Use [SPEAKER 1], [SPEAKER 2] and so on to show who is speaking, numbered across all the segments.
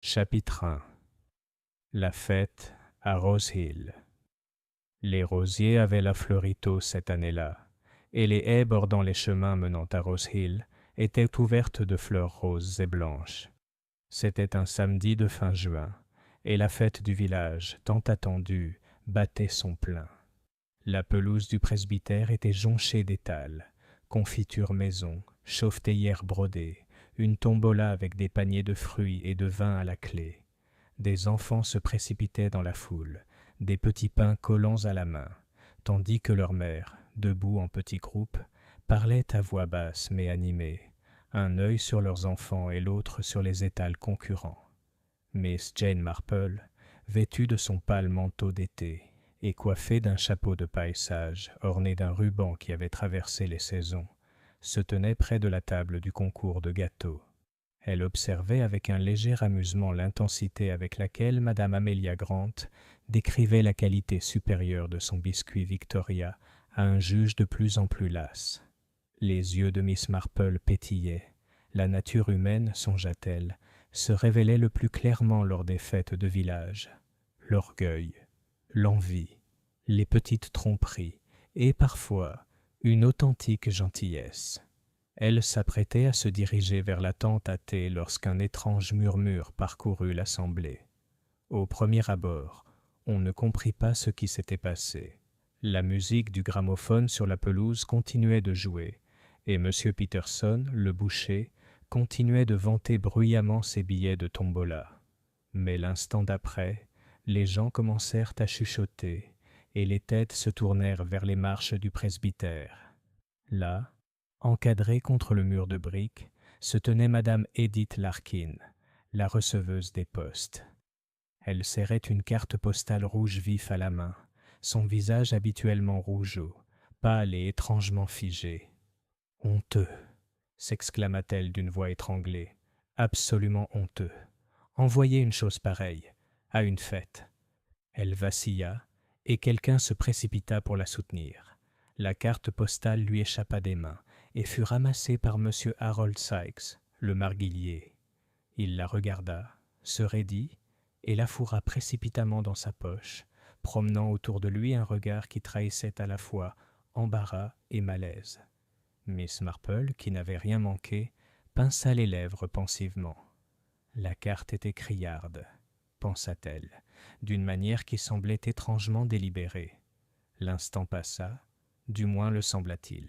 [SPEAKER 1] Chapitre 1. La fête à Rose Hill. Les rosiers avaient la fleurito cette année-là, et les haies bordant les chemins menant à Rose Hill étaient ouvertes de fleurs roses et blanches. C'était un samedi de fin juin, et la fête du village, tant attendue, battait son plein. La pelouse du presbytère était jonchée d'étals, confitures maison, chauffetières brodées, une tombola avec des paniers de fruits et de vin à la clé. Des enfants se précipitaient dans la foule, des petits pains collants à la main, tandis que leur mère, debout en petits groupes, parlait à voix basse mais animée, un œil sur leurs enfants et l'autre sur les étals concurrents. Miss Jane Marple, vêtue de son pâle manteau d'été et coiffée d'un chapeau de paille sage orné d'un ruban qui avait traversé les saisons, se tenait près de la table du concours de gâteaux. Elle observait avec un léger amusement l'intensité avec laquelle Madame Amelia Grant décrivait la qualité supérieure de son biscuit Victoria à un juge de plus en plus las. Les yeux de Miss Marple pétillaient. La nature humaine, songea-t-elle, se révélait le plus clairement lors des fêtes de village. L'orgueil, l'envie, les petites tromperies et parfois une authentique gentillesse. Elle s'apprêtait à se diriger vers la tente à thé lorsqu'un étrange murmure parcourut l'assemblée. Au premier abord, on ne comprit pas ce qui s'était passé. La musique du gramophone sur la pelouse continuait de jouer, et M. Peterson, le boucher, continuait de vanter bruyamment ses billets de tombola. Mais l'instant d'après, les gens commencèrent à chuchoter, et les têtes se tournèrent vers les marches du presbytère. Là, encadrée contre le mur de briques, se tenait Madame Edith Larkin, la receveuse des postes. Elle serrait une carte postale rouge vif à la main, son visage habituellement rougeaud, pâle et étrangement figé. « Honteux !» s'exclama-t-elle d'une voix étranglée. « Absolument honteux. Envoyer une chose pareille, à une fête. » Elle vacilla, et quelqu'un se précipita pour la soutenir. La carte postale lui échappa des mains et fut ramassée par M. Harold Sykes, le marguillier. Il la regarda, se raidit et la fourra précipitamment dans sa poche, promenant autour de lui un regard qui trahissait à la fois embarras et malaise. Miss Marple, qui n'avait rien manqué, pinça les lèvres pensivement. La carte était criarde, pensa-t-elle, d'une manière qui semblait étrangement délibérée. L'instant passa, du moins le sembla-t-il.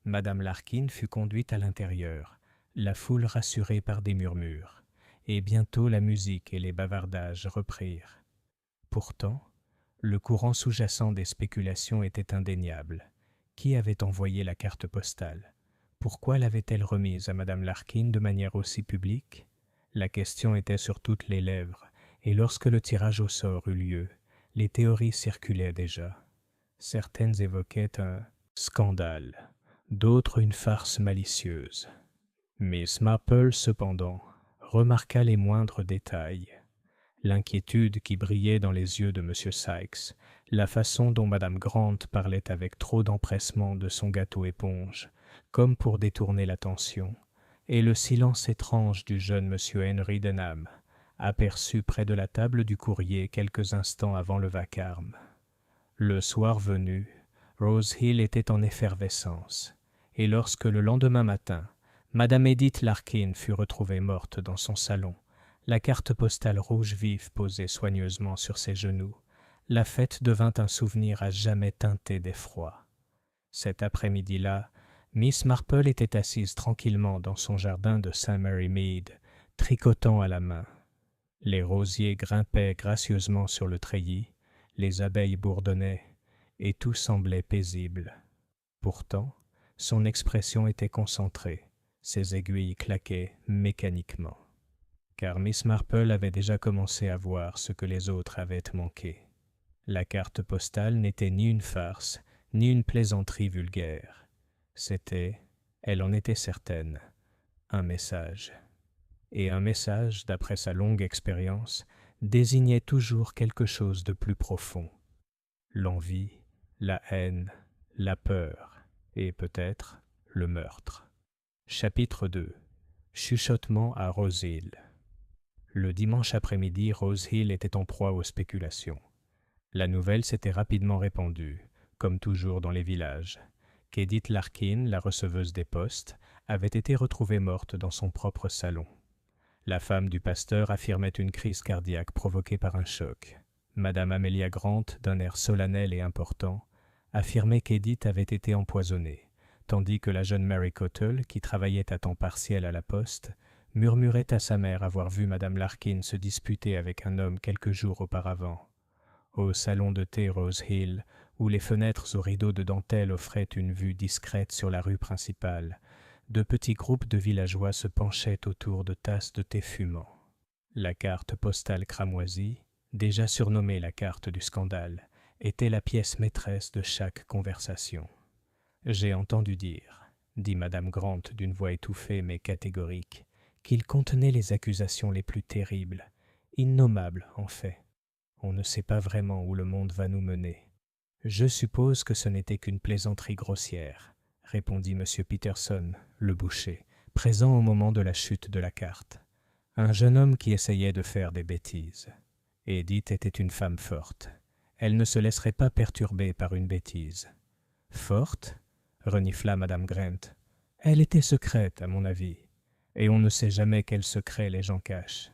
[SPEAKER 1] Madame Larkin fut conduite à l'intérieur, la foule rassurée par des murmures, et bientôt la musique et les bavardages reprirent. Pourtant, le courant sous-jacent des spéculations était indéniable. Qui avait envoyé la carte postale? Pourquoi l'avait-elle remise à Madame Larkin de manière aussi publique? La question était sur toutes les lèvres, et lorsque le tirage au sort eut lieu, les théories circulaient déjà. Certaines évoquaient un scandale, d'autres une farce malicieuse. Miss Marple, cependant, remarqua les moindres détails. L'inquiétude qui brillait dans les yeux de M. Sykes, la façon dont Mme Grant parlait avec trop d'empressement de son gâteau éponge, comme pour détourner l'attention, et le silence étrange du jeune M. Henry Denham, aperçu près de la table du courrier quelques instants avant le vacarme. Le soir venu, Rose Hill était en effervescence, et lorsque le lendemain matin, Madame Edith Larkin fut retrouvée morte dans son salon, la carte postale rouge vif posée soigneusement sur ses genoux, la fête devint un souvenir à jamais teinté d'effroi. Cet après-midi-là, Miss Marple était assise tranquillement dans son jardin de St. Mary Mead, tricotant à la main. Les rosiers grimpaient gracieusement sur le treillis, les abeilles bourdonnaient, et tout semblait paisible. Pourtant, son expression était concentrée, ses aiguilles claquaient mécaniquement. Car Miss Marple avait déjà commencé à voir ce que les autres avaient manqué. La carte postale n'était ni une farce, ni une plaisanterie vulgaire. C'était, elle en était certaine, un message. Et un message, d'après sa longue expérience, désignait toujours quelque chose de plus profond. L'envie, la haine, la peur, et peut-être le meurtre. Chapitre 2. Chuchotement à Rose Hill. Le dimanche après-midi, Rose Hill était en proie aux spéculations. La nouvelle s'était rapidement répandue, comme toujours dans les villages, qu'Edith Larkin, la receveuse des postes, avait été retrouvée morte dans son propre salon. La femme du pasteur affirmait une crise cardiaque provoquée par un choc. Madame Amelia Grant, d'un air solennel et important, affirmait qu'Edith avait été empoisonnée, tandis que la jeune Mary Cottle, qui travaillait à temps partiel à la poste, murmurait à sa mère avoir vu Madame Larkin se disputer avec un homme quelques jours auparavant. Au salon de thé Rose Hill, où les fenêtres aux rideaux de dentelle offraient une vue discrète sur la rue principale, de petits groupes de villageois se penchaient autour de tasses de thé fumant. La carte postale cramoisie, déjà surnommée la carte du scandale, était la pièce maîtresse de chaque conversation. « J'ai entendu dire, dit Madame Grant d'une voix étouffée mais catégorique, qu'il contenait les accusations les plus terribles, innommables en fait. On ne sait pas vraiment où le monde va nous mener. Je suppose que ce n'était qu'une plaisanterie grossière, répondit M. Peterson, le boucher, présent au moment de la chute de la carte. Un jeune homme qui essayait de faire des bêtises. Edith était une femme forte. Elle ne se laisserait pas perturber par une bêtise. Forte ? Renifla Madame Grant. Elle était secrète, à mon avis, et on ne sait jamais quels secrets les gens cachent.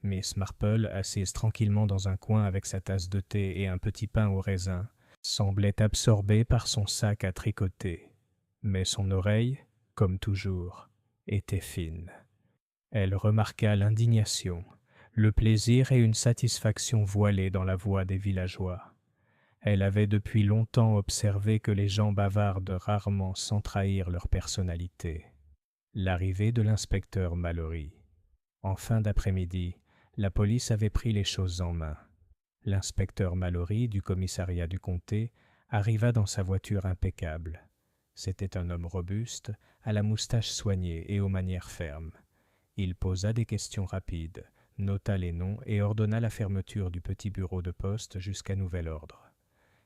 [SPEAKER 1] Miss Marple, assise tranquillement dans un coin avec sa tasse de thé et un petit pain au raisin, semblait absorbée par son sac à tricoter. Mais son oreille, comme toujours, était fine. Elle remarqua l'indignation, le plaisir et une satisfaction voilée dans la voix des villageois. Elle avait depuis longtemps observé que les gens bavardent rarement sans trahir leur personnalité. L'arrivée de l'inspecteur Mallory. En fin d'après-midi, la police avait pris les choses en main. L'inspecteur Mallory du commissariat du comté arriva dans sa voiture impeccable. C'était un homme robuste, à la moustache soignée et aux manières fermes. Il posa des questions rapides, nota les noms et ordonna la fermeture du petit bureau de poste jusqu'à nouvel ordre.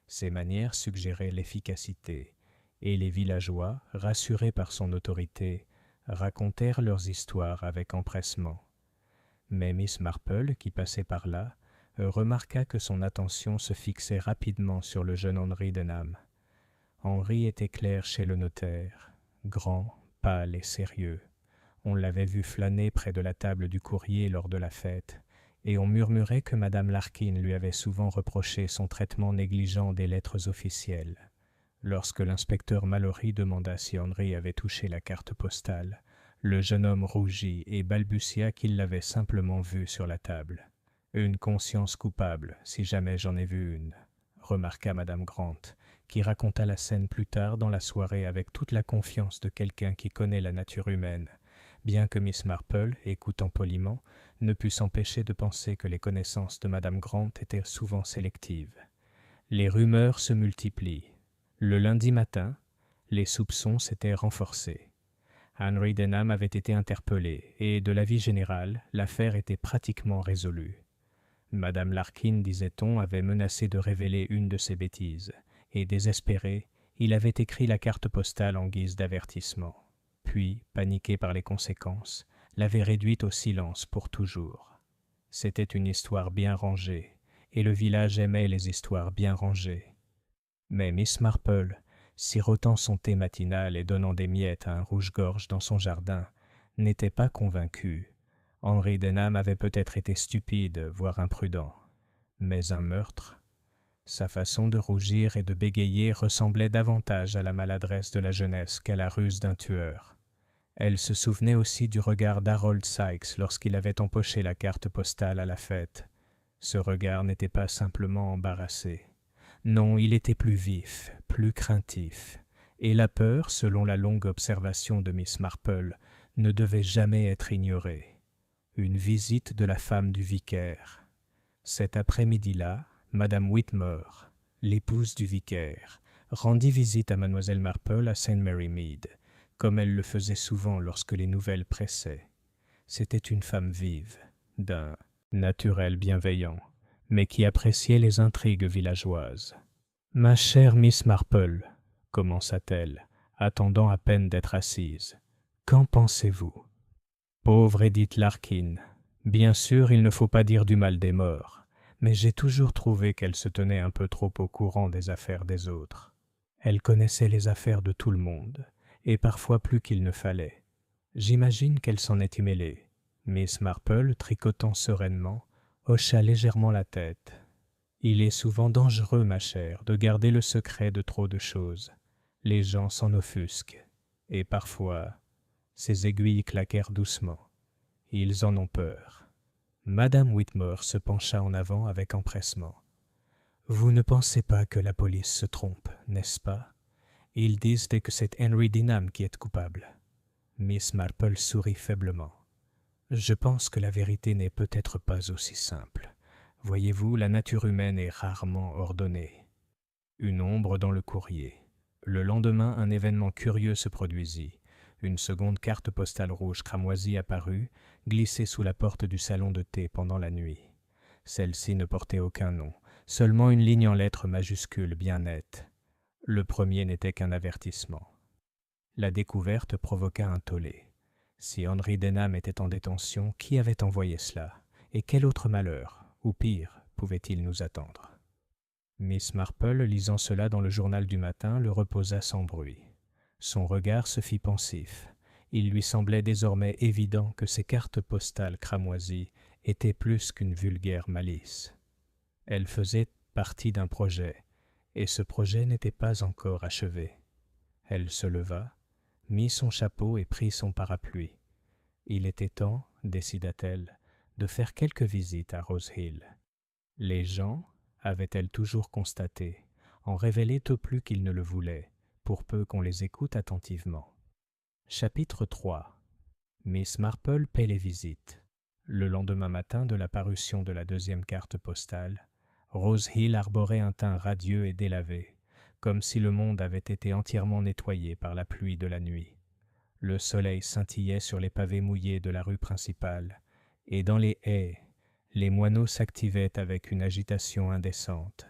[SPEAKER 1] Ses manières suggéraient l'efficacité, et les villageois, rassurés par son autorité, racontèrent leurs histoires avec empressement. Mais Miss Marple, qui passait par là, remarqua que son attention se fixait rapidement sur le jeune Henry Denham. Henry était clair chez le notaire, grand, pâle et sérieux. On l'avait vu flâner près de la table du courrier lors de la fête, et on murmurait que Madame Larkin lui avait souvent reproché son traitement négligent des lettres officielles. Lorsque l'inspecteur Mallory demanda si Henry avait touché la carte postale, le jeune homme rougit et balbutia qu'il l'avait simplement vue sur la table. « Une conscience coupable, si jamais j'en ai vu une », remarqua Madame Grant, qui raconta la scène plus tard dans la soirée avec toute la confiance de quelqu'un qui connaît la nature humaine, bien que Miss Marple, écoutant poliment, ne put s'empêcher de penser que les connaissances de Madame Grant étaient souvent sélectives. Les rumeurs se multiplient. Le lundi matin, les soupçons s'étaient renforcés. Henry Denham avait été interpellé et, de l'avis général, l'affaire était pratiquement résolue. Madame Larkin, disait-on, avait menacé de révéler une de ses bêtises, et désespéré, il avait écrit la carte postale en guise d'avertissement. Puis, paniqué par les conséquences, l'avait réduite au silence pour toujours. C'était une histoire bien rangée, et le village aimait les histoires bien rangées. Mais Miss Marple, sirotant son thé matinal et donnant des miettes à un rouge-gorge dans son jardin, n'était pas convaincue. Henry Denham avait peut-être été stupide, voire imprudent. Mais un meurtre? Sa façon de rougir et de bégayer ressemblait davantage à la maladresse de la jeunesse qu'à la ruse d'un tueur. Elle se souvenait aussi du regard d'Harold Sykes lorsqu'il avait empoché la carte postale à la fête. Ce regard n'était pas simplement embarrassé. Non, il était plus vif, plus craintif, et la peur, selon la longue observation de Miss Marple, ne devait jamais être ignorée. Une visite de la femme du vicaire. Cet après-midi-là, Madame Whitmore, l'épouse du vicaire, rendit visite à Mademoiselle Marple à St. Mary Mead, comme elle le faisait souvent lorsque les nouvelles pressaient. C'était une femme vive, d'un naturel bienveillant, mais qui appréciait les intrigues villageoises. « Ma chère Miss Marple, » commença-t-elle, attendant à peine d'être assise, « qu'en pensez-vous ?»« Pauvre Edith Larkin, » Bien sûr, il ne faut pas dire du mal des morts, mais j'ai toujours trouvé qu'elle se tenait un peu trop au courant des affaires des autres. Elle connaissait les affaires de tout le monde, et parfois plus qu'il ne fallait. J'imagine qu'elle s'en était mêlée. Miss Marple, tricotant sereinement, hocha légèrement la tête. Il est souvent dangereux, ma chère, de garder le secret de trop de choses. Les gens s'en offusquent, et parfois, ses aiguilles claquèrent doucement. Ils en ont peur. Madame Whitmore se pencha en avant avec empressement. Vous ne pensez pas que la police se trompe, n'est-ce pas? Ils disent que c'est Henry Dinham qui est coupable. Miss Marple sourit faiblement. Je pense que la vérité n'est peut-être pas aussi simple. Voyez-vous, la nature humaine est rarement ordonnée. Une ombre dans le courrier. Le lendemain, un événement curieux se produisit. Une seconde carte postale rouge cramoisie apparut, glissée sous la porte du salon de thé pendant la nuit. Celle-ci ne portait aucun nom, seulement une ligne en lettres majuscules bien nettes. Le premier n'était qu'un avertissement. La découverte provoqua un tollé. Si Henry Denham était en détention, qui avait envoyé cela? Et quel autre malheur, ou pire, pouvait-il nous attendre? Miss Marple, lisant cela dans le journal du matin, le reposa sans bruit. Son regard se fit pensif. Il lui semblait désormais évident que ces cartes postales cramoisies étaient plus qu'une vulgaire malice. Elles faisaient partie d'un projet, et ce projet n'était pas encore achevé. Elle se leva, mit son chapeau et prit son parapluie. Il était temps, décida-t-elle, de faire quelques visites à Rose Hill. Les gens, avait-elle toujours constaté, en révélaient au plus qu'ils ne le voulaient, pour peu qu'on les écoute attentivement. Chapitre 3. Miss Marple paie les visites. Le lendemain matin de la parution de la deuxième carte postale, Rose Hill arborait un teint radieux et délavé, comme si le monde avait été entièrement nettoyé par la pluie de la nuit. Le soleil scintillait sur les pavés mouillés de la rue principale, et dans les haies, les moineaux s'activaient avec une agitation indécente.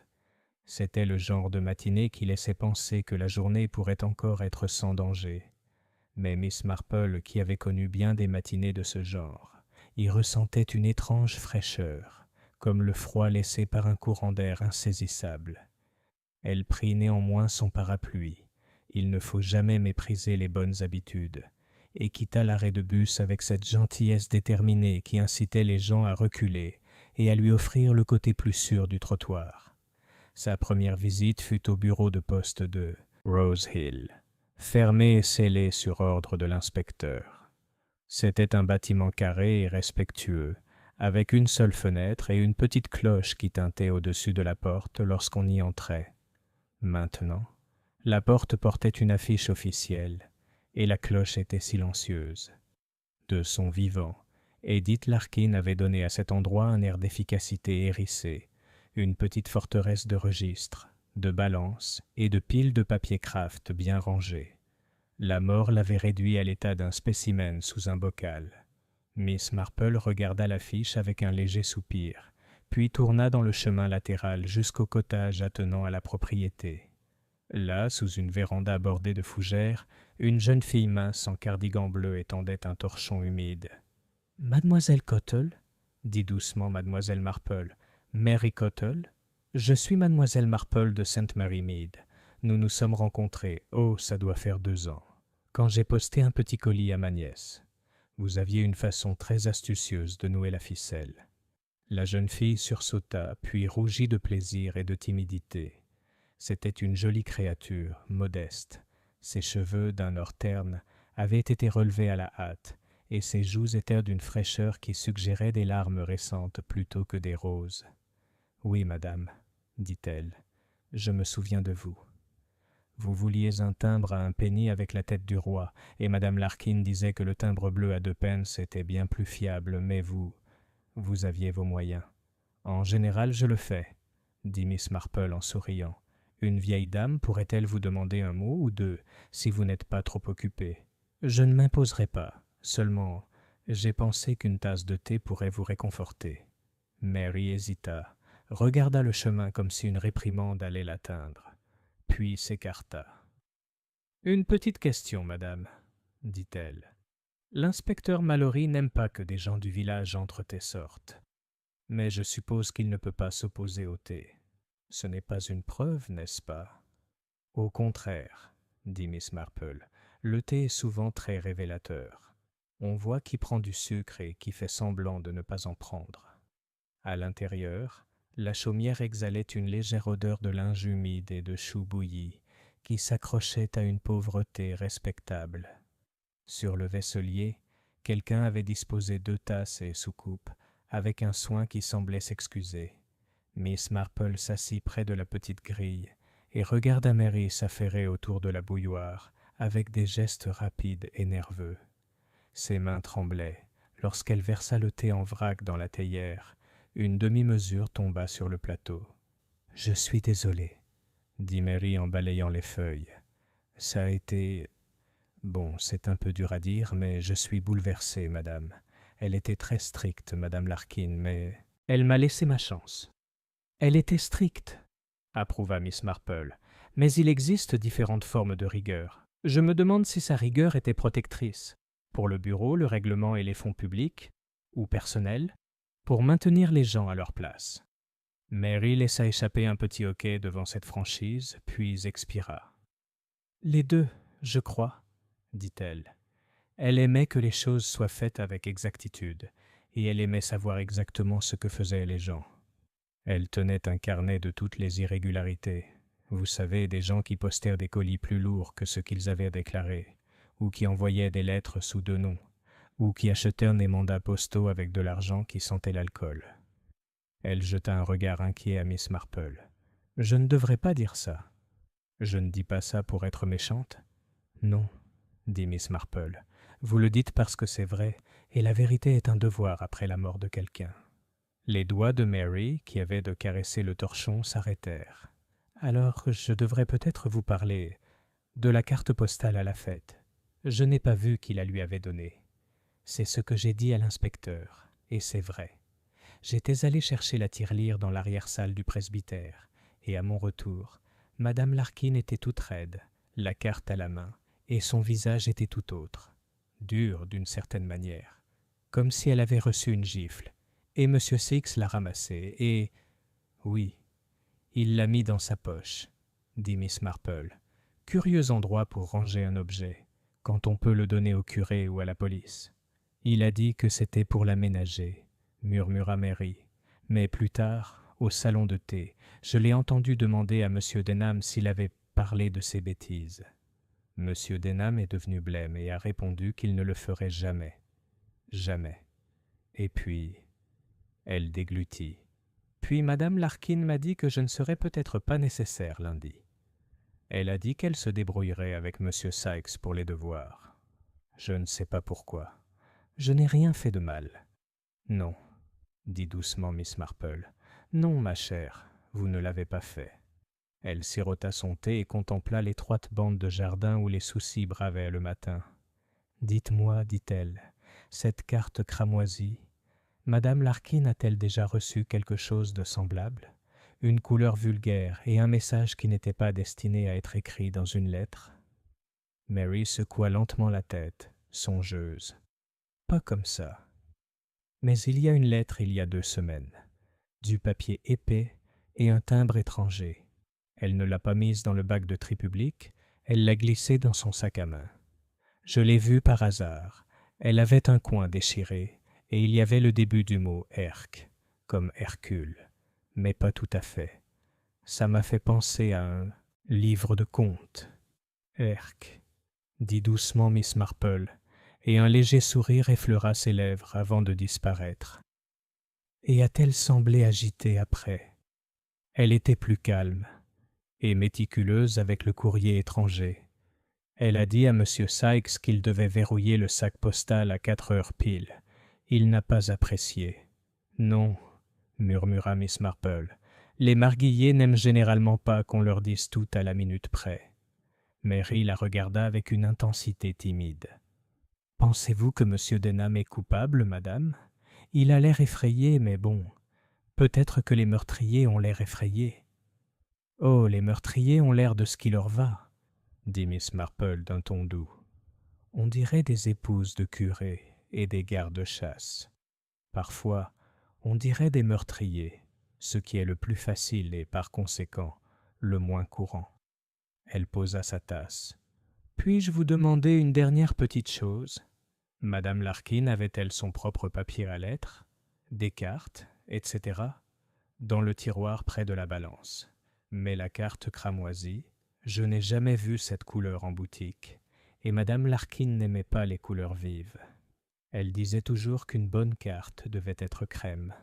[SPEAKER 1] C'était le genre de matinée qui laissait penser que la journée pourrait encore être sans danger. Mais Miss Marple, qui avait connu bien des matinées de ce genre, y ressentait une étrange fraîcheur, comme le froid laissé par un courant d'air insaisissable. Elle prit néanmoins son parapluie. Il ne faut jamais mépriser les bonnes habitudes, et quitta l'arrêt de bus avec cette gentillesse déterminée qui incitait les gens à reculer et à lui offrir le côté plus sûr du trottoir. Sa première visite fut au bureau de poste de Rose Hill, fermé et scellé sur ordre de l'inspecteur. C'était un bâtiment carré et respectueux, avec une seule fenêtre et une petite cloche qui tintait au-dessus de la porte lorsqu'on y entrait. Maintenant, la porte portait une affiche officielle, et la cloche était silencieuse. De son vivant, Edith Larkin avait donné à cet endroit un air d'efficacité hérissé, une petite forteresse de registres, de balances et de piles de papier kraft bien rangées. La mort l'avait réduit à l'état d'un spécimen sous un bocal. Miss Marple regarda l'affiche avec un léger soupir, puis tourna dans le chemin latéral jusqu'au cottage attenant à la propriété. Là, sous une véranda bordée de fougères, une jeune fille mince en cardigan bleu étendait un torchon humide. « Mademoiselle Cottle ?» dit doucement mademoiselle Marple. « Mary Cottle ? Je suis mademoiselle Marple de St. Mary Mead. Nous nous sommes rencontrés, ça doit faire 2 ans, quand j'ai posté un petit colis à ma nièce. Vous aviez une façon très astucieuse de nouer la ficelle. » La jeune fille sursauta, puis rougit de plaisir et de timidité. C'était une jolie créature, modeste. Ses cheveux, d'un or terne, avaient été relevés à la hâte, et ses joues étaient d'une fraîcheur qui suggérait des larmes récentes plutôt que des roses. « Oui, madame, dit-elle, je me souviens de vous. Vous vouliez un timbre à un penny avec la tête du roi, et madame Larkin disait que le timbre bleu à 2 pence était bien plus fiable, mais vous aviez vos moyens. En général, je le fais, dit Miss Marple en souriant. Une vieille dame pourrait-elle vous demander un mot ou 2, si vous n'êtes pas trop occupé? Je ne m'imposerai pas, seulement j'ai pensé qu'une tasse de thé pourrait vous réconforter. Mary hésita, regarda le chemin comme si une réprimande allait l'atteindre, puis s'écarta. Une petite question, madame, dit-elle. L'inspecteur Mallory n'aime pas que des gens du village entrent et sortent. Mais je suppose qu'il ne peut pas s'opposer au thé. Ce n'est pas une preuve, n'est-ce pas? Au contraire, dit Miss Marple, le thé est souvent très révélateur. On voit qui prend du sucre et qui fait semblant de ne pas en prendre. À l'intérieur, la chaumière exhalait une légère odeur de linge humide et de choux bouillis qui s'accrochait à une pauvreté respectable. Sur le vaisselier, quelqu'un avait disposé 2 tasses et soucoupes avec un soin qui semblait s'excuser. Miss Marple s'assit près de la petite grille et regarda Mary s'affairer autour de la bouilloire avec des gestes rapides et nerveux. Ses mains tremblaient. Lorsqu'elle versa le thé en vrac dans la théière, une demi-mesure tomba sur le plateau. « Je suis désolée, » dit Mary en balayant les feuilles. « Ça a été... Bon, c'est un peu dur à dire, mais je suis bouleversée, madame. Elle était très stricte, madame Larkin, mais... Elle m'a laissé ma chance. » « Elle était stricte, » approuva Miss Marple, « mais il existe différentes formes de rigueur. Je me demande si sa rigueur était protectrice. Pour le bureau, le règlement et les fonds publics, ou personnels, pour maintenir les gens à leur place. » Mary laissa échapper un petit hoquet devant cette franchise, puis expira. « Les deux, je crois, » dit-elle. Elle aimait que les choses soient faites avec exactitude, et elle aimait savoir exactement ce que faisaient les gens. Elle tenait un carnet de toutes les irrégularités. Vous savez, des gens qui postèrent des colis plus lourds que ce qu'ils avaient déclaré, ou qui envoyaient des lettres sous 2 noms, ou qui achetèrent des mandats postaux avec de l'argent qui sentait l'alcool. Elle jeta un regard inquiet à Miss Marple. « Je ne devrais pas dire ça. »« Je ne dis pas ça pour être méchante. »« Non, » dit Miss Marple. « Vous le dites parce que c'est vrai, et la vérité est un devoir après la mort de quelqu'un. » Les doigts de Mary, qui avaient de caresser le torchon, s'arrêtèrent. « Alors, je devrais peut-être vous parler de la carte postale à la fête. Je n'ai pas vu qui la lui avait donnée. C'est ce que j'ai dit à l'inspecteur, et c'est vrai. J'étais allé chercher la tirelire dans l'arrière-salle du presbytère, et à mon retour, Madame Larkin était toute raide, la carte à la main, et son visage était tout autre, dur d'une certaine manière, comme si elle avait reçu une gifle. Et M. Six l'a ramassée, et... Oui, il l'a mis dans sa poche, dit Miss Marple. Curieux endroit pour ranger un objet, quand on peut le donner au curé ou à la police. Il a dit que c'était pour l'aménager, murmura Mary. Mais plus tard, au salon de thé, je l'ai entendu demander à M. Denham s'il avait parlé de ces bêtises. M. Denham est devenu blême et a répondu qu'il ne le ferait jamais. Jamais. Et puis... Elle déglutit. Puis Madame Larkin m'a dit que je ne serais peut-être pas nécessaire lundi. Elle a dit qu'elle se débrouillerait avec M. Sykes pour les devoirs. Je ne sais pas pourquoi. Je n'ai rien fait de mal. Non, dit doucement Miss Marple. Non, ma chère, vous ne l'avez pas fait. Elle sirota son thé et contempla l'étroite bande de jardin où les soucis bravaient le matin. Dites-moi, dit-elle, cette carte cramoisie, Madame Larkin a-t-elle déjà reçu quelque chose de semblable? Une couleur vulgaire et un message qui n'était pas destiné à être écrit dans une lettre? Mary secoua lentement la tête, songeuse. Pas comme ça. Mais il y a une lettre il y a 2 semaines. Du papier épais et un timbre étranger. Elle ne l'a pas mise dans le bac de tri public, elle l'a glissée dans son sac à main. Je l'ai vue par hasard. Elle avait un coin déchiré, et il y avait le début du mot « Herc », comme Hercule, mais pas tout à fait. Ça m'a fait penser à un livre de contes. « Herc », dit doucement Miss Marple, et un léger sourire effleura ses lèvres avant de disparaître. Et a-t-elle semblé agitée après? Elle était plus calme, et méticuleuse avec le courrier étranger. Elle a dit à M. Sykes qu'il devait verrouiller le sac postal à 4 heures pile. Il n'a pas apprécié. « Non, » murmura Miss Marple, « les marguilliers n'aiment généralement pas qu'on leur dise tout à la minute près. » Mary la regarda avec une intensité timide. « Pensez-vous que M. Denham est coupable, madame? Il a l'air effrayé, mais bon, peut-être que les meurtriers ont l'air effrayés. »« Oh, les meurtriers ont l'air de ce qui leur va, » dit Miss Marple d'un ton doux. On dirait des épouses de curés et des gardes-chasse. Parfois, on dirait des meurtriers, ce qui est le plus facile et par conséquent le moins courant. Elle posa sa tasse. Puis-je vous demander une dernière petite chose? Madame Larkin avait-elle son propre papier à lettres, des cartes, etc., dans le tiroir près de la balance? Mais la carte cramoisie, je n'ai jamais vu cette couleur en boutique, et Madame Larkin n'aimait pas les couleurs vives. Elle disait toujours qu'une bonne carte devait être crème.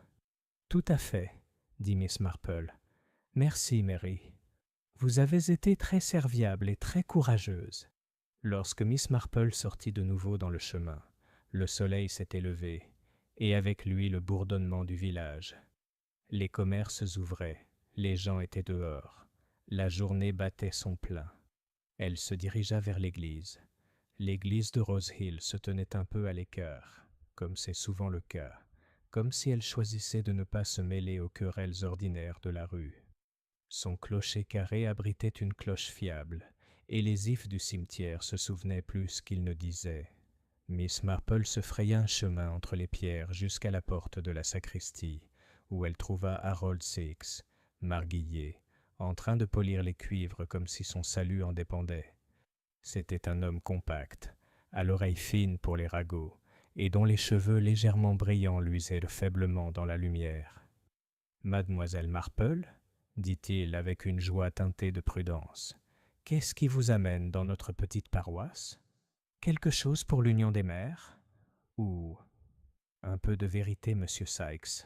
[SPEAKER 1] Tout à fait, dit Miss Marple. Merci, Mary. Vous avez été très serviable et très courageuse. Lorsque Miss Marple sortit de nouveau dans le chemin, le soleil s'était levé, et avec lui le bourdonnement du village. Les commerces ouvraient, les gens étaient dehors. La journée battait son plein. Elle se dirigea vers l'église. L'église de Rose Hill se tenait un peu à l'écart, comme c'est souvent le cas, comme si elle choisissait de ne pas se mêler aux querelles ordinaires de la rue. Son clocher carré abritait une cloche fiable, et les ifs du cimetière se souvenaient plus qu'ils ne disaient. Miss Marple se fraya un chemin entre les pierres jusqu'à la porte de la sacristie, où elle trouva Harold Six, marguillier, en train de polir les cuivres comme si son salut en dépendait. C'était un homme compact, à l'oreille fine pour les ragots, et dont les cheveux légèrement brillants luisaient faiblement dans la lumière. « Mademoiselle Marple ?» dit-il avec une joie teintée de prudence. « Qu'est-ce qui vous amène dans notre petite paroisse? Quelque chose pour l'Union des mères? Ou un peu de vérité, monsieur Sykes,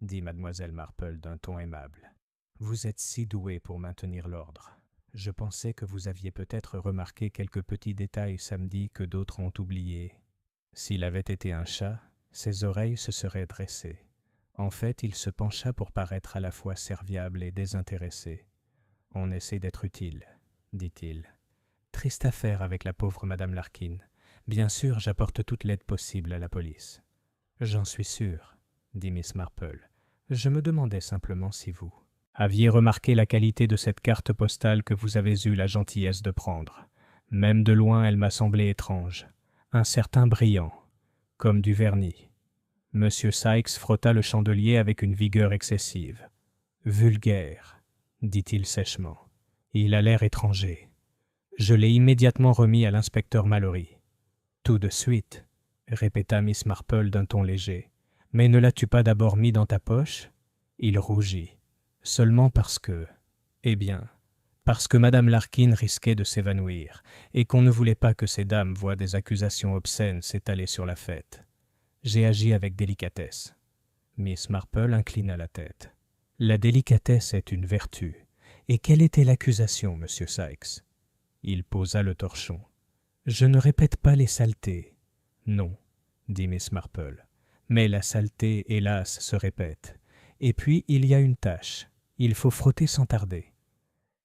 [SPEAKER 1] dit mademoiselle Marple d'un ton aimable. Vous êtes si doué pour maintenir l'ordre. Je pensais que vous aviez peut-être remarqué quelques petits détails samedi que d'autres ont oubliés. S'il avait été un chat, ses oreilles se seraient dressées. En fait, il se pencha pour paraître à la fois serviable et désintéressé. « On essaie d'être utile, » dit-il. « Triste affaire avec la pauvre madame Larkin. Bien sûr, j'apporte toute l'aide possible à la police. »« J'en suis sûr, » dit Miss Marple. « Je me demandais simplement si vous aviez remarqué la qualité de cette carte postale que vous avez eu la gentillesse de prendre. Même de loin, elle m'a semblé étrange. Un certain brillant, comme du vernis. » Monsieur Sykes frotta le chandelier avec une vigueur excessive. « Vulgaire, » dit-il sèchement. « Il a l'air étranger. » Je l'ai immédiatement remis à l'inspecteur Mallory. « Tout de suite, » répéta Miss Marple d'un ton léger. « Mais ne l'as-tu pas d'abord mis dans ta poche ?» Il rougit. « Seulement parce que... » Eh bien, parce que Madame Larkin risquait de s'évanouir, et qu'on ne voulait pas que ces dames voient des accusations obscènes s'étaler sur la fête. J'ai agi avec délicatesse. » Miss Marple inclina la tête. « La délicatesse est une vertu. Et quelle était l'accusation, monsieur Sykes ?» Il posa le torchon. « Je ne répète pas les saletés. »« Non, » dit Miss Marple. « Mais la saleté, hélas, se répète. Et puis, il y a une tâche. Il faut frotter sans tarder. »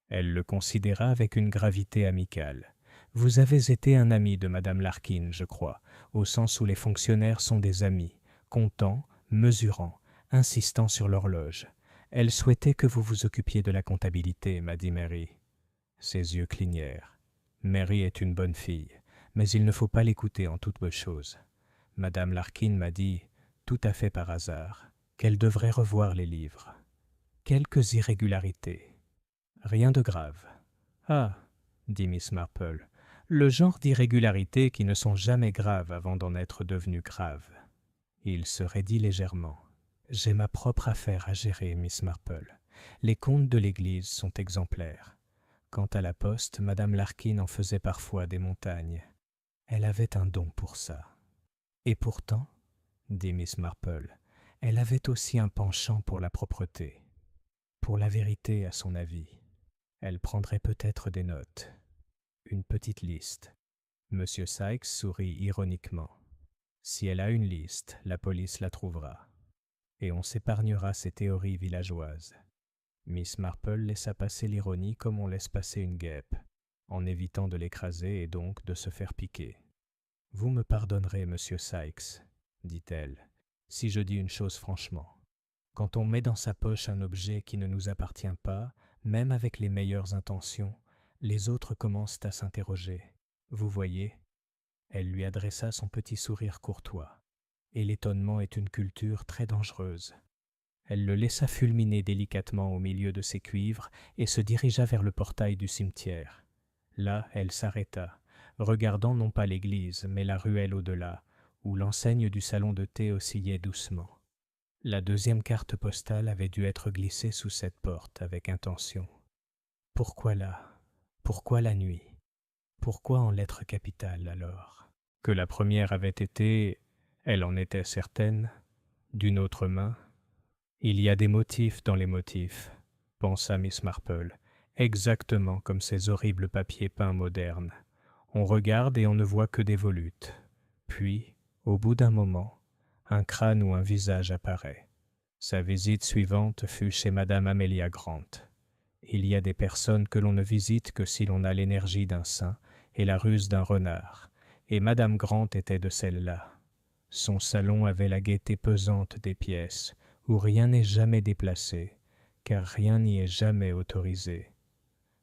[SPEAKER 1] Elle le considéra avec une gravité amicale. « Vous avez été un ami de Madame Larkin, je crois, au sens où les fonctionnaires sont des amis, comptant, mesurant, insistant sur l'horloge. Elle souhaitait que vous vous occupiez de la comptabilité, m'a dit Mary. » Ses yeux clignèrent. « Mary est une bonne fille, mais il ne faut pas l'écouter en toute chose. Madame Larkin m'a dit, tout à fait par hasard, qu'elle devrait revoir les livres. Quelques irrégularités. Rien de grave. »« Ah, » dit Miss Marple, « le genre d'irrégularités qui ne sont jamais graves avant d'en être devenues graves. » Il se raidit légèrement. « J'ai ma propre affaire à gérer, Miss Marple. Les comptes de l'Église sont exemplaires. Quant à la poste, Madame Larkin en faisait parfois des montagnes. Elle avait un don pour ça. »« Et pourtant, » dit Miss Marple, « elle avait aussi un penchant pour la propreté, pour la vérité à son avis. Elle prendrait peut-être des notes. Une petite liste. » Monsieur Sykes sourit ironiquement. « Si elle a une liste, la police la trouvera. Et on s'épargnera ces théories villageoises. » Miss Marple laissa passer l'ironie comme on laisse passer une guêpe, en évitant de l'écraser et donc de se faire piquer. « Vous me pardonnerez, monsieur Sykes, dit-elle, si je dis une chose franchement. Quand on met dans sa poche un objet qui ne nous appartient pas, même avec les meilleures intentions, les autres commencent à s'interroger. Vous voyez ? Elle lui adressa son petit sourire courtois. Et l'étonnement est une culture très dangereuse. Elle le laissa fulminer délicatement au milieu de ses cuivres et se dirigea vers le portail du cimetière. Là, elle s'arrêta, regardant non pas l'église, mais la ruelle au-delà, où l'enseigne du salon de thé oscillait doucement. La deuxième carte postale avait dû être glissée sous cette porte avec intention. Pourquoi là? Pourquoi la nuit? Pourquoi en lettres capitales alors? Que la première avait été, elle en était certaine, d'une autre main. Il y a des motifs dans les motifs, pensa Miss Marple, exactement comme ces horribles papiers peints modernes. On regarde et on ne voit que des volutes. Puis, au bout d'un moment, un crâne ou un visage apparaît. Sa visite suivante fut chez Madame Amelia Grant. Il y a des personnes que l'on ne visite que si l'on a l'énergie d'un saint et la ruse d'un renard, et Madame Grant était de celles-là. Son salon avait la gaieté pesante des pièces, où rien n'est jamais déplacé, car rien n'y est jamais autorisé.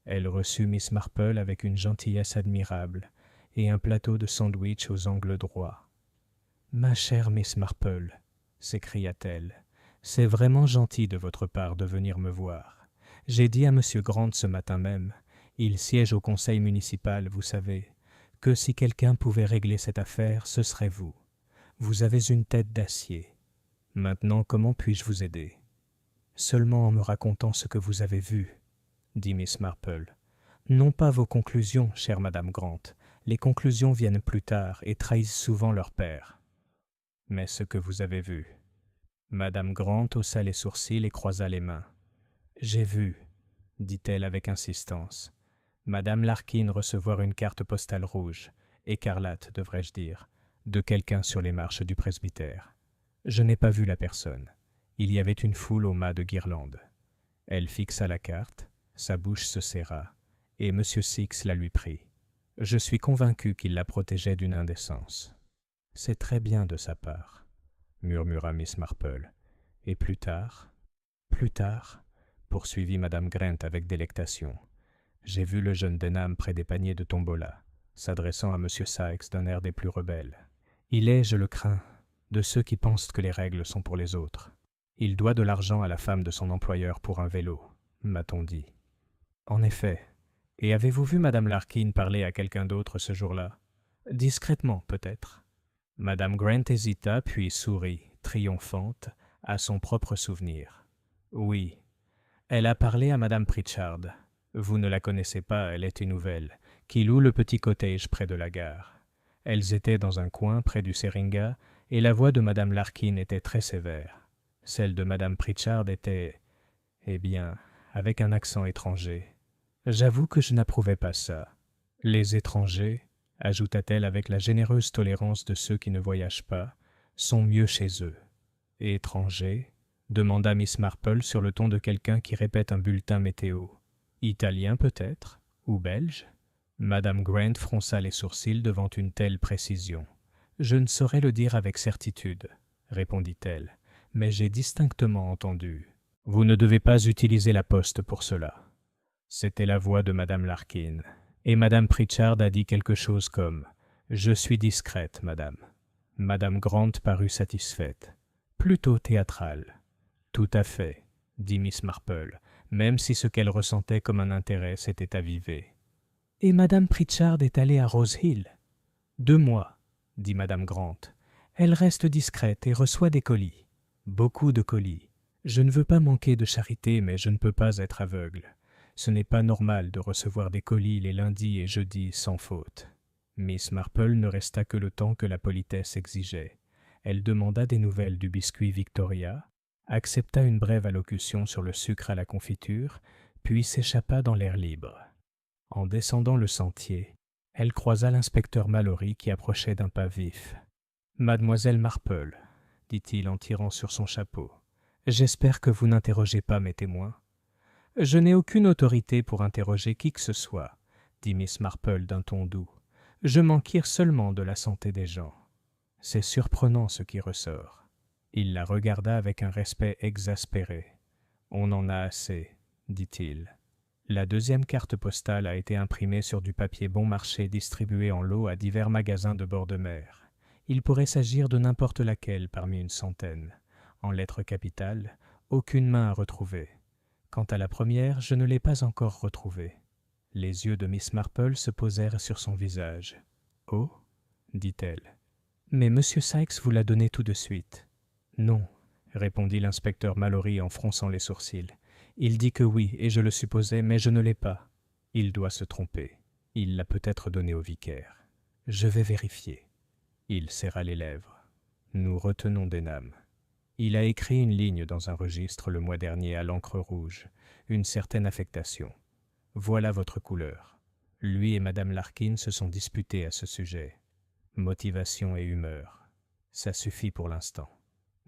[SPEAKER 1] Elle reçut Miss Marple avec une gentillesse admirable, et un plateau de sandwich aux angles droits. « Ma chère Miss Marple, s'écria-t-elle, c'est vraiment gentil de votre part de venir me voir. J'ai dit à M. Grant ce matin même, il siège au conseil municipal, vous savez, que si quelqu'un pouvait régler cette affaire, ce serait vous. Vous avez une tête d'acier. Maintenant, comment puis-je vous aider? » « Seulement en me racontant ce que vous avez vu, » dit Miss Marple. « Non pas vos conclusions, chère Madame Grant. Les conclusions viennent plus tard et trahissent souvent leur père. Mais ce que vous avez vu. » Madame Grant haussa les sourcils et croisa les mains. « J'ai vu, » dit-elle avec insistance, Madame Larkin recevoir une carte postale rouge, écarlate devrais-je dire, de quelqu'un sur les marches du presbytère. Je n'ai pas vu la personne. Il y avait une foule au mât de guirlandes. Elle fixa la carte, sa bouche se serra, et M. Six la lui prit. Je suis convaincu qu'il la protégeait d'une indécence. « C'est très bien de sa part, » murmura Miss Marple. « Et plus tard, poursuivit Madame Grant avec délectation, j'ai vu le jeune Denham près des paniers de tombola, s'adressant à M. Sykes d'un air des plus rebelles. Il est, je le crains, de ceux qui pensent que les règles sont pour les autres. Il doit de l'argent à la femme de son employeur pour un vélo, m'a-t-on dit. En effet. Et avez-vous vu Madame Larkin parler à quelqu'un d'autre ce jour-là? Discrètement, peut-être. Madame Grant hésita, puis sourit, triomphante, à son propre souvenir. Oui. Elle a parlé à Madame Pritchard. Vous ne la connaissez pas, elle est une nouvelle, qui loue le petit cottage près de la gare. Elles étaient dans un coin près du seringa, et la voix de Madame Larkin était très sévère. Celle de Madame Pritchard était, eh bien, avec un accent étranger. J'avoue que je n'approuvais pas ça. Les étrangers, ajouta-t-elle avec la généreuse tolérance de ceux qui ne voyagent pas, sont mieux chez eux. Étrangers? Demanda Miss Marple sur le ton de quelqu'un qui répète un bulletin météo. Italien peut-être? Ou belge? Madame Grant fronça les sourcils devant une telle précision. Je ne saurais le dire avec certitude, répondit-elle, mais j'ai distinctement entendu. Vous ne devez pas utiliser la poste pour cela. C'était la voix de Madame Larkin, et Madame Pritchard a dit quelque chose comme « Je suis discrète, madame ». Madame Grant parut satisfaite, plutôt théâtrale. « Tout à fait, » dit Miss Marple, même si ce qu'elle ressentait comme un intérêt s'était avivé. « Et Madame Pritchard est allée à Rose Hill. »« 2 mois, » dit Madame Grant. « Elle reste discrète et reçoit des colis. Beaucoup de colis. Je ne veux pas manquer de charité, mais je ne peux pas être aveugle. Ce n'est pas normal de recevoir des colis les lundis et jeudis sans faute. » Miss Marple ne resta que le temps que la politesse exigeait. Elle demanda des nouvelles du biscuit Victoria, accepta une brève allocution sur le sucre à la confiture, puis s'échappa dans l'air libre. En descendant le sentier, elle croisa l'inspecteur Mallory qui approchait d'un pas vif. « Mademoiselle Marple, » dit-il en tirant sur son chapeau, « j'espère que vous n'interrogez pas mes témoins. »« Je n'ai aucune autorité pour interroger qui que ce soit, » dit Miss Marple d'un ton doux. « Je m'enquire seulement de la santé des gens. » C'est surprenant ce qui ressort. Il la regarda avec un respect exaspéré. « On en a assez, » dit-il. La deuxième carte postale a été imprimée sur du papier bon marché distribué en lot à divers magasins de bord de mer. Il pourrait s'agir de n'importe laquelle parmi une centaine. En lettres capitales, aucune main à retrouver. Quant à la première, je ne l'ai pas encore retrouvée. Les yeux de Miss Marple se posèrent sur son visage. « Oh » dit-elle. « Mais Monsieur Sikes vous l'a donné tout de suite. »« Non » répondit l'inspecteur Mallory en fronçant les sourcils. « Il dit que oui, et je le supposais, mais je ne l'ai pas. Il doit se tromper. Il l'a peut-être donné au vicaire. Je vais vérifier. » Il serra les lèvres. « Nous retenons Denham. Il a écrit une ligne dans un registre le mois dernier à l'encre rouge, une certaine affectation. Voilà votre couleur. Lui et Madame Larkin se sont disputés à ce sujet. Motivation et humeur. Ça suffit pour l'instant. »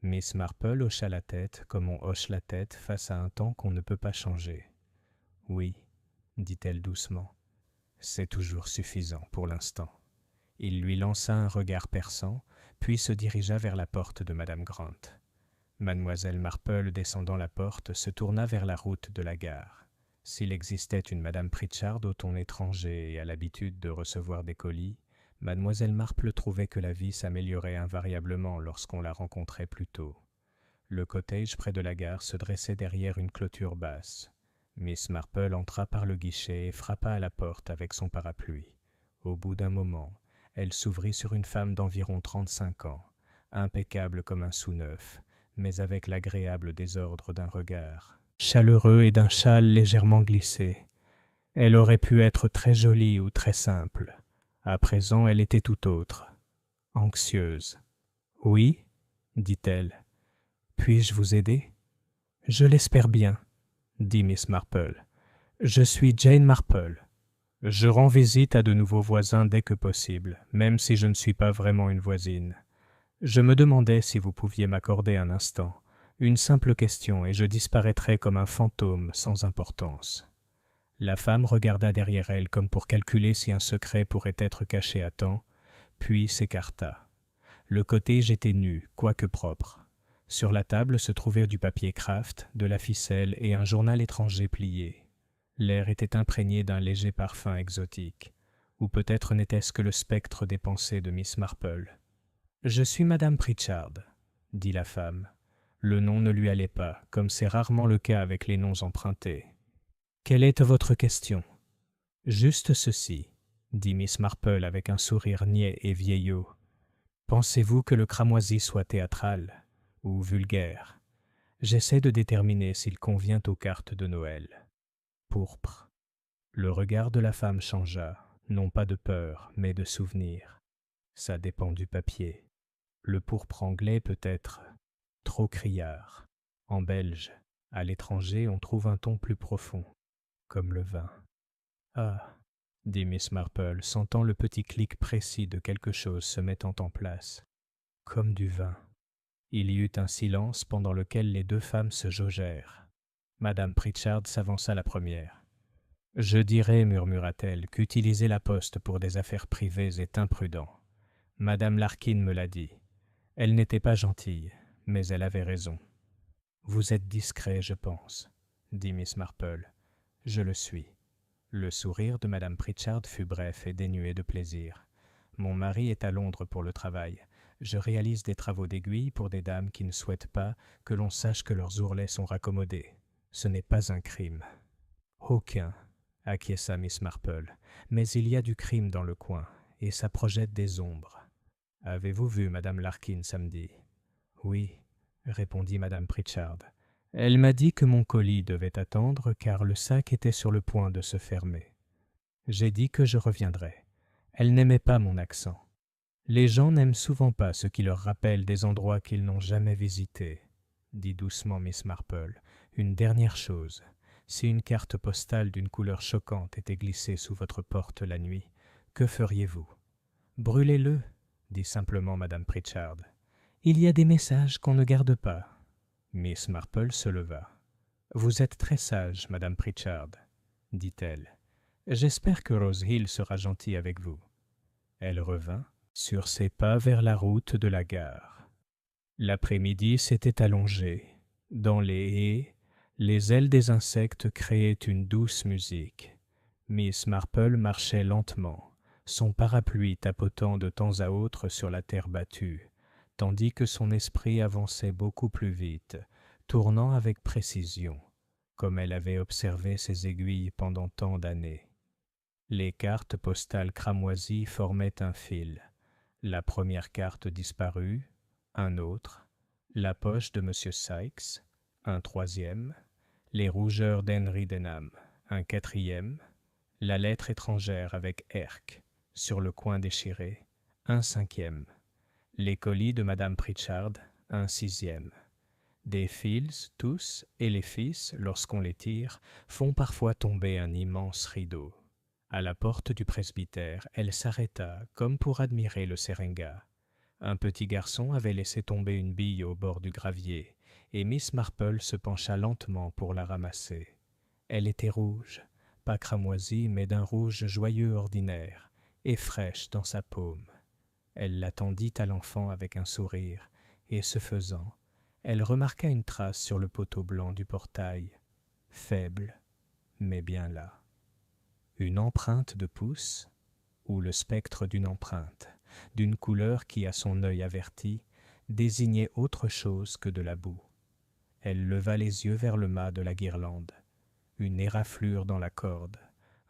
[SPEAKER 1] Miss Marple hocha la tête comme on hoche la tête face à un temps qu'on ne peut pas changer. « Oui, » dit-elle doucement. « C'est toujours suffisant pour l'instant. » Il lui lança un regard perçant, puis se dirigea vers la porte de Madame Grant. Mademoiselle Marple, descendant la porte, se tourna vers la route de la gare. S'il existait une Madame Pritchard au ton étranger et à l'habitude de recevoir des colis, Mademoiselle Marple trouvait que la vie s'améliorait invariablement lorsqu'on la rencontrait plus tôt. Le cottage près de la gare se dressait derrière une clôture basse. Miss Marple entra par le guichet et frappa à la porte avec son parapluie. Au bout d'un moment, elle s'ouvrit sur une femme d'environ 35 ans, impeccable comme un sous-neuf, mais avec l'agréable désordre d'un regard chaleureux et d'un châle légèrement glissé. Elle aurait pu être très jolie ou très simple. À présent, elle était tout autre, anxieuse. « Oui » dit-elle. « Puis-je vous aider ?»« Je l'espère bien, » dit Miss Marple. « Je suis Jane Marple. Je rends visite à de nouveaux voisins dès que possible, même si je ne suis pas vraiment une voisine. Je me demandais si vous pouviez m'accorder un instant, une simple question, et je disparaîtrais comme un fantôme sans importance. » La femme regarda derrière elle comme pour calculer si un secret pourrait être caché à temps, puis s'écarta. Le cottage était nu, quoique propre. Sur la table se trouvait du papier kraft, de la ficelle et un journal étranger plié. L'air était imprégné d'un léger parfum exotique. Ou peut-être n'était-ce que le spectre des pensées de Miss Marple. « Je suis Madame Pritchard, » dit la femme. Le nom ne lui allait pas, comme c'est rarement le cas avec les noms empruntés. « Quelle est votre question ?»« Juste ceci, » dit Miss Marple avec un sourire niais et vieillot. « Pensez-vous que le cramoisi soit théâtral ou vulgaire? J'essaie de déterminer s'il convient aux cartes de Noël. » Pourpre. Le regard de la femme changea, non pas de peur, mais de souvenir. Ça dépend du papier. Le pourpre anglais peut être trop criard. En belge, à l'étranger, on trouve un ton plus profond, comme le vin. « Ah !» dit Miss Marple, sentant le petit clic précis de quelque chose se mettant en place. « Comme du vin. » Il y eut un silence pendant lequel les deux femmes se jaugèrent. Madame Pritchard s'avança la première. « Je dirais, murmura-t-elle, qu'utiliser la poste pour des affaires privées est imprudent. Madame Larkin me l'a dit. Elle n'était pas gentille, mais elle avait raison. »« Vous êtes discret, je pense, » dit Miss Marple. « Je le suis. » Le sourire de Madame Pritchard fut bref et dénué de plaisir. « Mon mari est à Londres pour le travail. Je réalise des travaux d'aiguille pour des dames qui ne souhaitent pas que l'on sache que leurs ourlets sont raccommodés. Ce n'est pas un crime. »« Aucun, » acquiesça Miss Marple, « mais il y a du crime dans le coin, et ça projette des ombres. Avez-vous vu Madame Larkin samedi ? » ?»« Oui, » répondit Madame Pritchard. « Elle m'a dit que mon colis devait attendre car le sac était sur le point de se fermer. J'ai dit que je reviendrais. Elle n'aimait pas mon accent. Les gens n'aiment souvent pas ce qui leur rappelle des endroits qu'ils n'ont jamais visités, » dit doucement Miss Marple. « Une dernière chose. Si une carte postale d'une couleur choquante était glissée sous votre porte la nuit, que feriez-vous ? » ?»« Brûlez-le, » dit simplement Madame Pritchard. « Il y a des messages qu'on ne garde pas. » Miss Marple se leva. « Vous êtes très sage, Madame Pritchard, » dit-elle. « J'espère que Rose Hill sera gentille avec vous. » Elle revint sur ses pas vers la route de la gare. L'après-midi s'était allongé. Dans les haies, Les ailes des insectes créaient une douce musique. Miss Marple marchait lentement, son parapluie tapotant de temps à autre sur la terre battue, tandis que son esprit avançait beaucoup plus vite, tournant avec précision, comme elle avait observé ses aiguilles pendant tant d'années. Les cartes postales cramoisies formaient un fil. La première carte disparut, un autre, la poche de M. Sykes, un troisième, les rougeurs d'Henry Denham, un quatrième, la lettre étrangère avec Erck, sur le coin déchiré, un cinquième, les colis de Madame Pritchard, un sixième. Des fils, tous, et les fils, lorsqu'on les tire, font parfois tomber un immense rideau. À la porte du presbytère, elle s'arrêta, comme pour admirer le seringa. Un petit garçon avait laissé tomber une bille au bord du gravier, et Miss Marple se pencha lentement pour la ramasser. Elle était rouge, pas cramoisie, mais d'un rouge joyeux ordinaire, et fraîche dans sa paume. Elle la tendit à l'enfant avec un sourire, et ce faisant, elle remarqua une trace sur le poteau blanc du portail, faible, mais bien là. Une empreinte de pouce, ou le spectre d'une empreinte, d'une couleur qui, à son œil averti, désignait autre chose que de la boue. Elle leva les yeux vers le mât de la guirlande. Une éraflure dans la corde,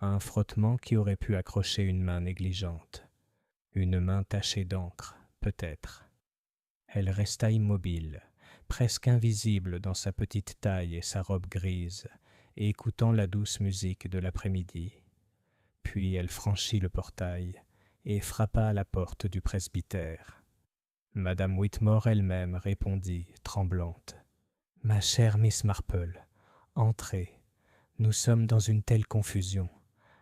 [SPEAKER 1] un frottement qui aurait pu accrocher une main négligente. Une main tachée d'encre, peut-être. Elle resta immobile, presque invisible dans sa petite taille et sa robe grise, écoutant la douce musique de l'après-midi. Puis elle franchit le portail et frappa à la porte du presbytère. Madame Whitmore elle-même répondit, tremblante. « Ma chère Miss Marple, entrez. Nous sommes dans une telle confusion.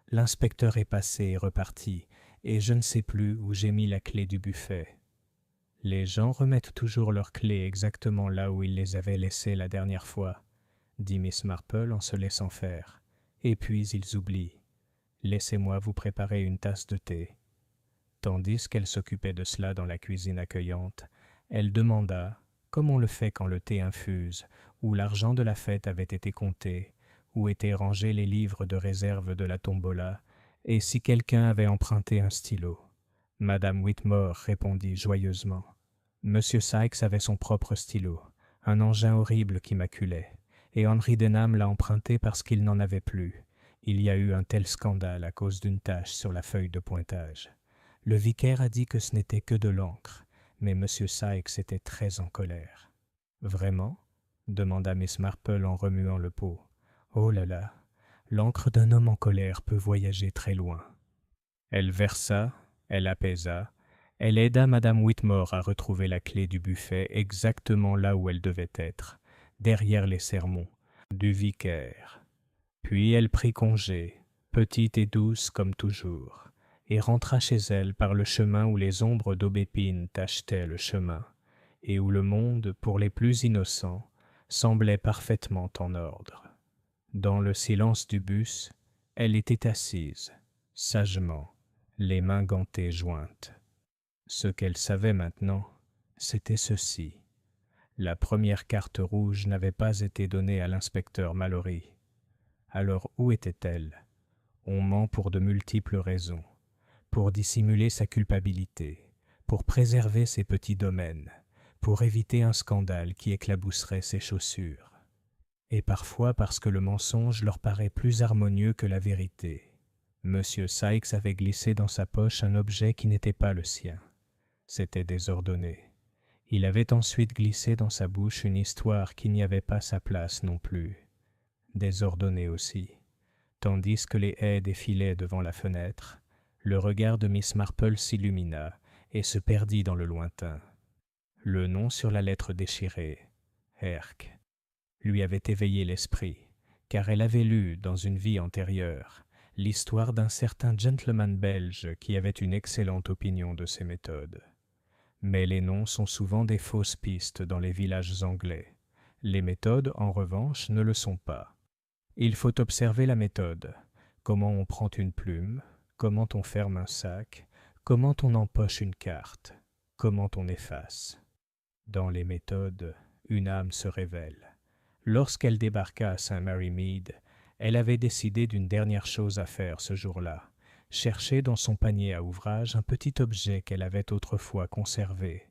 [SPEAKER 1] L'inspecteur est passé et reparti, et je ne sais plus où j'ai mis la clé du buffet. » Les gens remettent toujours leurs clés exactement là où ils les avaient laissées la dernière fois, dit Miss Marple en se laissant faire, et puis ils oublient. Laissez-moi vous préparer une tasse de thé. Tandis qu'elle s'occupait de cela dans la cuisine accueillante, elle demanda, comme on le fait quand le thé infuse, où l'argent de la fête avait été compté, où étaient rangés les livres de réserve de la tombola, et si quelqu'un avait emprunté un stylo. Madame Whitmore répondit joyeusement. Monsieur Sykes avait son propre stylo, un engin horrible qui maculait, et Henry Denham l'a emprunté parce qu'il n'en avait plus. Il y a eu un tel scandale à cause d'une tache sur la feuille de pointage. Le vicaire a dit que ce n'était que de l'encre, mais Monsieur Sykes était très en colère. « Vraiment ?» demanda Miss Marple en remuant le pot. « Oh là là, l'encre d'un homme en colère peut voyager très loin. » Elle versa, elle apaisa, elle aida Madame Whitmore à retrouver la clé du buffet exactement là où elle devait être, derrière les sermons, du vicaire. Puis elle prit congé, petite et douce comme toujours, et rentra chez elle par le chemin où les ombres d'aubépine tachetaient le chemin, et où le monde, pour les plus innocents, semblait parfaitement en ordre. Dans le silence du bus, elle était assise, sagement, les mains gantées jointes. Ce qu'elle savait maintenant, c'était ceci. La première carte rouge n'avait pas été donnée à l'inspecteur Mallory. Alors où était-elle? On ment pour de multiples raisons. Pour dissimuler sa culpabilité, pour préserver ses petits domaines, pour éviter un scandale qui éclabousserait ses chaussures. Et parfois parce que le mensonge leur paraît plus harmonieux que la vérité. Monsieur Sykes avait glissé dans sa poche un objet qui n'était pas le sien. C'était désordonné. Il avait ensuite glissé dans sa bouche une histoire qui n'y avait pas sa place non plus. Désordonnée aussi. Tandis que les haies défilaient devant la fenêtre, le regard de Miss Marple s'illumina et se perdit dans le lointain. Le nom sur la lettre déchirée, Erck, lui avait éveillé l'esprit, car elle avait lu, dans une vie antérieure, l'histoire d'un certain gentleman belge qui avait une excellente opinion de ses méthodes. Mais les noms sont souvent des fausses pistes dans les villages anglais. Les méthodes, en revanche, ne le sont pas. Il faut observer la méthode, comment on prend une plume, comment on ferme un sac, comment on empoche une carte, comment on efface. Dans les méthodes, une âme se révèle. Lorsqu'elle débarqua à St. Mary Mead, elle avait décidé d'une dernière chose à faire ce jour-là, chercher dans son panier à ouvrage un petit objet qu'elle avait autrefois conservé,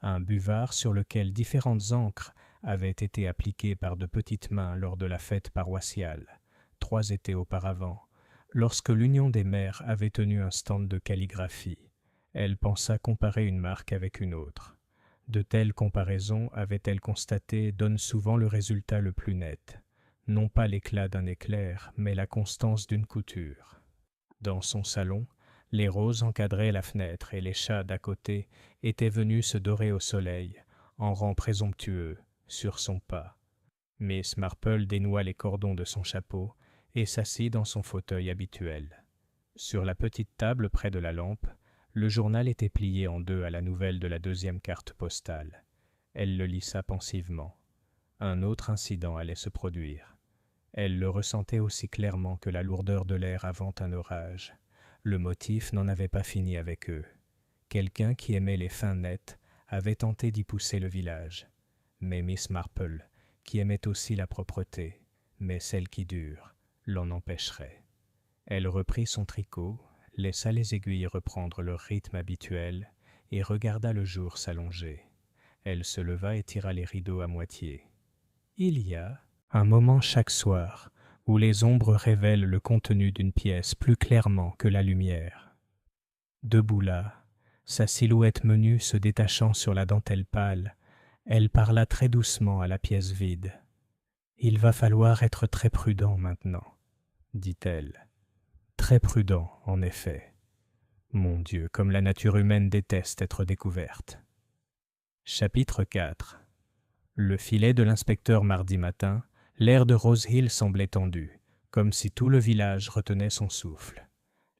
[SPEAKER 1] un buvard sur lequel différentes encres avaient été appliquées par de petites mains lors de la fête paroissiale, 3 étés auparavant, lorsque l'Union des mères avait tenu un stand de calligraphie. Elle pensa comparer une marque avec une autre. De telles comparaisons, avait-elle constaté, donnent souvent le résultat le plus net. Non pas l'éclat d'un éclair, mais la constance d'une couture. Dans son salon, les roses encadraient la fenêtre et les chats d'à côté étaient venus se dorer au soleil, en rang présomptueux, sur son pas. Miss Marple dénoua les cordons de son chapeau et s'assit dans son fauteuil habituel. Sur la petite table près de la lampe, le journal était plié en deux à la nouvelle de la 2e carte postale. Elle le lissa pensivement. Un autre incident allait se produire. Elle le ressentait aussi clairement que la lourdeur de l'air avant un orage. Le motif n'en avait pas fini avec eux. Quelqu'un qui aimait les fins nettes avait tenté d'y pousser le village. Mais Miss Marple, qui aimait aussi la propreté, mais celle qui dure, l'en empêcherait. Elle reprit son tricot, laissa les aiguilles reprendre leur rythme habituel et regarda le jour s'allonger. Elle se leva et tira les rideaux à moitié. Il y a un moment chaque soir où les ombres révèlent le contenu d'une pièce plus clairement que la lumière. Debout là, sa silhouette menue se détachant sur la dentelle pâle, elle parla très doucement à la pièce vide. « Il va falloir être très prudent maintenant, » dit-elle. Très prudent, en effet. Mon Dieu, comme la nature humaine déteste être découverte. Chapitre 4. Le filet de l'inspecteur mardi matin, l'air de Rose Hill semblait tendu, comme si tout le village retenait son souffle.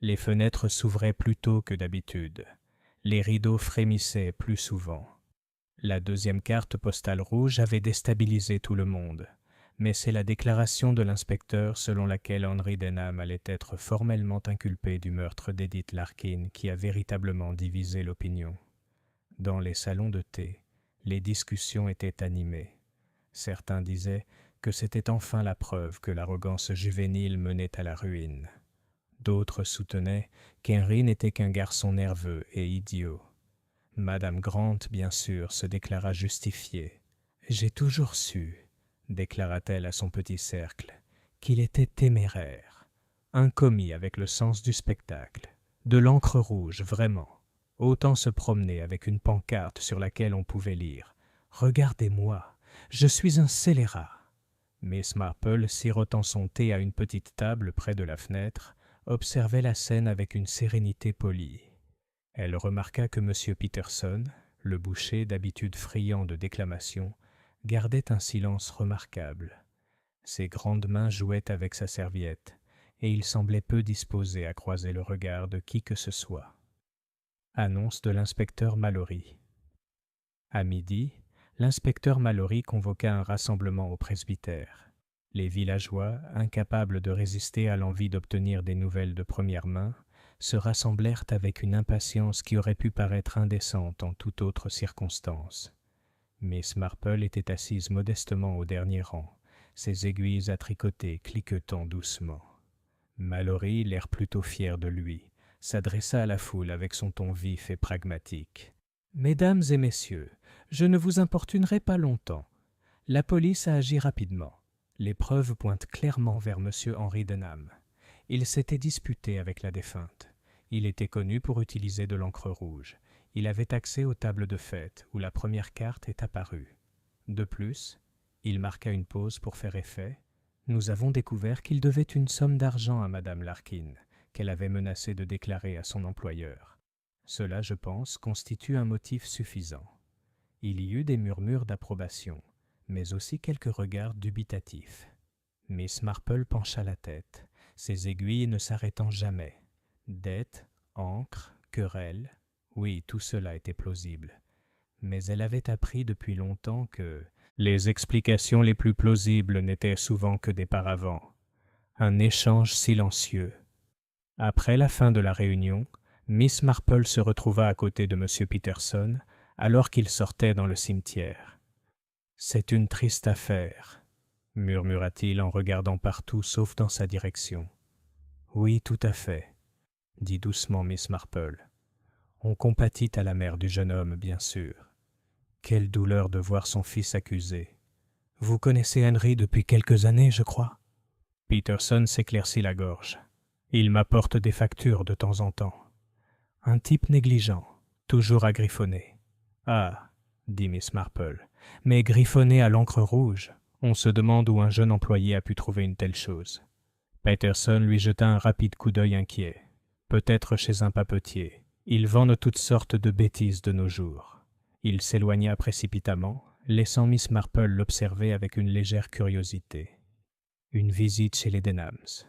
[SPEAKER 1] Les fenêtres s'ouvraient plus tôt que d'habitude. Les rideaux frémissaient plus souvent. La 2e carte postale rouge avait déstabilisé tout le monde. Mais c'est la déclaration de l'inspecteur selon laquelle Henry Denham allait être formellement inculpé du meurtre d'Edith Larkin qui a véritablement divisé l'opinion. Dans les salons de thé, les discussions étaient animées. Certains disaient que c'était enfin la preuve que l'arrogance juvénile menait à la ruine. D'autres soutenaient qu'Henry n'était qu'un garçon nerveux et idiot. Madame Grant, bien sûr, se déclara justifiée. « J'ai toujours su, » déclara-t-elle à son petit cercle, qu'il était téméraire, un commis avec le sens du spectacle, de l'encre rouge vraiment, autant se promener avec une pancarte sur laquelle on pouvait lire « Regardez-moi, je suis un scélérat ». Miss Marple, sirotant son thé à une petite table près de la fenêtre, observait la scène avec une sérénité polie. Elle remarqua que M. Peterson, le boucher d'habitude friand de déclamation, gardait un silence remarquable. Ses grandes mains jouaient avec sa serviette, et il semblait peu disposé à croiser le regard de qui que ce soit. Annonce de l'inspecteur Mallory. À midi, l'inspecteur Mallory convoqua un rassemblement au presbytère. Les villageois, incapables de résister à l'envie d'obtenir des nouvelles de première main, se rassemblèrent avec une impatience qui aurait pu paraître indécente en toute autre circonstance. Miss Marple était assise modestement au dernier rang, ses aiguilles à tricoter cliquetant doucement. Mallory, l'air plutôt fier de lui, s'adressa à la foule avec son ton vif et pragmatique. « Mesdames et messieurs, je ne vous importunerai pas longtemps. La police a agi rapidement. Les preuves pointent clairement vers M. Henry Denham. Il s'était disputé avec la défunte. Il était connu pour utiliser de l'encre rouge. Il avait accès aux tables de fête où la première carte est apparue. De plus, il marqua une pause pour faire effet. Nous avons découvert qu'il devait une somme d'argent à Madame Larkin, qu'elle avait menacé de déclarer à son employeur. Cela, je pense, constitue un motif suffisant. Il y eut des murmures d'approbation, mais aussi quelques regards dubitatifs. Miss Marple pencha la tête, ses aiguilles ne s'arrêtant jamais. Dettes, encre, querelles, oui, tout cela était plausible. Mais elle avait appris depuis longtemps que les explications les plus plausibles n'étaient souvent que des paravents. Un échange silencieux. Après la fin de la réunion, Miss Marple se retrouva à côté de M. Peterson alors qu'il sortait dans le cimetière. « C'est une triste affaire, » murmura-t-il en regardant partout sauf dans sa direction. Oui, tout à fait, dit doucement Miss Marple. On compatit à la mère du jeune homme, bien sûr. Quelle douleur de voir son fils accusé. Vous connaissez Henry depuis quelques années, je crois. Peterson s'éclaircit la gorge. Il m'apporte des factures de temps en temps. Un type négligent, toujours à griffonner. Ah, dit Miss Marple, mais griffonner à l'encre rouge. On se demande où un jeune employé a pu trouver une telle chose. Peterson lui jeta un rapide coup d'œil inquiet. Peut-être chez un papetier. Ils vendent toutes sortes de bêtises de nos jours. Il s'éloigna précipitamment, laissant Miss Marple l'observer avec une légère curiosité. Une visite chez les Denhams.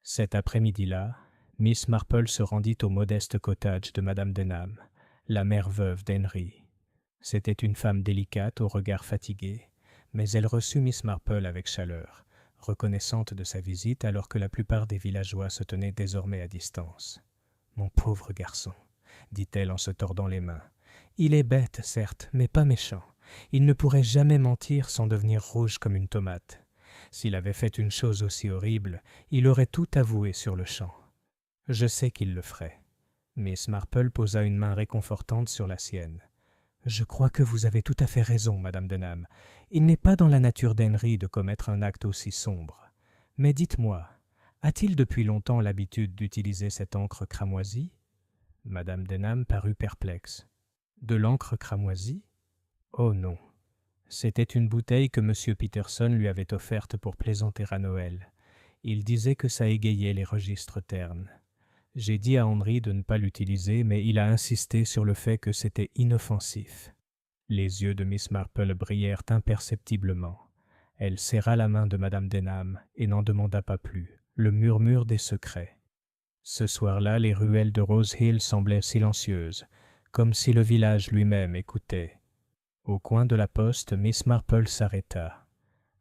[SPEAKER 1] Cet après-midi-là, Miss Marple se rendit au modeste cottage de Madame Denham, la mère veuve d'Henry. C'était une femme délicate au regard fatigué, mais elle reçut Miss Marple avec chaleur, reconnaissante de sa visite alors que la plupart des villageois se tenaient désormais à distance. « Mon pauvre garçon, » dit-elle en se tordant les mains. « Il est bête, certes, mais pas méchant. Il ne pourrait jamais mentir sans devenir rouge comme une tomate. S'il avait fait une chose aussi horrible, il aurait tout avoué sur le champ. Je sais qu'il le ferait. » Miss Marple posa une main réconfortante sur la sienne. « Je crois que vous avez tout à fait raison, Madame Denham. Il n'est pas dans la nature d'Henry de commettre un acte aussi sombre. Mais dites-moi, a-t-il depuis longtemps l'habitude d'utiliser cette encre cramoisie ?» Madame Denham parut perplexe. « De l'encre cramoisie ? Oh non. C'était une bouteille que M. Peterson lui avait offerte pour plaisanter à Noël. Il disait que ça égayait les registres ternes. J'ai dit à Henry de ne pas l'utiliser, mais il a insisté sur le fait que c'était inoffensif. » Les yeux de Miss Marple brillèrent imperceptiblement. Elle serra la main de Madame Denham et n'en demanda pas plus. Le murmure des secrets. Ce soir-là, les ruelles de Rose Hill semblaient silencieuses, comme si le village lui-même écoutait. Au coin de la poste, Miss Marple s'arrêta.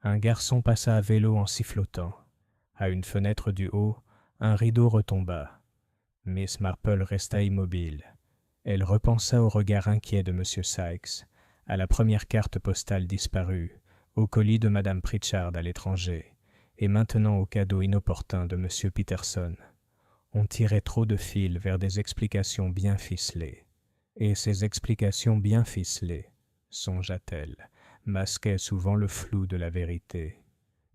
[SPEAKER 1] Un garçon passa à vélo en sifflotant. À une fenêtre du haut, un rideau retomba. Miss Marple resta immobile. Elle repensa au regard inquiet de M. Sykes, à la première carte postale disparue, au colis de Mme Pritchard à l'étranger, et maintenant au cadeau inopportun de M. Peterson. On tirait trop de fils vers des explications bien ficelées. Et ces explications bien ficelées, songea-t-elle, masquaient souvent le flou de la vérité.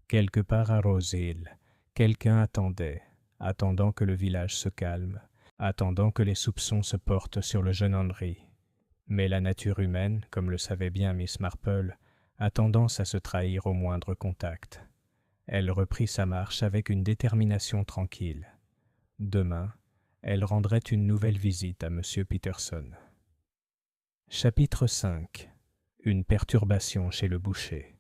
[SPEAKER 1] Quelque part à Rose Hill, quelqu'un attendait, attendant que le village se calme, attendant que les soupçons se portent sur le jeune Henry. Mais la nature humaine, comme le savait bien Miss Marple, a tendance à se trahir au moindre contact. Elle reprit sa marche avec une détermination tranquille. Demain, elle rendrait une nouvelle visite à M. Peterson. Chapitre 5. Une perturbation chez le boucher.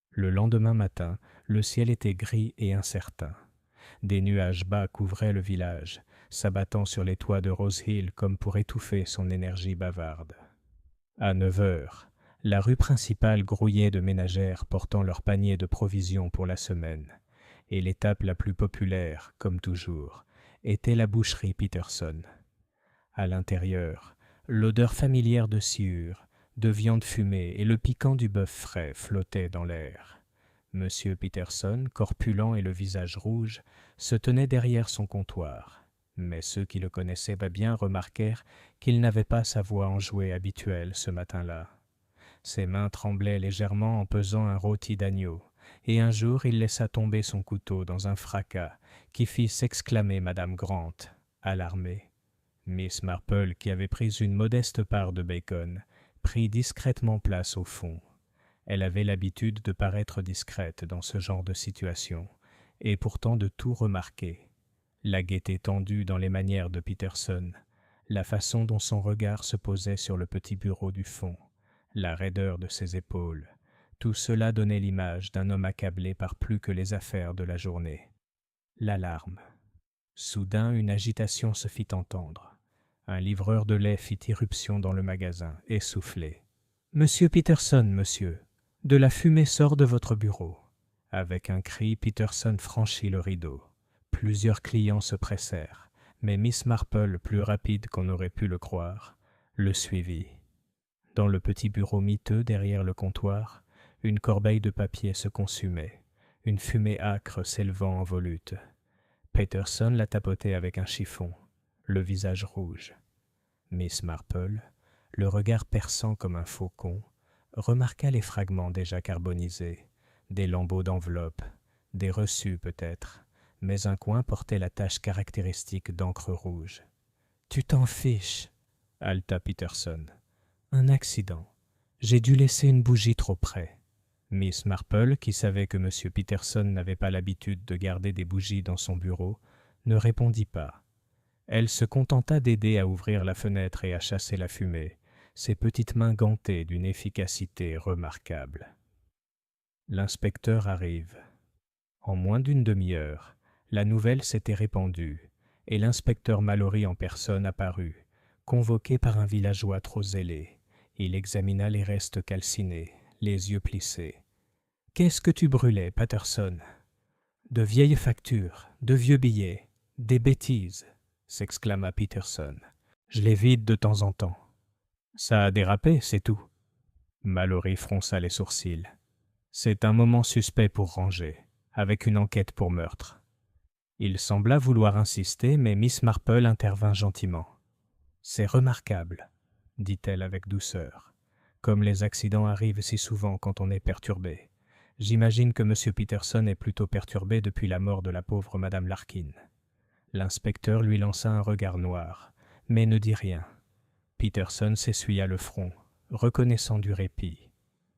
[SPEAKER 1] Le lendemain matin, le ciel était gris et incertain. Des nuages bas couvraient le village, s'abattant sur les toits de Rose Hill comme pour étouffer son énergie bavarde. À 9 heures, la rue principale grouillait de ménagères portant leurs paniers de provisions pour la semaine, et l'étape la plus populaire, comme toujours, était la boucherie Peterson. À l'intérieur, l'odeur familière de sciure, de viande fumée et le piquant du bœuf frais flottaient dans l'air. Monsieur Peterson, corpulent et le visage rouge, se tenait derrière son comptoir, mais ceux qui le connaissaient bien remarquèrent qu'il n'avait pas sa voix enjouée habituelle ce matin-là. Ses mains tremblaient légèrement en pesant un rôti d'agneau, et un jour il laissa tomber son couteau dans un fracas qui fit s'exclamer Madame Grant, alarmée. Miss Marple, qui avait pris une modeste part de bacon, prit discrètement place au fond. Elle avait l'habitude de paraître discrète dans ce genre de situation, et pourtant de tout remarquer. La gaieté tendue dans les manières de Peterson, la façon dont son regard se posait sur le petit bureau du fond, la raideur de ses épaules, tout cela donnait l'image d'un homme accablé par plus que les affaires de la journée. L'alarme. Soudain, une agitation se fit entendre. Un livreur de lait fit irruption dans le magasin, essoufflé. « Monsieur Peterson, monsieur, de la fumée sort de votre bureau. » Avec un cri, Peterson franchit le rideau. Plusieurs clients se pressèrent, mais Miss Marple, plus rapide qu'on aurait pu le croire, le suivit. Dans le petit bureau miteux derrière le comptoir, Une corbeille de papier se consumait, une fumée âcre s'élevant en volute. Peterson la tapotait avec un chiffon, le visage rouge. Miss Marple, le regard perçant comme un faucon, remarqua les fragments déjà carbonisés, des lambeaux d'enveloppe, des reçus peut-être, mais un coin portait la tache caractéristique d'encre rouge. « Tu t'en fiches » haleta Peterson. « Un accident. J'ai dû laisser une bougie trop près. » Miss Marple, qui savait que M. Peterson n'avait pas l'habitude de garder des bougies dans son bureau, ne répondit pas. Elle se contenta d'aider à ouvrir la fenêtre et à chasser la fumée, ses petites mains gantées d'une efficacité remarquable. L'inspecteur arrive. En moins d'une demi-heure, la nouvelle s'était répandue, et l'inspecteur Mallory en personne apparut, convoqué par un villageois trop zélé. Il examina les restes calcinés, les yeux plissés. « Qu'est-ce que tu brûlais, Patterson ?»« De vieilles factures, de vieux billets, des bêtises, » s'exclama Peterson. « Je les vide de temps en temps. »« Ça a dérapé, c'est tout. » Mallory fronça les sourcils. « C'est un moment suspect pour ranger, avec une enquête pour meurtre. » Il sembla vouloir insister, mais Miss Marple intervint gentiment. « C'est remarquable, » dit-elle avec douceur. « Comme les accidents arrivent si souvent quand on est perturbé. J'imagine que M. Peterson est plutôt perturbé depuis la mort de la pauvre Madame Larkin. » L'inspecteur lui lança un regard noir, mais ne dit rien. Peterson s'essuya le front, reconnaissant du répit.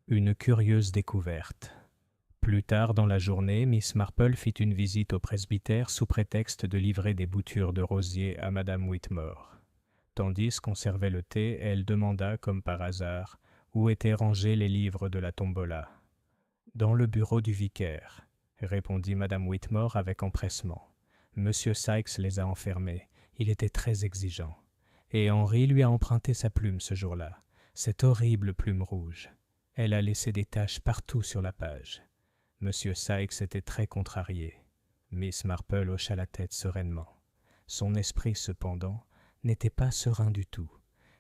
[SPEAKER 1] Une curieuse découverte. Plus tard dans la journée, Miss Marple fit une visite au presbytère sous prétexte de livrer des boutures de rosier à Madame Whitmore. Tandis qu'on servait le thé, elle demanda, comme par hasard, où étaient rangés les livres de la tombola. « Dans le bureau du vicaire », répondit Madame Whitmore avec empressement. « Monsieur Sykes les a enfermés. Il était très exigeant. Et Henry lui a emprunté sa plume ce jour-là, cette horrible plume rouge. Elle a laissé des taches partout sur la page. Monsieur Sykes était très contrarié. » Miss Marple hocha la tête sereinement. Son esprit, cependant, n'était pas serein du tout.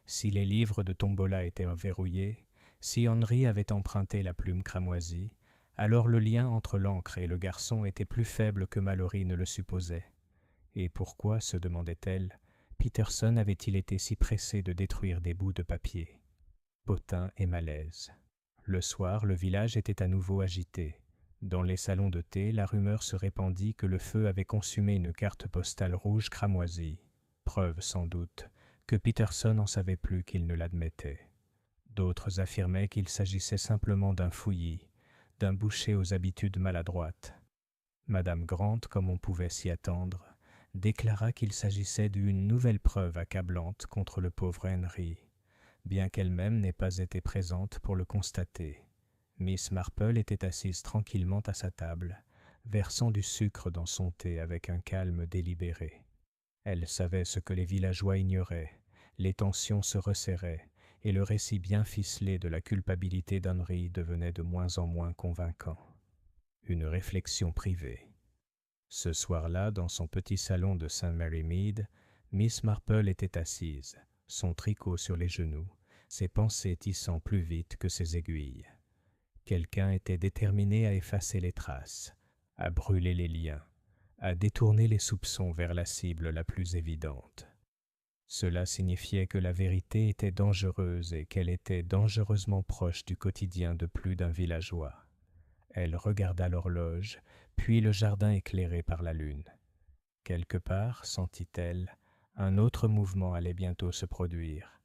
[SPEAKER 1] Si les livres de tombola étaient verrouillés, si Henry avait emprunté la plume cramoisie, alors le lien entre l'encre et le garçon était plus faible que Mallory ne le supposait. Et pourquoi, se demandait-elle, Peterson avait-il été si pressé de détruire des bouts de papier? Potin et malaise. Le soir, le village était à nouveau agité. Dans les salons de thé, la rumeur se répandit que le feu avait consumé une carte postale rouge cramoisie. Preuve, sans doute, que Peterson n'en savait plus qu'il ne l'admettait. D'autres affirmaient qu'il s'agissait simplement d'un fouillis, d'un boucher aux habitudes maladroites. Madame Grant, comme on pouvait s'y attendre, déclara qu'il s'agissait d'une nouvelle preuve accablante contre le pauvre Henry, bien qu'elle-même n'ait pas été présente pour le constater. Miss Marple était assise tranquillement à sa table, versant du sucre dans son thé avec un calme délibéré. Elle savait ce que les villageois ignoraient, les tensions se resserraient, et le récit bien ficelé de la culpabilité d'Henry devenait de moins en moins convaincant. Une réflexion privée. Ce soir-là, dans son petit salon de St. Mary Mead, Miss Marple était assise, son tricot sur les genoux, ses pensées tissant plus vite que ses aiguilles. Quelqu'un était déterminé à effacer les traces, à brûler les liens, à détourner les soupçons vers la cible la plus évidente. Cela signifiait que la vérité était dangereuse et qu'elle était dangereusement proche du quotidien de plus d'un villageois. Elle regarda l'horloge, puis le jardin éclairé par la lune. Quelque part, sentit-elle, un autre mouvement allait bientôt se produire.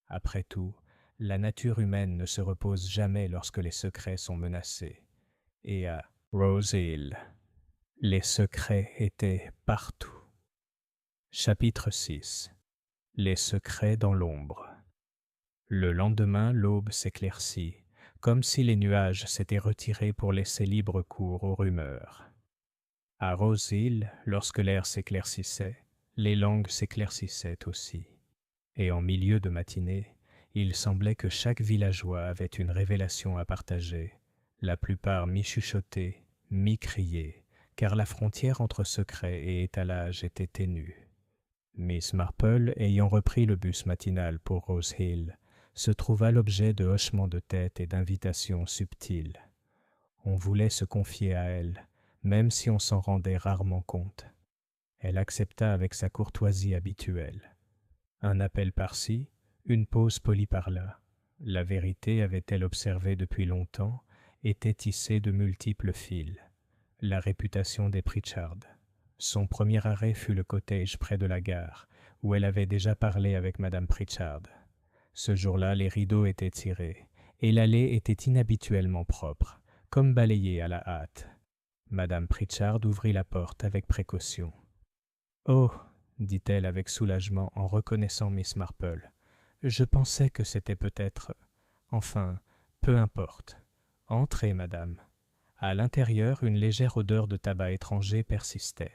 [SPEAKER 1] Après tout, la nature humaine ne se repose jamais lorsque les secrets sont menacés. Et à Rose Hill, les secrets étaient partout. Chapitre 6. Les secrets dans l'ombre. Le lendemain, l'aube s'éclaircit, comme si les nuages s'étaient retirés pour laisser libre cours aux rumeurs. À Rose Hill, lorsque l'air s'éclaircissait, les langues s'éclaircissaient aussi. Et en milieu de matinée, il semblait que chaque villageois avait une révélation à partager, la plupart mi-chuchotée, mi-criée, car la frontière entre secret et étalage était ténue. Miss Marple, ayant repris le bus matinal pour Rose Hill, se trouva l'objet de hochements de tête et d'invitations subtiles. On voulait se confier à elle, même si on s'en rendait rarement compte. Elle accepta avec sa courtoisie habituelle. Un appel par-ci, une pause polie par-là. La vérité, avait-elle observé depuis longtemps, était tissée de multiples fils. La réputation des Pritchard. Son premier arrêt fut le cottage près de la gare, où elle avait déjà parlé avec madame Pritchard. Ce jour-là, les rideaux étaient tirés, et l'allée était inhabituellement propre, comme balayée à la hâte. Madame Pritchard ouvrit la porte avec précaution. « Oh !» dit-elle avec soulagement en reconnaissant Miss Marple. « Je pensais que c'était peut-être... Enfin, peu importe. Entrez, madame. » À l'intérieur, une légère odeur de tabac étranger persistait.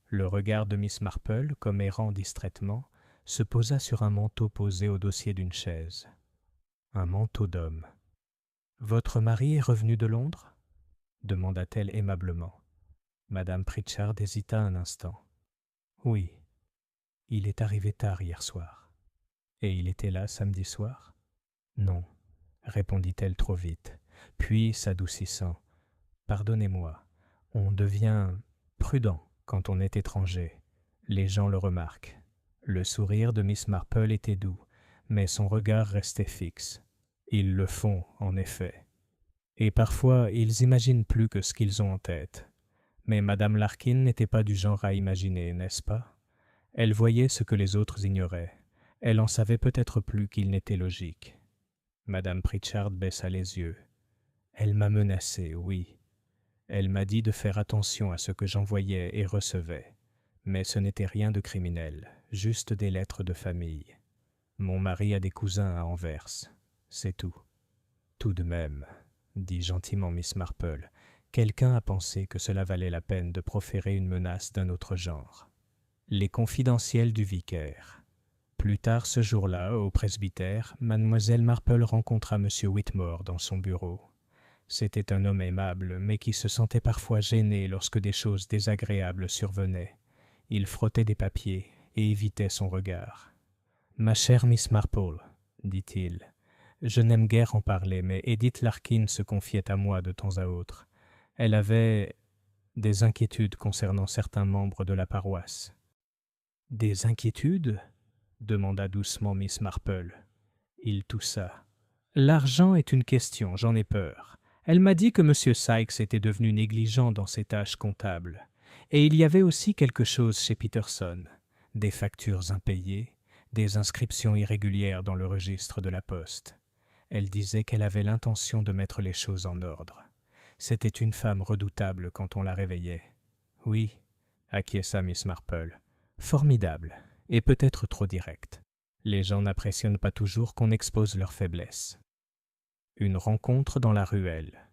[SPEAKER 1] Le regard de Miss Marple, comme errant distraitement, se posa sur un manteau posé au dossier d'une chaise. Un manteau d'homme. « Votre mari est revenu de Londres ?» demanda-t-elle aimablement. Madame Pritchard hésita un instant. « Oui. Il est arrivé tard hier soir. »« Et il était là samedi soir ?» ?»« Non, » répondit-elle trop vite. Puis, s'adoucissant, « Pardonnez-moi, on devient prudent quand on est étranger. Les gens le remarquent. » Le sourire de Miss Marple était doux, mais son regard restait fixe. Ils le font, en effet. Et parfois, ils imaginent plus que ce qu'ils ont en tête. Mais Madame Larkin n'était pas du genre à imaginer, n'est-ce pas? Elle voyait ce que les autres ignoraient. Elle en savait peut-être plus qu'il n'était logique. Madame Pritchard baissa les yeux. Elle m'a menacé, oui. Elle m'a dit de faire attention à ce que j'envoyais et recevais. Mais ce n'était rien de criminel, juste des lettres de famille. Mon mari a des cousins à Anvers, c'est tout. Tout de même, dit gentiment Miss Marple, quelqu'un a pensé que cela valait la peine de proférer une menace d'un autre genre. Les confidentiels du vicaire. Plus tard ce jour-là, au presbytère, mademoiselle Marple rencontra M. Whitmore dans son bureau. C'était un homme aimable, mais qui se sentait parfois gêné lorsque des choses désagréables survenaient. Il frottait des papiers et évitait son regard. « Ma chère Miss Marple, dit-il, je n'aime guère en parler, mais Edith Larkin se confiait à moi de temps à autre. Elle avait des inquiétudes concernant certains membres de la paroisse. »« Des inquiétudes ?» demanda doucement Miss Marple. Il toussa. « L'argent est une question, j'en ai peur. Elle m'a dit que M. Sykes était devenu négligent dans ses tâches comptables. Et il y avait aussi quelque chose chez Peterson, des factures impayées, des inscriptions irrégulières dans le registre de la poste. Elle disait qu'elle avait l'intention de mettre les choses en ordre. C'était une femme redoutable quand on la réveillait. »« Oui, » acquiesça Miss Marple. « Formidable, et peut-être trop directe. Les gens n'apprécient pas toujours qu'on expose leurs faiblesses. » Une rencontre dans la ruelle.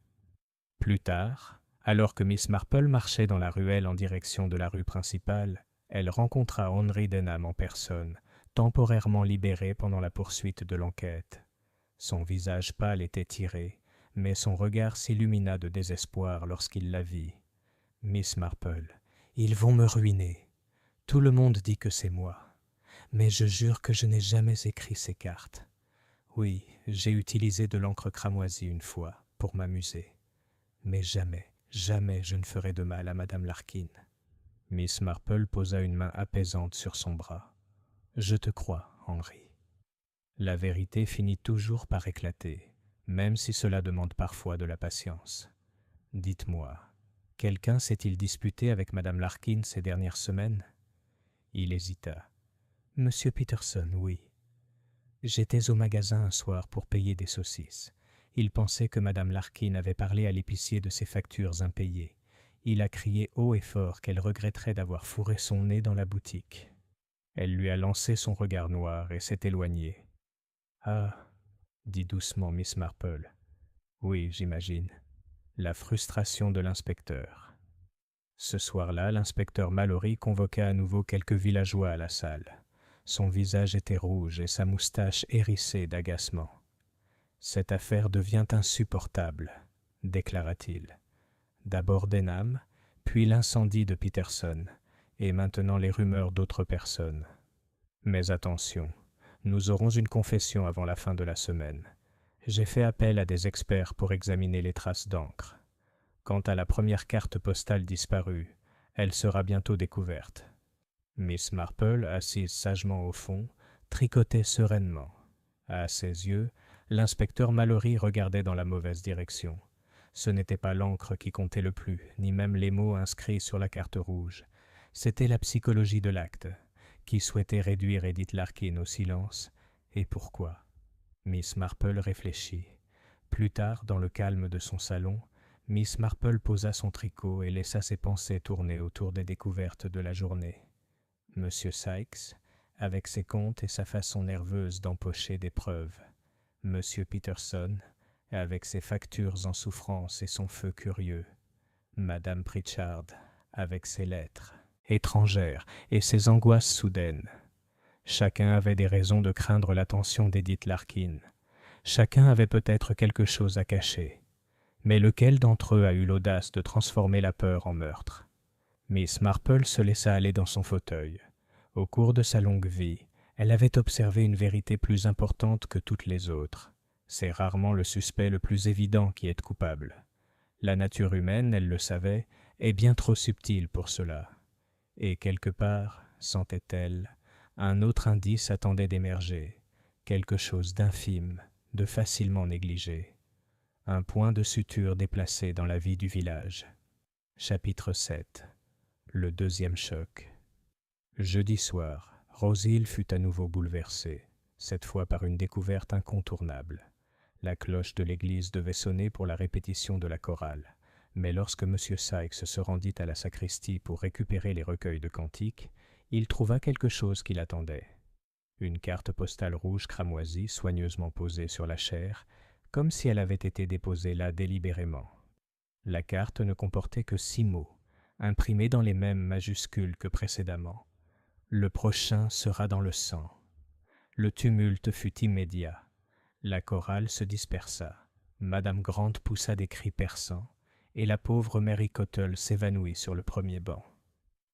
[SPEAKER 1] Plus tard, alors que Miss Marple marchait dans la ruelle en direction de la rue principale, elle rencontra Henry Denham en personne, temporairement libéré pendant la poursuite de l'enquête. Son visage pâle était tiré, mais son regard s'illumina de désespoir lorsqu'il la vit. « Miss Marple, ils vont me ruiner. Tout le monde dit que c'est moi. Mais je jure que je n'ai jamais écrit ces cartes. Oui, j'ai utilisé de l'encre cramoisie une fois, pour m'amuser. Mais jamais, jamais je ne ferai de mal à Madame Larkin. » Miss Marple posa une main apaisante sur son bras. « Je te crois, Henry. » La vérité finit toujours par éclater, même si cela demande parfois de la patience. Dites-moi, quelqu'un s'est-il disputé avec Madame Larkin ces dernières semaines? Il hésita. « Monsieur Peterson, oui. J'étais au magasin un soir pour payer des saucisses. Il pensait que Madame Larkin avait parlé à l'épicier de ses factures impayées. Il a crié haut et fort qu'elle regretterait d'avoir fourré son nez dans la boutique. Elle lui a lancé son regard noir et s'est éloignée. « Ah, » dit doucement Miss Marple. « Oui, j'imagine. » La frustration de l'inspecteur. Ce soir-là, l'inspecteur Mallory convoqua à nouveau quelques villageois à la salle. Son visage était rouge et sa moustache hérissée d'agacement. « Cette affaire devient insupportable, » déclara-t-il. « D'abord Denham, puis l'incendie de Peterson, et maintenant les rumeurs d'autres personnes. Mais attention, nous aurons une confession avant la fin de la semaine. J'ai fait appel à des experts pour examiner les traces d'encre. Quant à la première carte postale disparue, elle sera bientôt découverte. Miss Marple, assise sagement au fond, tricotait sereinement. À ses yeux, l'inspecteur Mallory regardait dans la mauvaise direction. Ce n'était pas l'encre qui comptait le plus, ni même les mots inscrits sur la carte rouge. C'était la psychologie de l'acte, qui souhaitait réduire Edith Larkin au silence. Et pourquoi? Miss Marple réfléchit. Plus tard, dans le calme de son salon, Miss Marple posa son tricot et laissa ses pensées tourner autour des découvertes de la journée. Monsieur Sikes, avec ses comptes et sa façon nerveuse d'empocher des preuves. Monsieur Peterson, avec ses factures en souffrance et son feu curieux. Madame Pritchard, avec ses lettres étrangères et ses angoisses soudaines. Chacun avait des raisons de craindre l'attention d'Edith Larkin. Chacun avait peut-être quelque chose à cacher. Mais lequel d'entre eux a eu l'audace de transformer la peur en meurtre? Miss Marple se laissa aller dans son fauteuil. Au cours de sa longue vie, elle avait observé une vérité plus importante que toutes les autres. C'est rarement le suspect le plus évident qui est coupable. La nature humaine, elle le savait, est bien trop subtile pour cela. Et quelque part, sentait-elle, un autre indice attendait d'émerger, quelque chose d'infime, de facilement négligé. Un point de suture déplacé dans la vie du village. Chapitre 7. Le deuxième choc. Jeudi soir, Rose-Hill fut à nouveau bouleversée, cette fois par une découverte incontournable. La cloche de l'église devait sonner pour la répétition de la chorale, mais lorsque M. Sikes se rendit à la sacristie pour récupérer les recueils de cantiques, il trouva quelque chose qui l'attendait. Une carte postale rouge cramoisie soigneusement posée sur la chaire, comme si elle avait été déposée là délibérément. La carte ne comportait que 6 mots, imprimés dans les mêmes majuscules que précédemment. Le prochain sera dans le sang. Le tumulte fut immédiat. La chorale se dispersa. Madame Grant poussa des cris perçants, et la pauvre Mary Cottle s'évanouit sur le premier banc.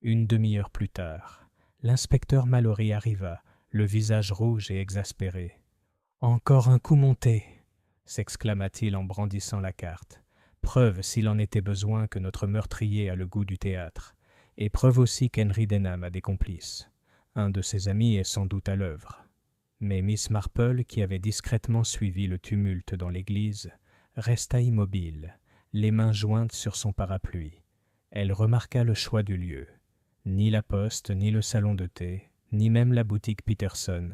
[SPEAKER 1] Une demi-heure plus tard, l'inspecteur Mallory arriva, le visage rouge et exaspéré. « Encore un coup monté !» s'exclama-t-il en brandissant la carte. « Preuve, s'il en était besoin, que notre meurtrier a le goût du théâtre, et preuve aussi qu'Henry Denham a des complices. Un de ses amis est sans doute à l'œuvre. » Mais Miss Marple, qui avait discrètement suivi le tumulte dans l'église, resta immobile, les mains jointes sur son parapluie. Elle remarqua le choix du lieu. Ni la poste, ni le salon de thé, ni même la boutique Peterson,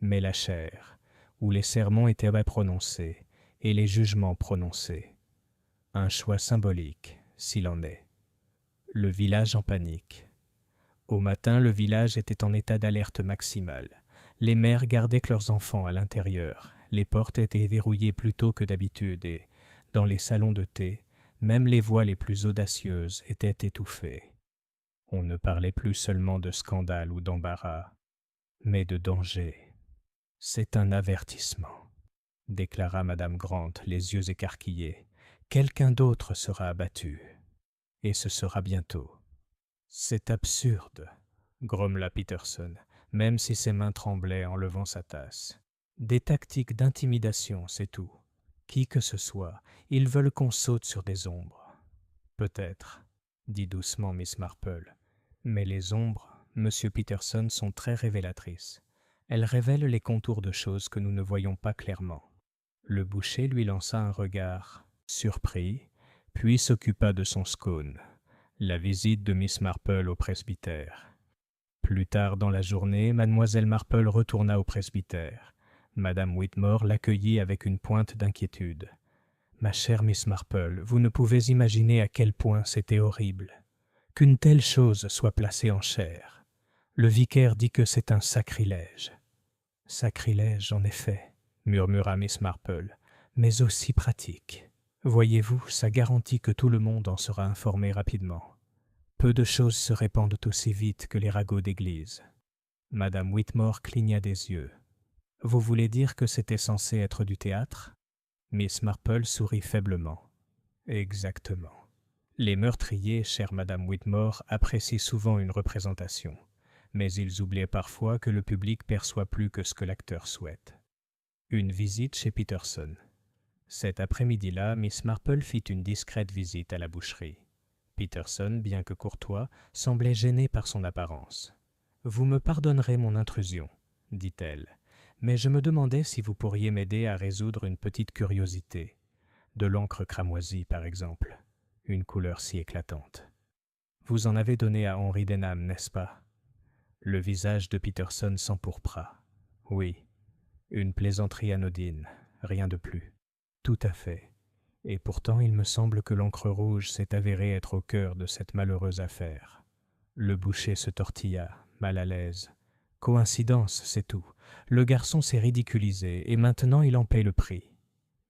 [SPEAKER 1] mais la chaire, où les sermons étaient prononcés et les jugements prononcés. Un choix symbolique, s'il en est. Le village en panique. Au matin, le village était en état d'alerte maximale. Les mères gardaient que leurs enfants à l'intérieur. Les portes étaient verrouillées plus tôt que d'habitude et, dans les salons de thé, même les voix les plus audacieuses étaient étouffées. On ne parlait plus seulement de scandale ou d'embarras, mais de danger. « C'est un avertissement », déclara Madame Grant, les yeux écarquillés. « Quelqu'un d'autre sera abattu, et ce sera bientôt. »« C'est absurde », grommela Peterson, même si ses mains tremblaient en levant sa tasse. « Des tactiques d'intimidation, c'est tout. Qui que ce soit, ils veulent qu'on saute sur des ombres. »« Peut-être, » dit doucement Miss Marple, « mais les ombres, Monsieur Peterson, sont très révélatrices. Elles révèlent les contours de choses que nous ne voyons pas clairement. » Le boucher lui lança un regard surpris, puis s'occupa de son scone. La visite de Miss Marple au presbytère. Plus tard dans la journée, Mademoiselle Marple retourna au presbytère. Madame Whitmore l'accueillit avec une pointe d'inquiétude. « Ma chère Miss Marple, vous ne pouvez imaginer à quel point c'était horrible. Qu'une telle chose soit placée en chair. Le vicaire dit que c'est un sacrilège. »« Sacrilège, en effet, » murmura Miss Marple, « mais aussi pratique. Voyez-vous, ça garantit que tout le monde en sera informé rapidement. Peu de choses se répandent aussi vite que les ragots d'église. » Madame Whitmore cligna des yeux. « Vous voulez dire que c'était censé être du théâtre ?» Miss Marple sourit faiblement. « Exactement. Les meurtriers, chère Madame Whitmore, apprécient souvent une représentation, mais ils oublient parfois que le public perçoit plus que ce que l'acteur souhaite. Une visite chez Peterson. Cet après-midi-là, Miss Marple fit une discrète visite à la boucherie. Peterson, bien que courtois, semblait gêné par son apparence. « Vous me pardonnerez mon intrusion, dit-elle, mais je me demandais si vous pourriez m'aider à résoudre une petite curiosité. De l'encre cramoisie, par exemple, une couleur si éclatante. Vous en avez donné à Henry Denham, n'est-ce pas ?» Le visage de Peterson s'empourpra. « Oui, une plaisanterie anodine, rien de plus. »« Tout à fait. Et pourtant il me semble que l'encre rouge s'est avérée être au cœur de cette malheureuse affaire. » Le boucher se tortilla, mal à l'aise. « Coïncidence, c'est tout. Le garçon s'est ridiculisé et maintenant il en paye le prix. »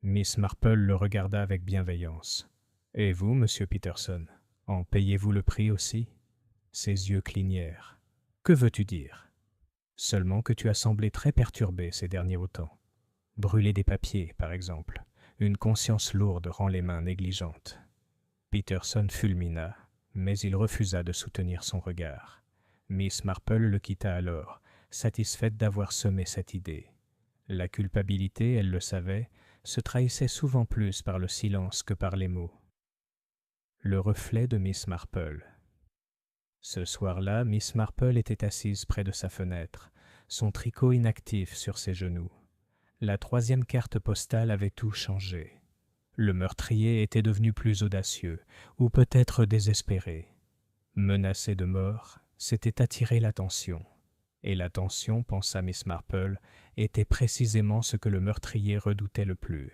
[SPEAKER 1] Miss Marple le regarda avec bienveillance. « Et vous, monsieur Peterson, en payez-vous le prix aussi ?» Ses yeux clignèrent. « Que veux-tu dire ? » Seulement que tu as semblé très perturbé ces derniers temps. Brûler des papiers, par exemple. Une conscience lourde rend les mains négligentes. Peterson fulmina, mais il refusa de soutenir son regard. Miss Marple le quitta alors, satisfaite d'avoir semé cette idée. La culpabilité, elle le savait, se trahissait souvent plus par le silence que par les mots. Le reflet de Miss Marple. Ce soir-là, Miss Marple était assise près de sa fenêtre, son tricot inactif sur ses genoux. La troisième carte postale avait tout changé. Le meurtrier était devenu plus audacieux, ou peut-être désespéré. Menacé de mort, s'était attiré l'attention. Et l'attention, pensa Miss Marple, était précisément ce que le meurtrier redoutait le plus.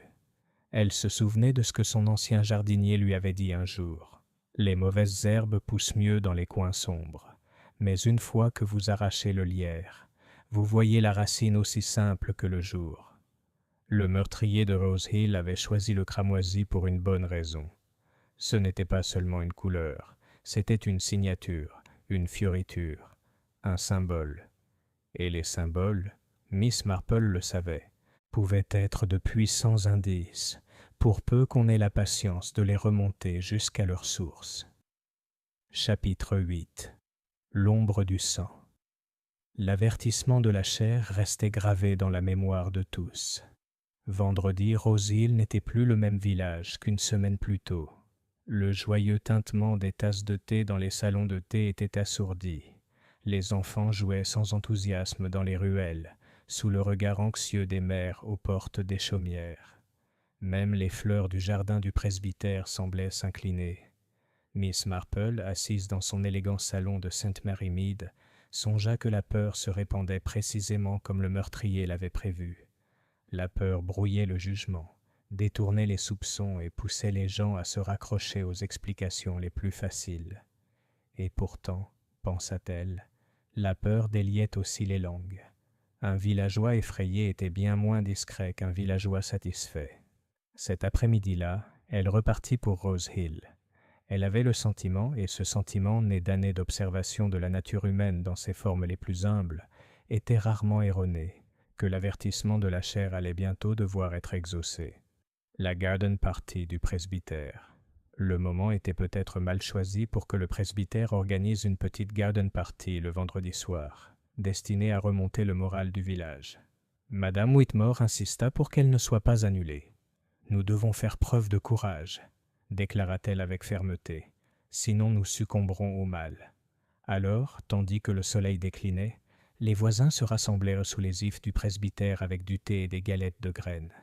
[SPEAKER 1] Elle se souvenait de ce que son ancien jardinier lui avait dit un jour. « Les mauvaises herbes poussent mieux dans les coins sombres, mais une fois que vous arrachez le lierre, vous voyez la racine aussi simple que le jour. » Le meurtrier de Rose Hill avait choisi le cramoisi pour une bonne raison. Ce n'était pas seulement une couleur, c'était une signature, une fioriture, un symbole. Et les symboles, Miss Marple le savait, pouvaient être de puissants indices, pour peu qu'on ait la patience de les remonter jusqu'à leur source. Chapitre 8. L'ombre du sang. L'avertissement de la chair restait gravé dans la mémoire de tous. Vendredi, Rose Hill n'était plus le même village qu'une semaine plus tôt. Le joyeux tintement des tasses de thé dans les salons de thé était assourdi. Les enfants jouaient sans enthousiasme dans les ruelles, sous le regard anxieux des mères aux portes des chaumières. Même les fleurs du jardin du presbytère semblaient s'incliner. Miss Marple, assise dans son élégant salon de St. Mary Mead, songea que la peur se répandait précisément comme le meurtrier l'avait prévu. La peur brouillait le jugement, détournait les soupçons et poussait les gens à se raccrocher aux explications les plus faciles. Et pourtant, pensa-t-elle, la peur déliait aussi les langues. Un villageois effrayé était bien moins discret qu'un villageois satisfait. Cet après-midi-là, elle repartit pour Rose Hill. Elle avait le sentiment, et ce sentiment, né d'années d'observation de la nature humaine dans ses formes les plus humbles, était rarement erroné, que l'avertissement de la chair allait bientôt devoir être exaucé. La garden party du presbytère. Le moment était peut-être mal choisi pour que le presbytère organise une petite garden party le vendredi soir, destinée à remonter le moral du village. Madame Whitmore insista pour qu'elle ne soit pas annulée. « Nous devons faire preuve de courage, » déclara-t-elle avec fermeté, « sinon nous succomberons au mal. » Alors, tandis que le soleil déclinait, les voisins se rassemblèrent sous les ifs du presbytère avec du thé et des galettes de graines.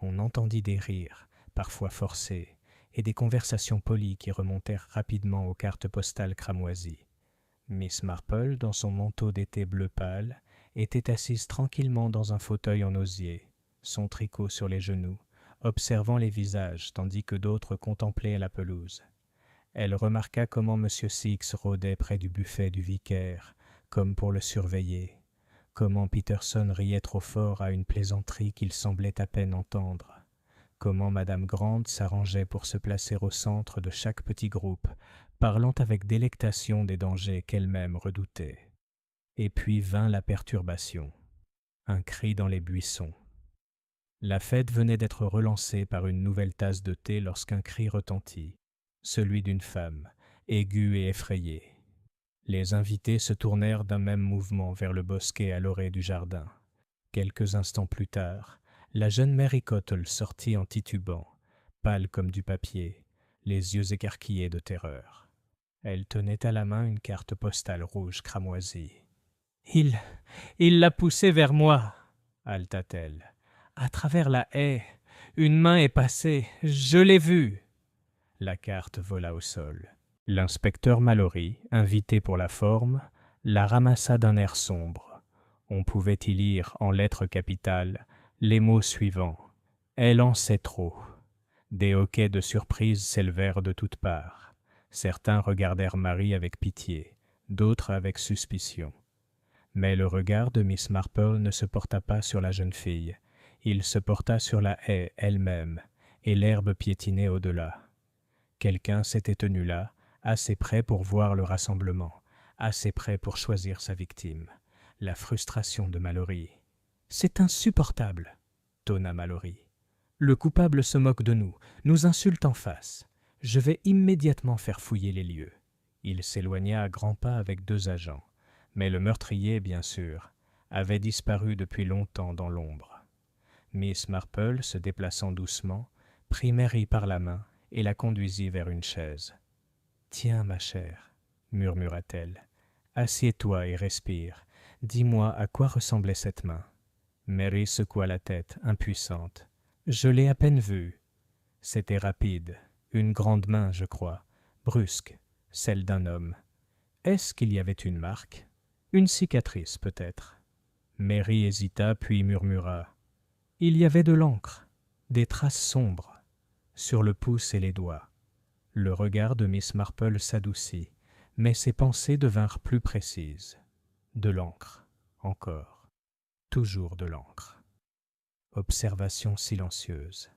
[SPEAKER 1] On entendit des rires, parfois forcés, et des conversations polies qui remontèrent rapidement aux cartes postales cramoisies. Miss Marple, dans son manteau d'été bleu pâle, était assise tranquillement dans un fauteuil en osier, son tricot sur les genoux, observant les visages tandis que d'autres contemplaient la pelouse. Elle remarqua comment M. Six rôdait près du buffet du vicaire, comme pour le surveiller, comment Peterson riait trop fort à une plaisanterie qu'il semblait à peine entendre, comment Madame Grant s'arrangeait pour se placer au centre de chaque petit groupe, parlant avec délectation des dangers qu'elle-même redoutait. Et puis vint la perturbation, un cri dans les buissons. La fête venait d'être relancée par une nouvelle tasse de thé lorsqu'un cri retentit, celui d'une femme, aiguë et effrayée. Les invités se tournèrent d'un même mouvement vers le bosquet à l'orée du jardin. Quelques instants plus tard, la jeune Mary Cottle sortit en titubant, pâle comme du papier, les yeux écarquillés de terreur. Elle tenait à la main une carte postale rouge cramoisie. « Il l'a poussée vers moi !» haleta-t-elle. « À travers la haie, une main est passée, je l'ai vue !» La carte vola au sol. L'inspecteur Mallory, invité pour la forme, la ramassa d'un air sombre. On pouvait y lire, en lettres capitales, les mots suivants. « Elle en sait trop ». Des hoquets de surprise s'élevèrent de toutes parts. Certains regardèrent Marie avec pitié, d'autres avec suspicion. Mais le regard de Miss Marple ne se porta pas sur la jeune fille. Il se porta sur la haie elle-même, et l'herbe piétinait au-delà. Quelqu'un s'était tenu là, assez près pour voir le rassemblement, assez près pour choisir sa victime. La frustration de Mallory. « C'est insupportable !» tonna Mallory. « Le coupable se moque de nous, nous insulte en face. Je vais immédiatement faire fouiller les lieux. » Il s'éloigna à grands pas avec 2 agents. Mais le meurtrier, bien sûr, avait disparu depuis longtemps dans l'ombre. Miss Marple, se déplaçant doucement, prit Mary par la main et la conduisit vers une chaise. « Tiens, ma chère, » murmura-t-elle, « assieds-toi et respire. Dis-moi à quoi ressemblait cette main. » Mary secoua la tête, impuissante. « Je l'ai à peine vue. » C'était rapide, une grande main, je crois, brusque, celle d'un homme. Est-ce qu'il y avait une marque? Une cicatrice, peut-être. Mary hésita, puis murmura. « Il y avait de l'encre, des traces sombres, sur le pouce et les doigts. » Le regard de Miss Marple s'adoucit, mais ses pensées devinrent plus précises. De l'encre, encore, toujours de l'encre. Observation silencieuse.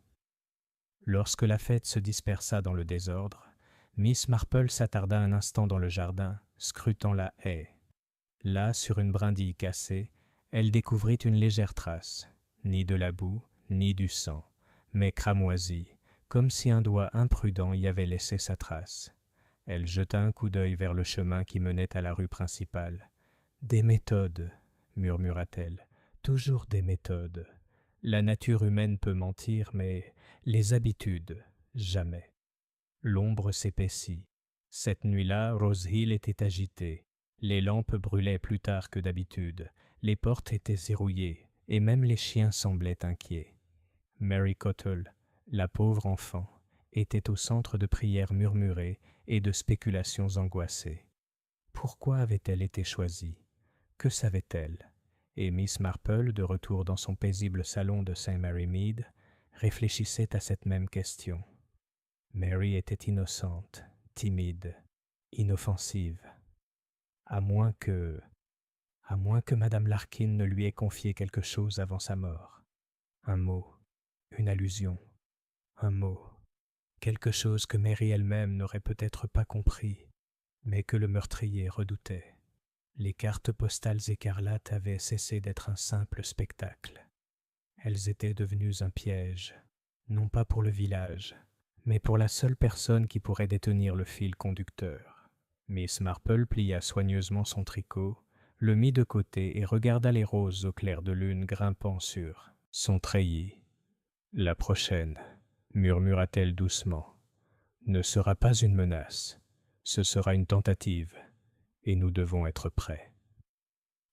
[SPEAKER 1] Lorsque la fête se dispersa dans le désordre, Miss Marple s'attarda un instant dans le jardin, scrutant la haie. Là, sur une brindille cassée, elle découvrit une légère trace, ni de la boue, ni du sang, mais cramoisie, comme si un doigt imprudent y avait laissé sa trace. Elle jeta un coup d'œil vers le chemin qui menait à la rue principale. « Des méthodes, » murmura-t-elle, « toujours des méthodes. La nature humaine peut mentir, mais les habitudes, jamais. » L'ombre s'épaissit. Cette nuit-là, Rose Hill était agitée. Les lampes brûlaient plus tard que d'habitude, les portes étaient verrouillées, et même les chiens semblaient inquiets. Mary Cottle, la pauvre enfant, était au centre de prières murmurées et de spéculations angoissées. Pourquoi avait-elle été choisie? Que savait-elle? Et Miss Marple, de retour dans son paisible salon de St. Mary Mead, réfléchissait à cette même question. Mary était innocente, timide, inoffensive. À moins que Madame Larkin ne lui ait confié quelque chose avant sa mort. Un mot, une allusion, un mot, quelque chose que Mary elle-même n'aurait peut-être pas compris, mais que le meurtrier redoutait. Les cartes postales écarlates avaient cessé d'être un simple spectacle. Elles étaient devenues un piège, non pas pour le village, mais pour la seule personne qui pourrait détenir le fil conducteur. Miss Marple plia soigneusement son tricot, le mit de côté et regarda les roses au clair de lune grimpant sur son treillis. « La prochaine, » murmura-t-elle doucement, « ne sera pas une menace, ce sera une tentative, et nous devons être prêts. »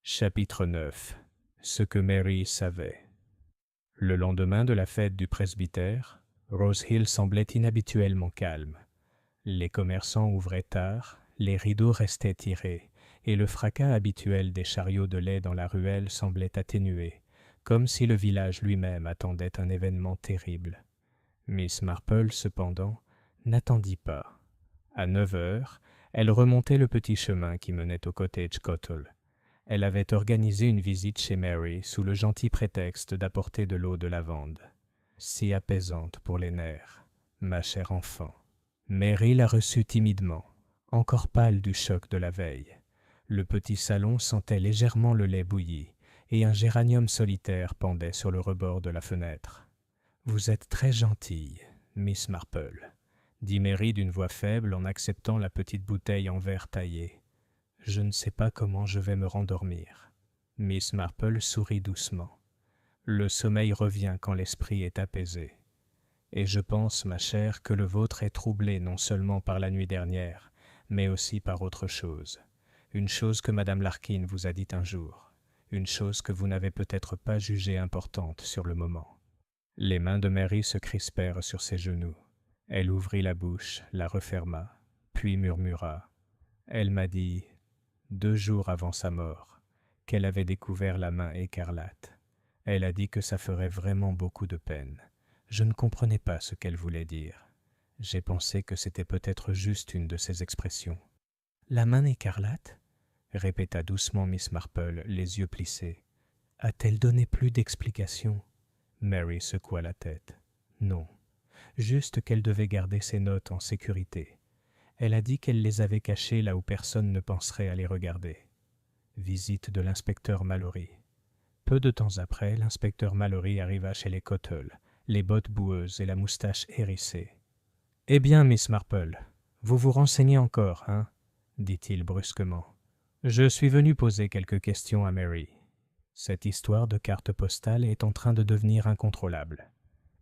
[SPEAKER 1] Chapitre 9. Ce que Mary savait. Le lendemain de la fête du presbytère, Rose Hill semblait inhabituellement calme. Les commerçants ouvraient tard, les rideaux restaient tirés, et le fracas habituel des chariots de lait dans la ruelle semblait atténué, comme si le village lui-même attendait un événement terrible. Miss Marple, cependant, n'attendit pas. À 9 heures, elle remontait le petit chemin qui menait au cottage Cottle. Elle avait organisé une visite chez Mary sous le gentil prétexte d'apporter de l'eau de lavande. Si apaisante pour les nerfs, ma chère enfant. Mary la reçut timidement, encore pâle du choc de la veille. Le petit salon sentait légèrement le lait bouilli, et un géranium solitaire pendait sur le rebord de la fenêtre. « Vous êtes très gentille, Miss Marple, » dit Mary d'une voix faible en acceptant la petite bouteille en verre taillé. « Je ne sais pas comment je vais me rendormir. » Miss Marple sourit doucement. Le sommeil revient quand l'esprit est apaisé. Et je pense, ma chère, que le vôtre est troublé non seulement par la nuit dernière, mais aussi par autre chose. Une chose que Madame Larkin vous a dite un jour. Une chose que vous n'avez peut-être pas jugée importante sur le moment. Les mains de Mary se crispèrent sur ses genoux. Elle ouvrit la bouche, la referma, puis murmura. Elle m'a dit, 2 jours avant sa mort, qu'elle avait découvert la main écarlate. Elle a dit que ça ferait vraiment beaucoup de peine. Je ne comprenais pas ce qu'elle voulait dire. J'ai pensé que c'était peut-être juste une de ses expressions. « La main écarlate ?» répéta doucement Miss Marple, les yeux plissés. « A-t-elle donné plus d'explications ?» Mary secoua la tête. « Non, juste qu'elle devait garder ses notes en sécurité. Elle a dit qu'elle les avait cachées là où personne ne penserait à les regarder. » Visite de l'inspecteur Mallory. Peu de temps après, l'inspecteur Mallory arriva chez les Cottle, les bottes boueuses et la moustache hérissée. « Eh bien, Miss Marple, vous vous renseignez encore, hein ?» dit-il brusquement. « Je suis venu poser quelques questions à Mary. Cette histoire de carte postale est en train de devenir incontrôlable. »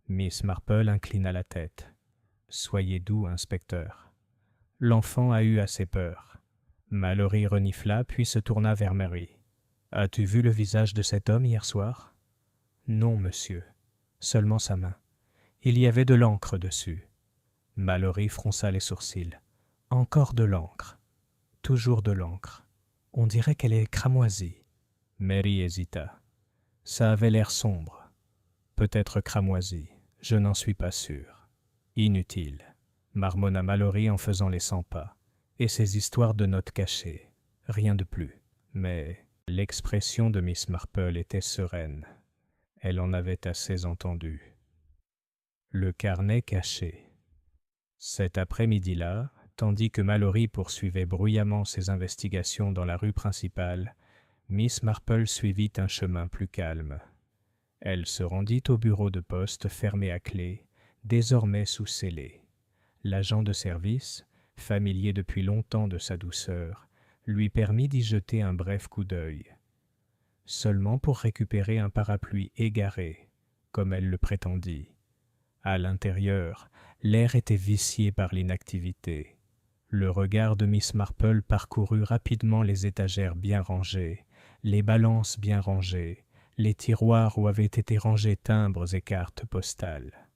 [SPEAKER 1] Miss Marple inclina la tête. « Soyez doux, inspecteur. » L'enfant a eu assez peur. Mallory renifla, puis se tourna vers Mary. « As-tu vu le visage de cet homme hier soir ?»« Non, monsieur. Seulement sa main. Il y avait de l'encre dessus. » Mallory fronça les sourcils. « Encore de l'encre. Toujours de l'encre. On dirait qu'elle est cramoisie. » Mary hésita. Ça avait l'air sombre. Peut-être cramoisie. Je n'en suis pas sûr. Inutile, marmonna Mallory en faisant les 100 pas. Et ces histoires de notes cachées. Rien de plus. Mais l'expression de Miss Marple était sereine. Elle en avait assez entendu. Le carnet caché. Cet après-midi-là, tandis que Mallory poursuivait bruyamment ses investigations dans la rue principale, Miss Marple suivit un chemin plus calme. Elle se rendit au bureau de poste fermé à clé, désormais sous scellé. L'agent de service, familier depuis longtemps de sa douceur, lui permit d'y jeter un bref coup d'œil. Seulement pour récupérer un parapluie égaré, comme elle le prétendit. À l'intérieur, l'air était vicié par l'inactivité. Le regard de Miss Marple parcourut rapidement les étagères bien rangées, les balances bien rangées, les tiroirs où avaient été rangés timbres et cartes postales.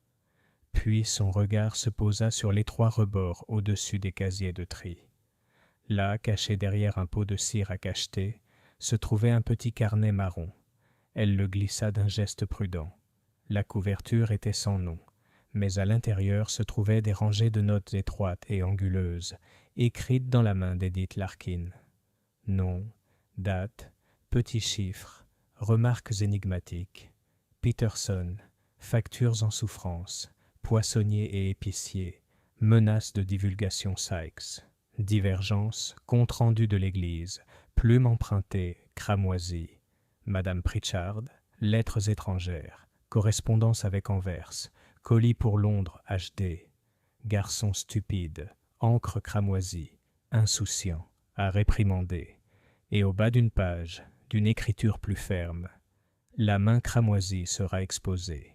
[SPEAKER 1] Puis son regard se posa sur l'étroit rebord au-dessus des casiers de tri. Là, caché derrière un pot de cire à cacheter, se trouvait un petit carnet marron. Elle le glissa d'un geste prudent. La couverture était sans nom, mais à l'intérieur se trouvaient des rangées de notes étroites et anguleuses, écrites dans la main d'Edith Larkin. Nom, date, petits chiffres, remarques énigmatiques. Peterson, factures en souffrance, poissonnier et épicier, menace de divulgation Sykes, divergence, compte-rendu de l'église, plume empruntée, cramoisie, Madame Pritchard, lettres étrangères, correspondance avec Anvers, colis pour Londres HD, garçon stupide, encre cramoisie, insouciant, à réprimander, et au bas d'une page, d'une écriture plus ferme, la main cramoisie sera exposée.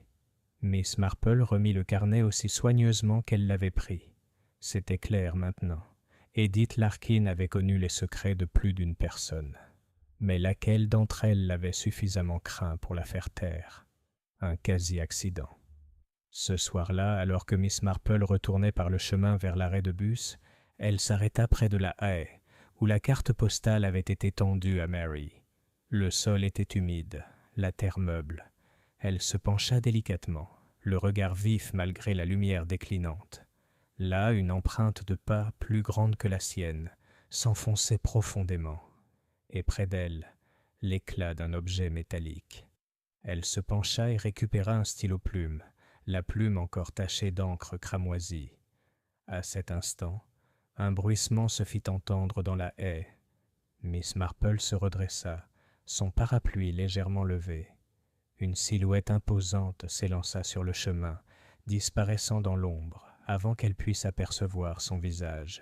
[SPEAKER 1] Miss Marple remit le carnet aussi soigneusement qu'elle l'avait pris. C'était clair maintenant. Edith Larkin avait connu les secrets de plus d'une personne. Mais laquelle d'entre elles l'avait suffisamment craint pour la faire taire? Un quasi-accident. Ce soir-là, alors que Miss Marple retournait par le chemin vers l'arrêt de bus, elle s'arrêta près de la haie, où la carte postale avait été tendue à Mary. Le sol était humide, la terre meuble. Elle se pencha délicatement, le regard vif malgré la lumière déclinante. Là, une empreinte de pas plus grande que la sienne s'enfonçait profondément, et près d'elle, l'éclat d'un objet métallique. Elle se pencha et récupéra un stylo-plume, la plume encore tachée d'encre cramoisie. À cet instant, un bruissement se fit entendre dans la haie. Miss Marple se redressa, son parapluie légèrement levé. Une silhouette imposante s'élança sur le chemin, disparaissant dans l'ombre avant qu'elle puisse apercevoir son visage.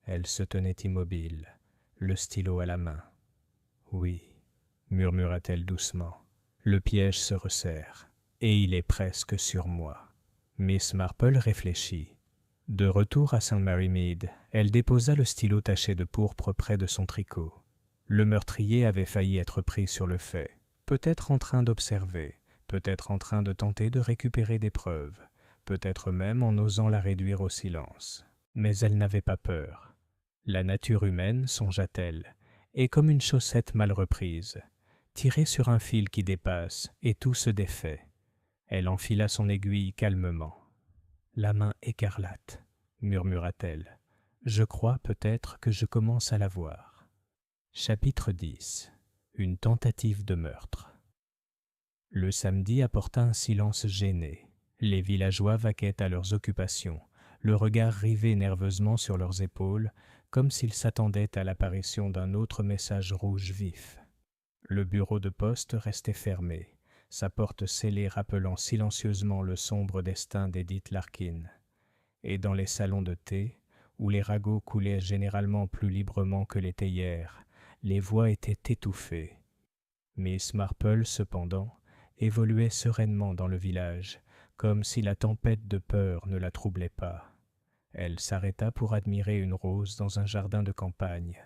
[SPEAKER 1] Elle se tenait immobile, le stylo à la main. « Oui », murmura-t-elle doucement, Le piège se resserre, et il est presque sur moi. Miss Marple réfléchit. De retour à St. Mary Mead, elle déposa le stylo taché de pourpre près de son tricot. Le meurtrier avait failli être pris sur le fait, peut-être en train d'observer, peut-être en train de tenter de récupérer des preuves, peut-être même en osant la réduire au silence. Mais elle n'avait pas peur. La nature humaine, songea-t-elle, est comme une chaussette mal reprise, tirée sur un fil qui dépasse, et tout se défait. Elle enfila son aiguille calmement. « La main écarlate, » murmura-t-elle. « Je crois peut-être que je commence à la voir. » Chapitre 10. Une tentative de meurtre. Le samedi apporta un silence gêné. Les villageois vaquaient à leurs occupations, le regard rivé nerveusement sur leurs épaules, comme s'ils s'attendaient à l'apparition d'un autre message rouge vif. Le bureau de poste restait fermé, sa porte scellée rappelant silencieusement le sombre destin d'Edith Larkin. Et dans les salons de thé, où les ragots coulaient généralement plus librement que les théières, les voix étaient étouffées. Miss Marple, cependant, évoluait sereinement dans le village, comme si la tempête de peur ne la troublait pas. Elle s'arrêta pour admirer une rose dans un jardin de campagne,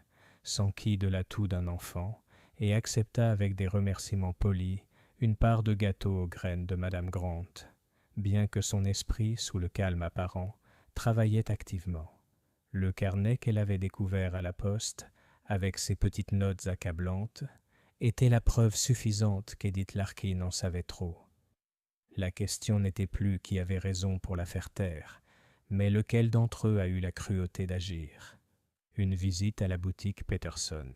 [SPEAKER 1] s'enquit de l'atout d'un enfant, et accepta avec des remerciements polis une part de gâteau aux graines de Madame Grant, bien que son esprit, sous le calme apparent, travaillait activement. Le carnet qu'elle avait découvert à la poste, avec ses petites notes accablantes, était la preuve suffisante qu'Edith Larkin en savait trop. La question n'était plus qui avait raison pour la faire taire, mais lequel d'entre eux a eu la cruauté d'agir. Une visite à la boutique Peterson.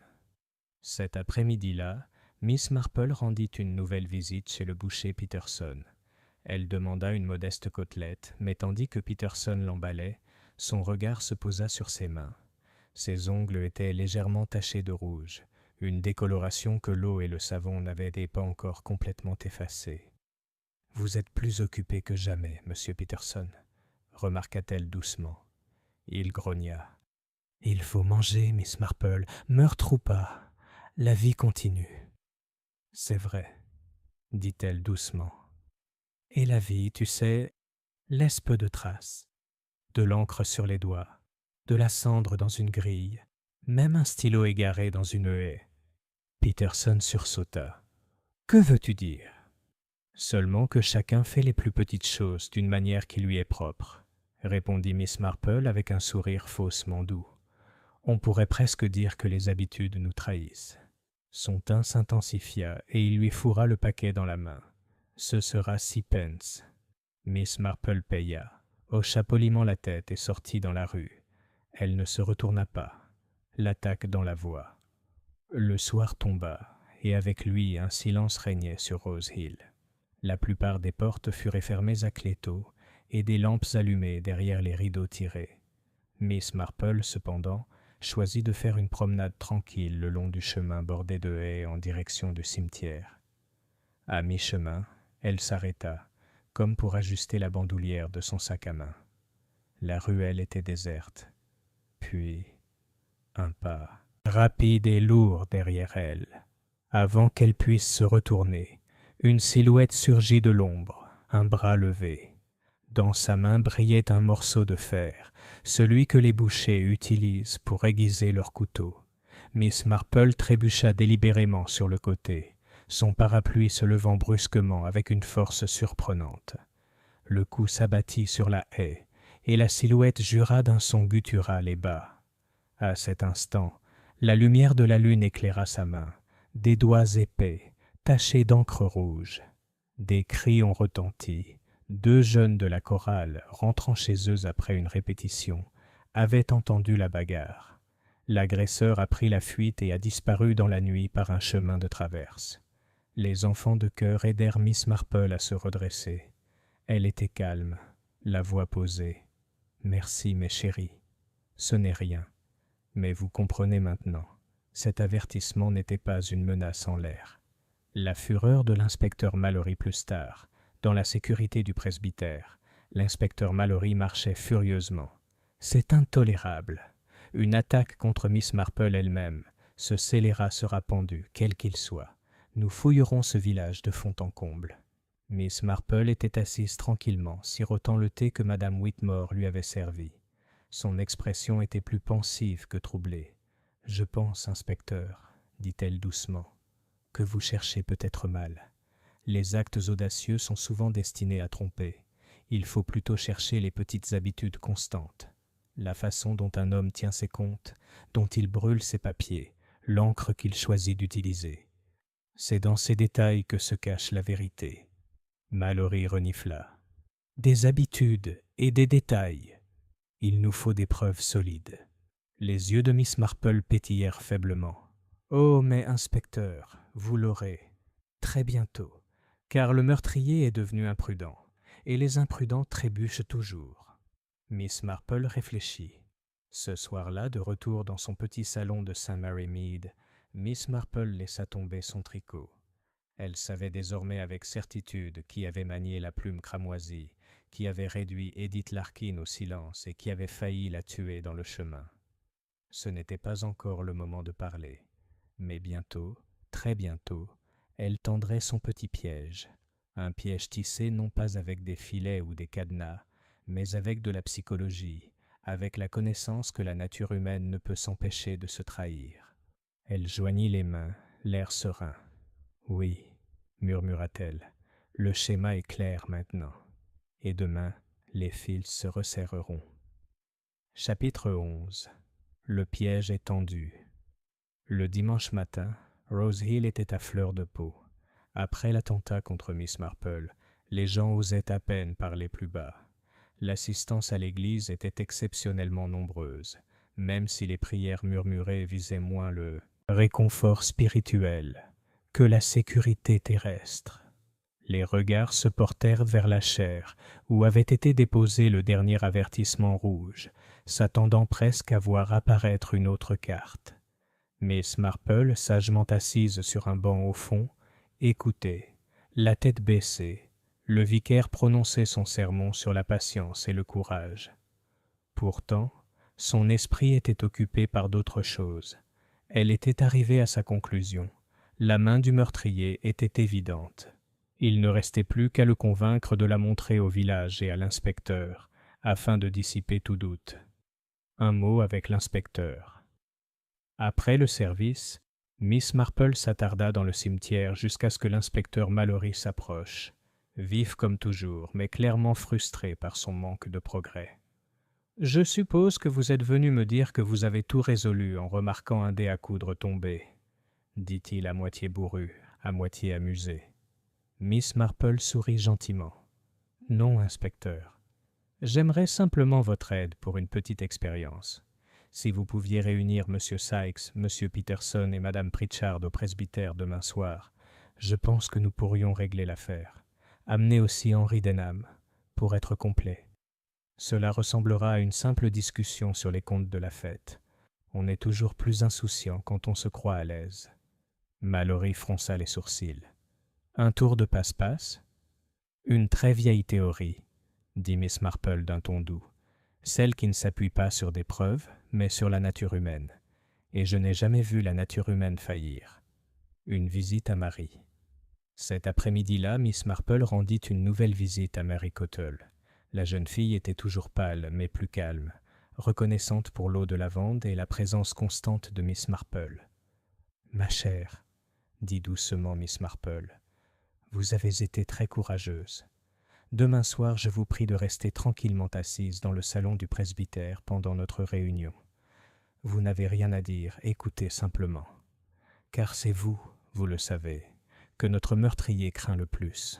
[SPEAKER 1] Cet après-midi-là, Miss Marple rendit une nouvelle visite chez le boucher Peterson. Elle demanda une modeste côtelette, mais tandis que Peterson l'emballait, son regard se posa sur ses mains. Ses ongles étaient légèrement tachés de rouge, une décoloration que l'eau et le savon n'avaient pas encore complètement effacée. « Vous êtes plus occupé que jamais, monsieur Peterson, » remarqua-t-elle doucement. Il grogna. « Il faut manger, Miss Marple, meurtre ou pas. La vie continue. »« C'est vrai, » dit-elle doucement. « Et la vie, tu sais, laisse peu de traces. De l'encre sur les doigts, de la cendre dans une grille, même un stylo égaré dans une haie. » Peterson sursauta. « Que veux-tu dire ? » « Seulement que chacun fait les plus petites choses d'une manière qui lui est propre, » répondit Miss Marple avec un sourire faussement doux. « On pourrait presque dire que les habitudes nous trahissent. » Son teint s'intensifia et il lui fourra le paquet dans la main. « Ce sera 6 pence. » Miss Marple paya, hocha poliment la tête et sortit dans la rue. Elle ne se retourna pas, l'attaque dans la voix. Le soir tomba, et avec lui un silence régnait sur Rose Hill. La plupart des portes furent fermées à cléteaux et des lampes allumées derrière les rideaux tirés. Miss Marple, cependant, choisit de faire une promenade tranquille le long du chemin bordé de haies en direction du cimetière. À mi-chemin, elle s'arrêta, comme pour ajuster la bandoulière de son sac à main. La ruelle était déserte. Puis, un pas rapide et lourd derrière elle. Avant qu'elle puisse se retourner, une silhouette surgit de l'ombre, un bras levé. Dans sa main brillait un morceau de fer, celui que les bouchers utilisent pour aiguiser leurs couteaux. Miss Marple trébucha délibérément sur le côté, son parapluie se levant brusquement avec une force surprenante. Le coup s'abattit sur la haie, et la silhouette jura d'un son guttural et bas. À cet instant, la lumière de la lune éclaira sa main, des doigts épais, tachés d'encre rouge. Des cris ont retenti. 2 jeunes de la chorale, rentrant chez eux après une répétition, avaient entendu la bagarre. L'agresseur a pris la fuite et a disparu dans la nuit par un chemin de traverse. Les enfants de chœur aidèrent Miss Marple à se redresser. Elle était calme, la voix posée. « Merci, mes chéris. Ce n'est rien. Mais vous comprenez maintenant. Cet avertissement n'était pas une menace en l'air. » La fureur de l'inspecteur Mallory plus tard, dans la sécurité du presbytère, l'inspecteur Mallory marchait furieusement. C'est intolérable. Une attaque contre Miss Marple elle-même, ce scélérat sera pendu, quel qu'il soit. Nous fouillerons ce village de fond en comble. » Miss Marple était assise tranquillement, sirotant le thé que Madame Whitmore lui avait servi. Son expression était plus pensive que troublée. « Je pense, inspecteur, dit-elle doucement, que vous cherchez peut-être mal. Les actes audacieux sont souvent destinés à tromper. Il faut plutôt chercher les petites habitudes constantes. La façon dont un homme tient ses comptes, dont il brûle ses papiers, l'encre qu'il choisit d'utiliser. C'est dans ces détails que se cache la vérité. » Mallory renifla. « Des habitudes et des détails. Il nous faut des preuves solides. » Les yeux de Miss Marple pétillèrent faiblement. « Oh, mais inspecteur, vous l'aurez. Très bientôt. Car le meurtrier est devenu imprudent, et les imprudents trébuchent toujours. » Miss Marple réfléchit. Ce soir-là, de retour dans son petit salon de St. Mary Mead, Miss Marple laissa tomber son tricot. Elle savait désormais avec certitude qui avait manié la plume cramoisie, qui avait réduit Edith Larkin au silence et qui avait failli la tuer dans le chemin. Ce n'était pas encore le moment de parler, mais bientôt, très bientôt, elle tendrait son petit piège, un piège tissé non pas avec des filets ou des cadenas, mais avec de la psychologie, avec la connaissance que la nature humaine ne peut s'empêcher de se trahir. Elle joignit les mains, l'air serein. « Oui, » murmura-t-elle, « le schéma est clair maintenant, et demain, les fils se resserreront. » Chapitre 11. Le piège est tendu. Le dimanche matin, Rose Hill était à fleur de peau. Après l'attentat contre Miss Marple, les gens osaient à peine parler plus bas. L'assistance à l'église était exceptionnellement nombreuse, même si les prières murmurées visaient moins le réconfort spirituel que la sécurité terrestre. Les regards se portèrent vers la chaire où avait été déposé le dernier avertissement rouge, s'attendant presque à voir apparaître une autre carte. Miss Marple, sagement assise sur un banc au fond, écoutait, la tête baissée. Le vicaire prononçait son sermon sur la patience et le courage. Pourtant, son esprit était occupé par d'autres choses. Elle était arrivée à sa conclusion. La main du meurtrier était évidente. Il ne restait plus qu'à le convaincre de la montrer au village et à l'inspecteur, afin de dissiper tout doute. Un mot avec l'inspecteur. Après le service, Miss Marple s'attarda dans le cimetière jusqu'à ce que l'inspecteur Mallory s'approche, vif comme toujours, mais clairement frustré par son manque de progrès. « Je suppose que vous êtes venu me dire que vous avez tout résolu en remarquant un dé à coudre tombé, » dit-il à moitié bourru, à moitié amusé. Miss Marple sourit gentiment. « Non, inspecteur. J'aimerais simplement votre aide pour une petite expérience. Si vous pouviez réunir M. Sykes, M. Peterson et Mme Pritchard au presbytère demain soir, je pense que nous pourrions régler l'affaire. Amenez aussi Henry Denham, pour être complet. Cela ressemblera à une simple discussion sur les comptes de la fête. On est toujours plus insouciant quand on se croit à l'aise. » Mallory fronça les sourcils. « Un tour de passe-passe ? » ?»« Une très vieille théorie, » dit Miss Marple d'un ton doux. « Celle qui ne s'appuie pas sur des preuves, mais sur la nature humaine. Et je n'ai jamais vu la nature humaine faillir. » Une visite à Marie. Cet après-midi-là, Miss Marple rendit une nouvelle visite à Mary Cottle. La jeune fille était toujours pâle, mais plus calme, reconnaissante pour l'eau de lavande et la présence constante de Miss Marple. « Ma chère, » dit doucement Miss Marple, « vous avez été très courageuse. Demain soir, je vous prie de rester tranquillement assise dans le salon du presbytère pendant notre réunion. Vous n'avez rien à dire, écoutez simplement. Car c'est vous, vous le savez, que notre meurtrier craint le plus. »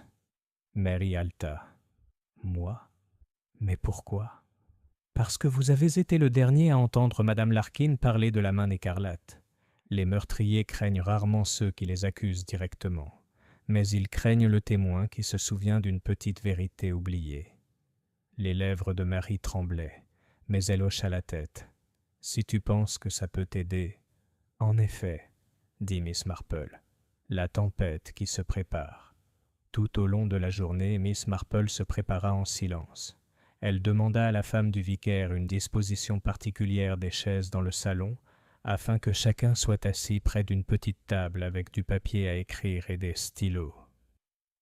[SPEAKER 1] Mary haleta. « Moi ? Mais pourquoi ? » « Parce que vous avez été le dernier à entendre Madame Larkin parler de la main écarlate. Les meurtriers craignent rarement ceux qui les accusent directement, mais ils craignent le témoin qui se souvient d'une petite vérité oubliée. » Les lèvres de Mary tremblaient, mais elle hocha la tête. « Si tu penses que ça peut t'aider... » « En effet, » dit Miss Marple, « la tempête qui se prépare. » Tout au long de la journée, Miss Marple se prépara en silence. Elle demanda à la femme du vicaire une disposition particulière des chaises dans le salon, afin que chacun soit assis près d'une petite table avec du papier à écrire et des stylos.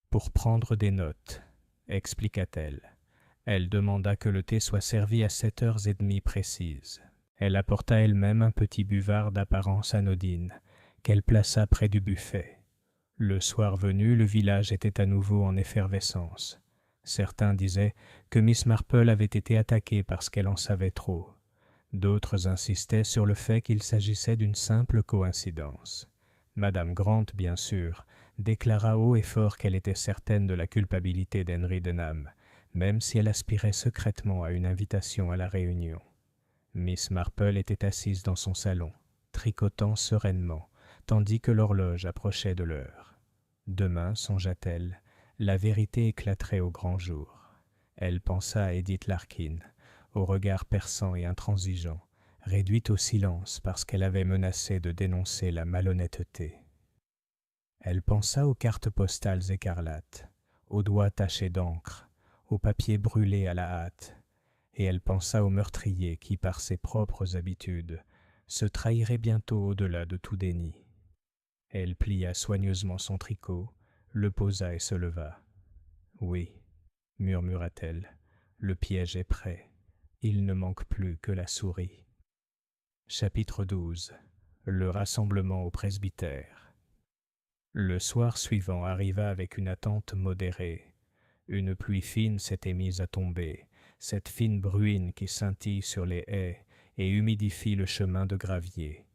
[SPEAKER 1] Pour prendre des notes, expliqua-t-elle. Elle demanda que le thé soit servi à 7h30 précises. Elle apporta elle-même un petit buvard d'apparence anodine, qu'elle plaça près du buffet. Le soir venu, le village était à nouveau en effervescence. Certains disaient que Miss Marple avait été attaquée parce qu'elle en savait trop. D'autres insistaient sur le fait qu'il s'agissait d'une simple coïncidence. Madame Grant, bien sûr, déclara haut et fort qu'elle était certaine de la culpabilité d'Henry Denham, même si elle aspirait secrètement à une invitation à la réunion. Miss Marple était assise dans son salon, tricotant sereinement, tandis que l'horloge approchait de l'heure. Demain, songea-t-elle, la vérité éclaterait au grand jour. Elle pensa à Edith Larkin, au regard perçant et intransigeant, réduite au silence parce qu'elle avait menacé de dénoncer la malhonnêteté. Elle pensa aux cartes postales écarlates, aux doigts tachés d'encre, aux papiers brûlés à la hâte, et elle pensa au meurtrier qui, par ses propres habitudes, se trahirait bientôt au-delà de tout déni. Elle plia soigneusement son tricot, le posa et se leva. « Oui, murmura-t-elle, le piège est prêt. Il ne manque plus que la souris. » Chapitre 12. Le rassemblement au presbytère. Le soir suivant arriva avec une attente modérée. Une pluie fine s'était mise à tomber, cette fine bruine qui scintille sur les haies et humidifie le chemin de gravier.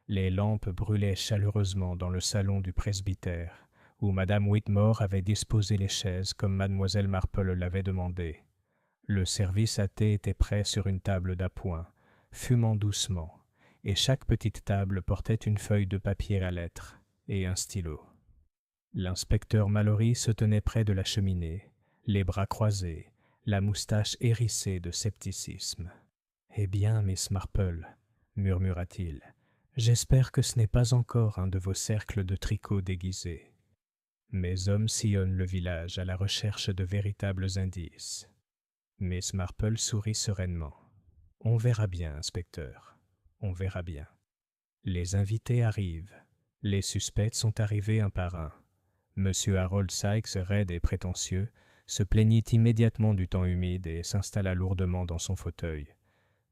[SPEAKER 1] Les lampes brûlaient chaleureusement dans le salon du presbytère, où Madame Whitmore avait disposé les chaises comme Mademoiselle Marple l'avait demandé. Le service à thé était prêt sur une table d'appoint, fumant doucement, et chaque petite table portait une feuille de papier à lettres et un stylo. L'inspecteur Mallory se tenait près de la cheminée, les bras croisés, la moustache hérissée de scepticisme. « Eh bien, Miss Marple, murmura-t-il, j'espère que ce n'est pas encore un de vos cercles de tricot déguisés. Mes hommes sillonnent le village à la recherche de véritables indices. » Miss Marple sourit sereinement. « On verra bien, inspecteur, on verra bien. » Les invités arrivent. Les suspects sont arrivés un par un. Monsieur Harold Sykes, raide et prétentieux, se plaignit immédiatement du temps humide et s'installa lourdement dans son fauteuil.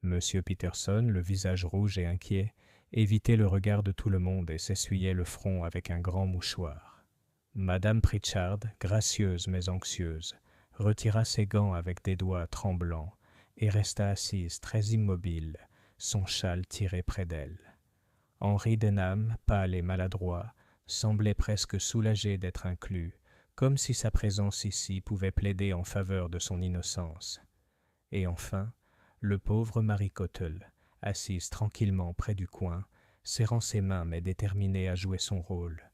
[SPEAKER 1] Monsieur Peterson, le visage rouge et inquiet, évitait le regard de tout le monde et s'essuyait le front avec un grand mouchoir. Madame Pritchard, gracieuse mais anxieuse, retira ses gants avec des doigts tremblants et resta assise très immobile, son châle tiré près d'elle. Henry Denham, pâle et maladroit, semblait presque soulagé d'être inclus, comme si sa présence ici pouvait plaider en faveur de son innocence. Et enfin, le pauvre Mary Cottle, assise tranquillement près du coin, serrant ses mains mais déterminée à jouer son rôle.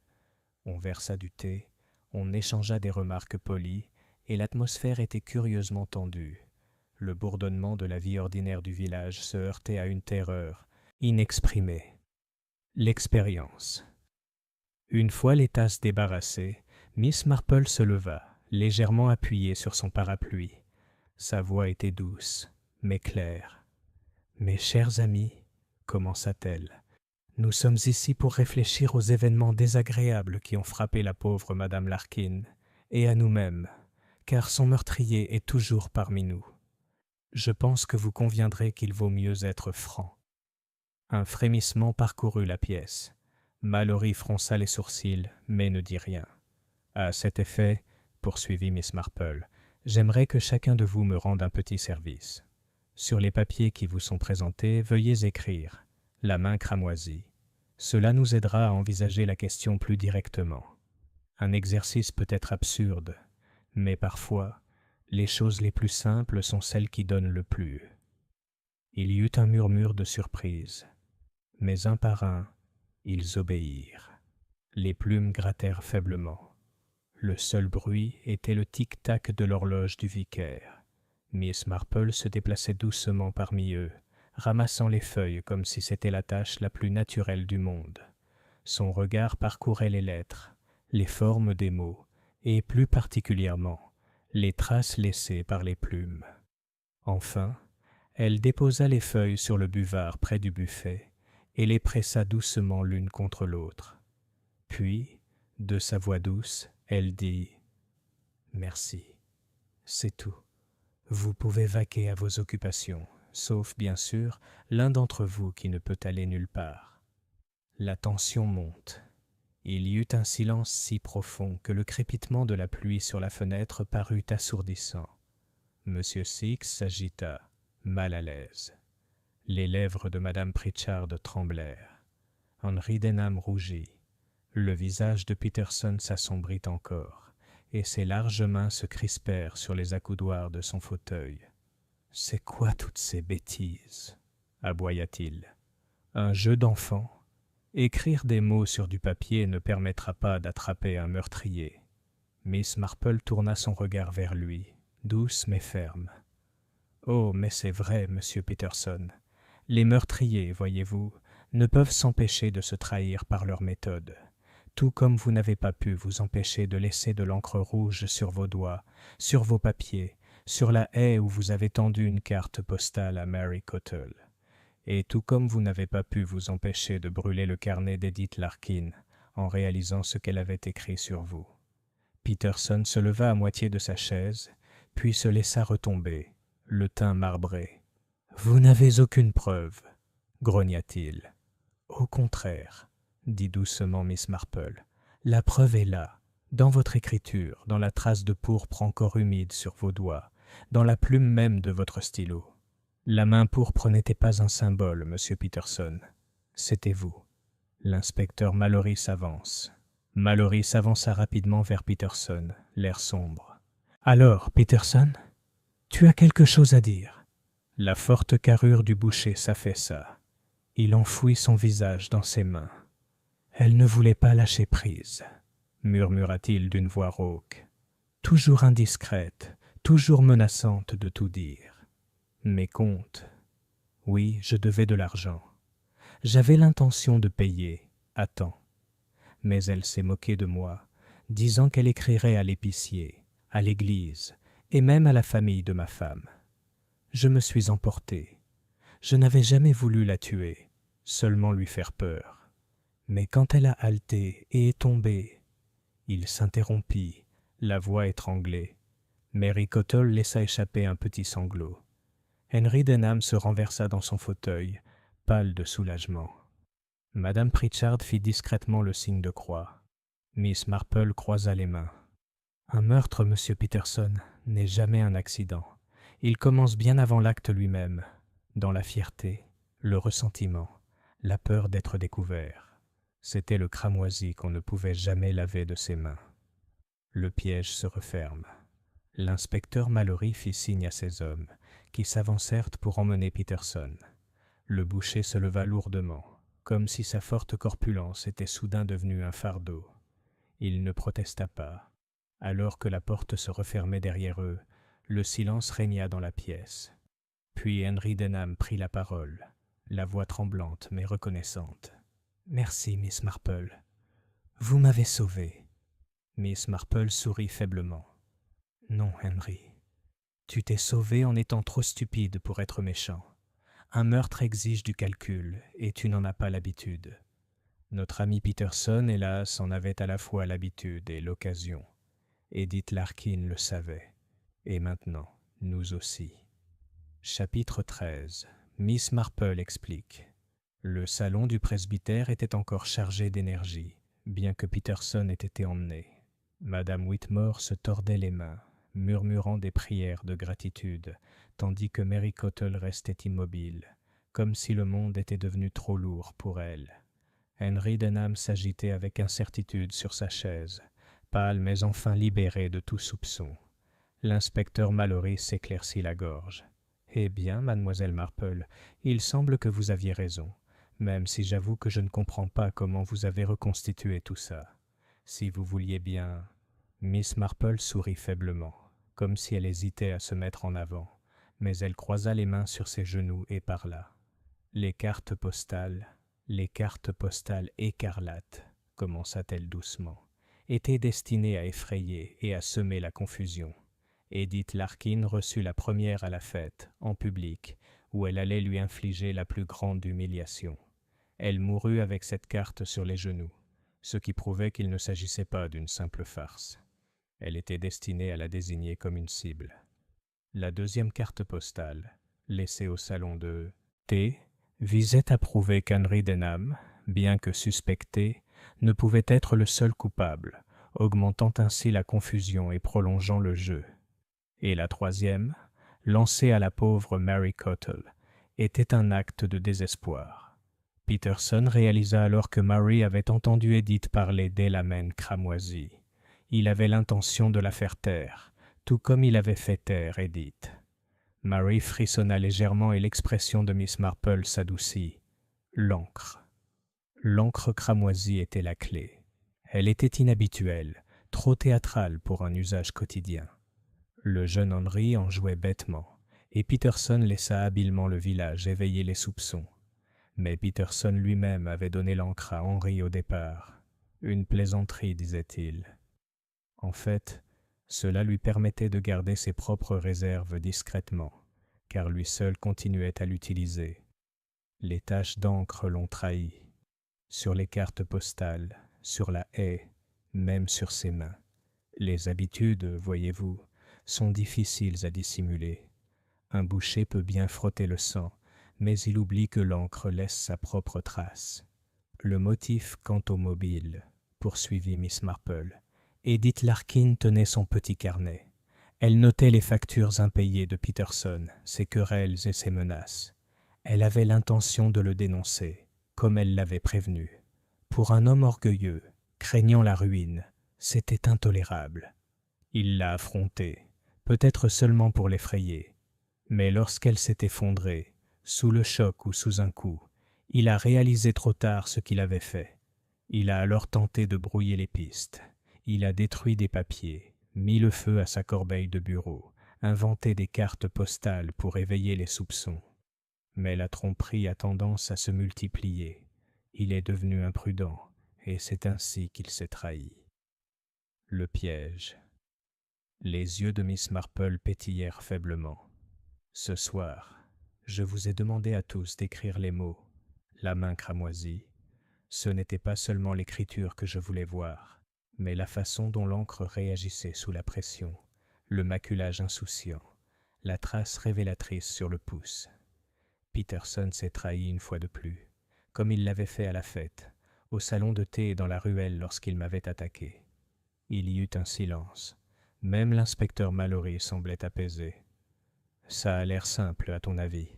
[SPEAKER 1] On versa du thé, on échangea des remarques polies, et l'atmosphère était curieusement tendue. Le bourdonnement de la vie ordinaire du village se heurtait à une terreur inexprimée. L'expérience. Une fois les tasses débarrassées, Miss Marple se leva, légèrement appuyée sur son parapluie. Sa voix était douce, mais claire. « Mes chers amis, commença-t-elle, nous sommes ici pour réfléchir aux événements désagréables qui ont frappé la pauvre Madame Larkin, et à nous-mêmes, car son meurtrier est toujours parmi nous. Je pense que vous conviendrez qu'il vaut mieux être franc. » Un frémissement parcourut la pièce. Mallory fronça les sourcils, mais ne dit rien. « À cet effet, poursuivit Miss Marple, j'aimerais que chacun de vous me rende un petit service. Sur les papiers qui vous sont présentés, veuillez écrire, la main cramoisie. Cela nous aidera à envisager la question plus directement. Un exercice peut être absurde, mais parfois, les choses les plus simples sont celles qui donnent le plus. » Il y eut un murmure de surprise, mais un par un, ils obéirent. Les plumes grattèrent faiblement. Le seul bruit était le tic-tac de l'horloge du vicaire. Miss Marple se déplaçait doucement parmi eux, ramassant les feuilles comme si c'était la tâche la plus naturelle du monde. Son regard parcourait les lettres, les formes des mots, et plus particulièrement, les traces laissées par les plumes. Enfin, elle déposa les feuilles sur le buvard près du buffet, et les pressa doucement l'une contre l'autre. Puis, de sa voix douce, elle dit « Merci, c'est tout. Vous pouvez vaquer à vos occupations, sauf bien sûr l'un d'entre vous qui ne peut aller nulle part. » La tension monte. Il y eut un silence si profond que le crépitement de la pluie sur la fenêtre parut assourdissant. Monsieur Six s'agita, mal à l'aise. Les lèvres de Madame Pritchard tremblèrent. Henry Denham rougit. Le visage de Peterson s'assombrit encore, et ses larges mains se crispèrent sur les accoudoirs de son fauteuil. « C'est quoi toutes ces bêtises ?» aboya-t-il. « Un jeu d'enfant ? Écrire des mots sur du papier ne permettra pas d'attraper un meurtrier. » Miss Marple tourna son regard vers lui, douce mais ferme. « Oh, mais c'est vrai, monsieur Peterson. Les meurtriers, voyez-vous, ne peuvent s'empêcher de se trahir par leur méthode. Tout comme vous n'avez pas pu vous empêcher de laisser de l'encre rouge sur vos doigts, sur vos papiers, sur la haie où vous avez tendu une carte postale à Mary Cottle. Et tout comme vous n'avez pas pu vous empêcher de brûler le carnet d'Edith Larkin en réalisant ce qu'elle avait écrit sur vous. » Peterson se leva à moitié de sa chaise, puis se laissa retomber, le teint marbré. « Vous n'avez aucune preuve, » grogna-t-il. « Au contraire, » dit doucement Miss Marple, « la preuve est là, dans votre écriture, dans la trace de pourpre encore humide sur vos doigts, dans la plume même de votre stylo. La main pourpre n'était pas un symbole, monsieur Peterson. C'était vous. » L'inspecteur Mallory s'avance. Mallory s'avança rapidement vers Peterson, l'air sombre. « Alors, Peterson, tu as quelque chose à dire ?» La forte carrure du boucher s'affaissa. Il enfouit son visage dans ses mains. « Elle ne voulait pas lâcher prise, » murmura-t-il d'une voix rauque. « Toujours indiscrète, toujours menaçante de tout dire. Mes comptes. Oui, je devais de l'argent. J'avais l'intention de payer, à temps. Mais elle s'est moquée de moi, disant qu'elle écrirait à l'épicier, à l'église, et même à la famille de ma femme. Je me suis emporté. Je n'avais jamais voulu la tuer, seulement lui faire peur. Mais quand elle a haleté et est tombée, il s'interrompit, la voix étranglée. Mary Cottle laissa échapper un petit sanglot. Henry Denham se renversa dans son fauteuil, pâle de soulagement. Madame Pritchard fit discrètement le signe de croix. Miss Marple croisa les mains. « Un meurtre, monsieur Peterson, n'est jamais un accident. Il commence bien avant l'acte lui-même, dans la fierté, le ressentiment, la peur d'être découvert. C'était le cramoisi qu'on ne pouvait jamais laver de ses mains. Le piège se referme. L'inspecteur Mallory fit signe à ses hommes, qui s'avancèrent pour emmener Peterson. Le boucher se leva lourdement, comme si sa forte corpulence était soudain devenue un fardeau. Il ne protesta pas. Alors que la porte se refermait derrière eux, le silence régna dans la pièce. Puis Henry Denham prit la parole, la voix tremblante mais reconnaissante. « Merci, Miss Marple. Vous m'avez sauvé. » Miss Marple sourit faiblement. « Non, Henry. Tu t'es sauvé en étant trop stupide pour être méchant. Un meurtre exige du calcul, et tu n'en as pas l'habitude. Notre ami Peterson, hélas, en avait à la fois l'habitude et l'occasion. Edith Larkin le savait. Et maintenant, nous aussi. » Chapitre 13. Miss Marple explique. Le salon du presbytère était encore chargé d'énergie, bien que Peterson ait été emmené. Madame Whitmore se tordait les mains, murmurant des prières de gratitude, tandis que Mary Cottle restait immobile, comme si le monde était devenu trop lourd pour elle. Henry Denham s'agitait avec incertitude sur sa chaise, pâle mais enfin libéré de tout soupçon. L'inspecteur Mallory s'éclaircit la gorge. « Eh bien, mademoiselle Marple, il semble que vous aviez raison, même si j'avoue que je ne comprends pas comment vous avez reconstitué tout ça. Si vous vouliez bien... » Miss Marple sourit faiblement, comme si elle hésitait à se mettre en avant, mais elle croisa les mains sur ses genoux et parla. « Les cartes postales écarlates, commença-t-elle doucement, étaient destinées à effrayer et à semer la confusion. Edith Larkin reçut la première à la fête, en public, où elle allait lui infliger la plus grande humiliation. Elle mourut avec cette carte sur les genoux, ce qui prouvait qu'il ne s'agissait pas d'une simple farce. Elle était destinée à la désigner comme une cible. La deuxième carte postale, laissée au salon de T, visait à prouver qu'Henry Denham, bien que suspecté, ne pouvait être le seul coupable, augmentant ainsi la confusion et prolongeant le jeu. Et la troisième, lancée à la pauvre Mary Cottle, était un acte de désespoir. Peterson réalisa alors que Mary avait entendu Edith parler d'Elamen cramoisie. Il avait l'intention de la faire taire, tout comme il avait fait taire Edith. Mary frissonna légèrement et l'expression de Miss Marple s'adoucit. L'encre. L'encre cramoisie était la clé. Elle était inhabituelle, trop théâtrale pour un usage quotidien. Le jeune Henry en jouait bêtement, et Peterson laissa habilement le village éveiller les soupçons. Mais Peterson lui-même avait donné l'encre à Henry au départ. Une plaisanterie, disait-il. En fait, cela lui permettait de garder ses propres réserves discrètement, car lui seul continuait à l'utiliser. Les taches d'encre l'ont trahi. Sur les cartes postales, sur la haie, même sur ses mains. Les habitudes, voyez-vous, sont difficiles à dissimuler. Un boucher peut bien frotter le sang, mais il oublie que l'encre laisse sa propre trace. Le motif quant au mobile, poursuivit Miss Marple. Edith Larkin tenait son petit carnet. Elle notait les factures impayées de Peterson, ses querelles et ses menaces. Elle avait l'intention de le dénoncer, comme elle l'avait prévenu. Pour un homme orgueilleux, craignant la ruine, c'était intolérable. Il l'a affrontée, peut-être seulement pour l'effrayer. Mais lorsqu'elle s'est effondrée, sous le choc ou sous un coup, il a réalisé trop tard ce qu'il avait fait. Il a alors tenté de brouiller les pistes. Il a détruit des papiers, mis le feu à sa corbeille de bureau, inventé des cartes postales pour éveiller les soupçons. Mais la tromperie a tendance à se multiplier. Il est devenu imprudent, et c'est ainsi qu'il s'est trahi. Le piège. Les yeux de Miss Marple pétillèrent faiblement. Ce soir, je vous ai demandé à tous d'écrire les mots « la main cramoisie ». Ce n'était pas seulement l'écriture que je voulais voir, mais la façon dont l'encre réagissait sous la pression, le maculage insouciant, la trace révélatrice sur le pouce. Peterson s'est trahi une fois de plus, comme il l'avait fait à la fête, au salon de thé et dans la ruelle lorsqu'il m'avait attaqué. Il y eut un silence. Même l'inspecteur Mallory semblait apaisé. « Ça a l'air simple, à ton avis, »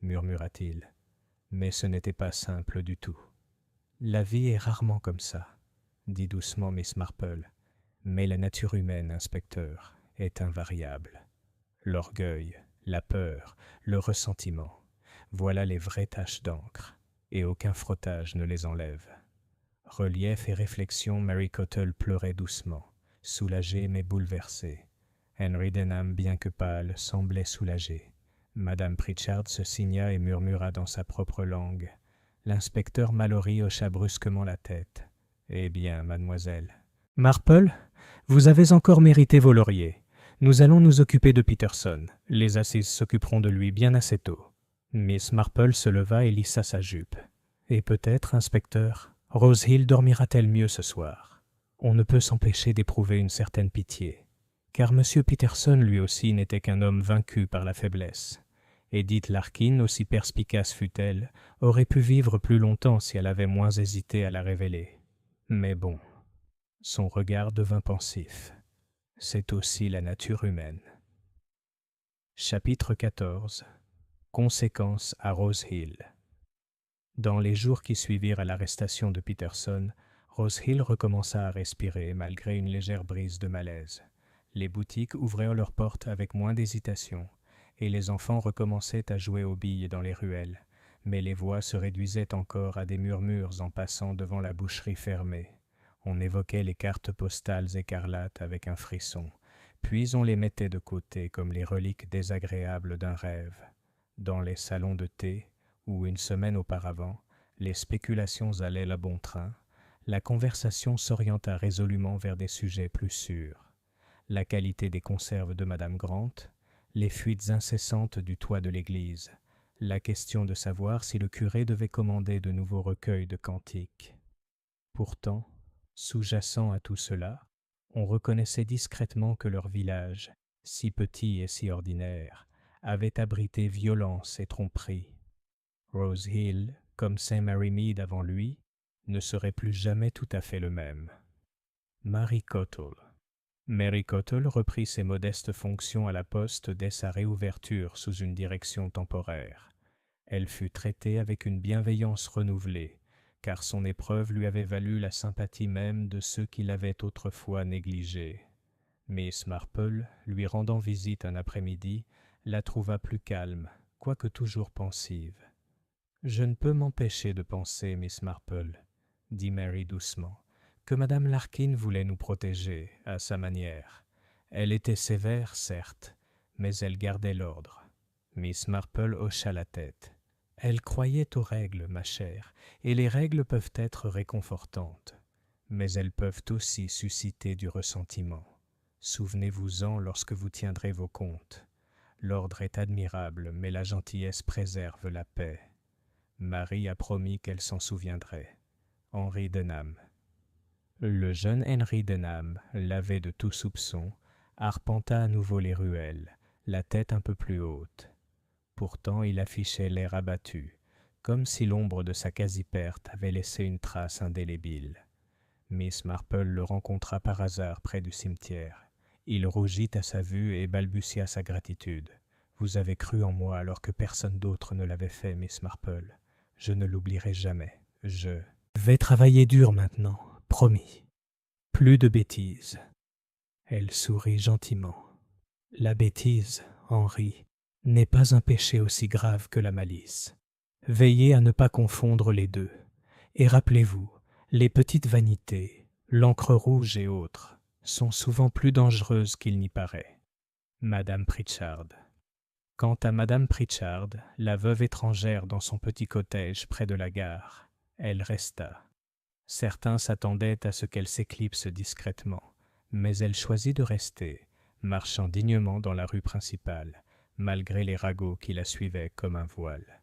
[SPEAKER 1] murmura-t-il. Mais ce n'était pas simple du tout. « La vie est rarement comme ça, » dit doucement Miss Marple. « Mais la nature humaine, inspecteur, est invariable. L'orgueil, la peur, le ressentiment, voilà les vraies taches d'encre, et aucun frottage ne les enlève. » Relief et réflexion, Mary Cottle pleurait doucement, soulagée mais bouleversée. Henry Denham, bien que pâle, semblait soulagé. Madame Pritchard se signa et murmura dans sa propre langue. L'inspecteur Mallory hocha brusquement la tête. « Eh bien, mademoiselle. »« Marple, vous avez encore mérité vos lauriers. Nous allons nous occuper de Peterson. Les assises s'occuperont de lui bien assez tôt. » Miss Marple se leva et lissa sa jupe. « Et peut-être, inspecteur, Rose Hill dormira-t-elle mieux ce soir? On ne peut s'empêcher d'éprouver une certaine pitié. Car M. Peterson, lui aussi, n'était qu'un homme vaincu par la faiblesse. Edith Larkin, aussi perspicace fût-elle, aurait pu vivre plus longtemps si elle avait moins hésité à la révéler. Mais bon, son regard devint pensif. C'est aussi la nature humaine. Chapitre 14. Conséquences à Rose Hill. Dans les jours qui suivirent à l'arrestation de Peterson, Rose Hill recommença à respirer malgré une légère brise de malaise. Les boutiques ouvrirent leurs portes avec moins d'hésitation, et les enfants recommençaient à jouer aux billes dans les ruelles, mais les voix se réduisaient encore à des murmures en passant devant la boucherie fermée. On évoquait les cartes postales écarlates avec un frisson, puis on les mettait de côté comme les reliques désagréables d'un rêve. Dans les salons de thé, où une semaine auparavant, les spéculations allaient à bon train, la conversation s'orienta résolument vers des sujets plus sûrs. La qualité des conserves de Madame Grant, les fuites incessantes du toit de l'église, la question de savoir si le curé devait commander de nouveaux recueils de cantiques. Pourtant, sous-jacent à tout cela, on reconnaissait discrètement que leur village, si petit et si ordinaire, avait abrité violence et tromperie. Rose Hill, comme St. Mary Mead avant lui, ne serait plus jamais tout à fait le même. Mary Cottle. Mary Cottle reprit ses modestes fonctions à la poste dès sa réouverture sous une direction temporaire. Elle fut traitée avec une bienveillance renouvelée, car son épreuve lui avait valu la sympathie même de ceux qui l'avaient autrefois négligée. Miss Marple, lui rendant visite un après-midi, la trouva plus calme, quoique toujours pensive. « Je ne peux m'empêcher de penser, Miss Marple, » dit Mary doucement, « que Madame Larkin voulait nous protéger, à sa manière. Elle était sévère, certes, mais elle gardait l'ordre. » Miss Marple hocha la tête. « Elle croyait aux règles, ma chère, et les règles peuvent être réconfortantes, mais elles peuvent aussi susciter du ressentiment. Souvenez-vous-en lorsque vous tiendrez vos comptes. L'ordre est admirable, mais la gentillesse préserve la paix. » Marie a promis qu'elle s'en souviendrait. Henry Denham. Le jeune Henry Denham, lavé de tout soupçon, arpenta à nouveau les ruelles, la tête un peu plus haute. Pourtant il affichait l'air abattu, comme si l'ombre de sa quasi-perte avait laissé une trace indélébile. Miss Marple le rencontra par hasard près du cimetière. Il rougit à sa vue et balbutia sa gratitude. « Vous avez cru en moi alors que personne d'autre ne l'avait fait, Miss Marple. Je ne l'oublierai jamais. Je vais travailler dur maintenant, promis. Plus de bêtises. » Elle sourit gentiment. « La bêtise, Henry, n'est pas un péché aussi grave que la malice. Veillez à ne pas confondre les deux. Et rappelez-vous, les petites vanités, l'encre rouge et autres, sont souvent plus dangereuses qu'il n'y paraît. » Madame Pritchard. Quant à Madame Pritchard, la veuve étrangère dans son petit cottage près de la gare, elle resta. Certains s'attendaient à ce qu'elle s'éclipse discrètement, mais elle choisit de rester, marchant dignement dans la rue principale, malgré les ragots qui la suivaient comme un voile.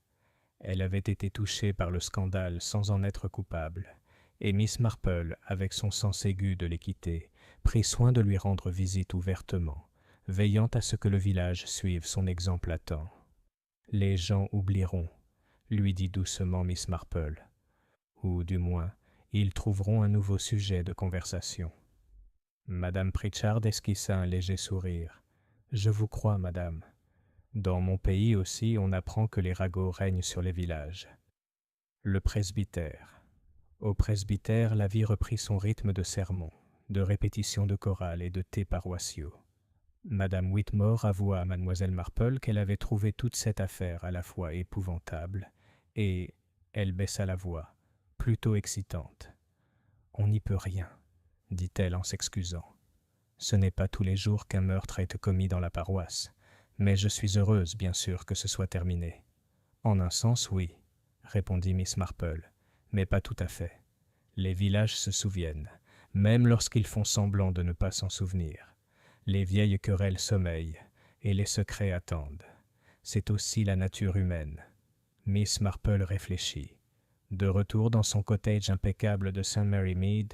[SPEAKER 1] Elle avait été touchée par le scandale sans en être coupable, et Miss Marple, avec son sens aigu de l'équité, prit soin de lui rendre visite ouvertement, veillant à ce que le village suive son exemple à temps. « Les gens oublieront, » lui dit doucement Miss Marple, ou du moins, ils trouveront un nouveau sujet de conversation. Madame Pritchard esquissa un léger sourire. « Je vous crois, madame. Dans mon pays aussi, on apprend que les ragots règnent sur les villages. » Le presbytère. Au presbytère, la vie reprit son rythme de sermons, de répétitions de chorales et de thés paroissiaux. Madame Whitmore avoua à Mademoiselle Marple qu'elle avait trouvé toute cette affaire à la fois épouvantable et, elle baissa la voix, plutôt excitante. « On n'y peut rien, » dit-elle en s'excusant. « Ce n'est pas tous les jours qu'un meurtre est commis dans la paroisse, mais je suis heureuse, bien sûr, que ce soit terminé. »« En un sens, oui, » répondit Miss Marple, « mais pas tout à fait. Les villages se souviennent, même lorsqu'ils font semblant de ne pas s'en souvenir. Les vieilles querelles sommeillent, et les secrets attendent. C'est aussi la nature humaine. » Miss Marple réfléchit. De retour dans son cottage impeccable de St. Mary Mead,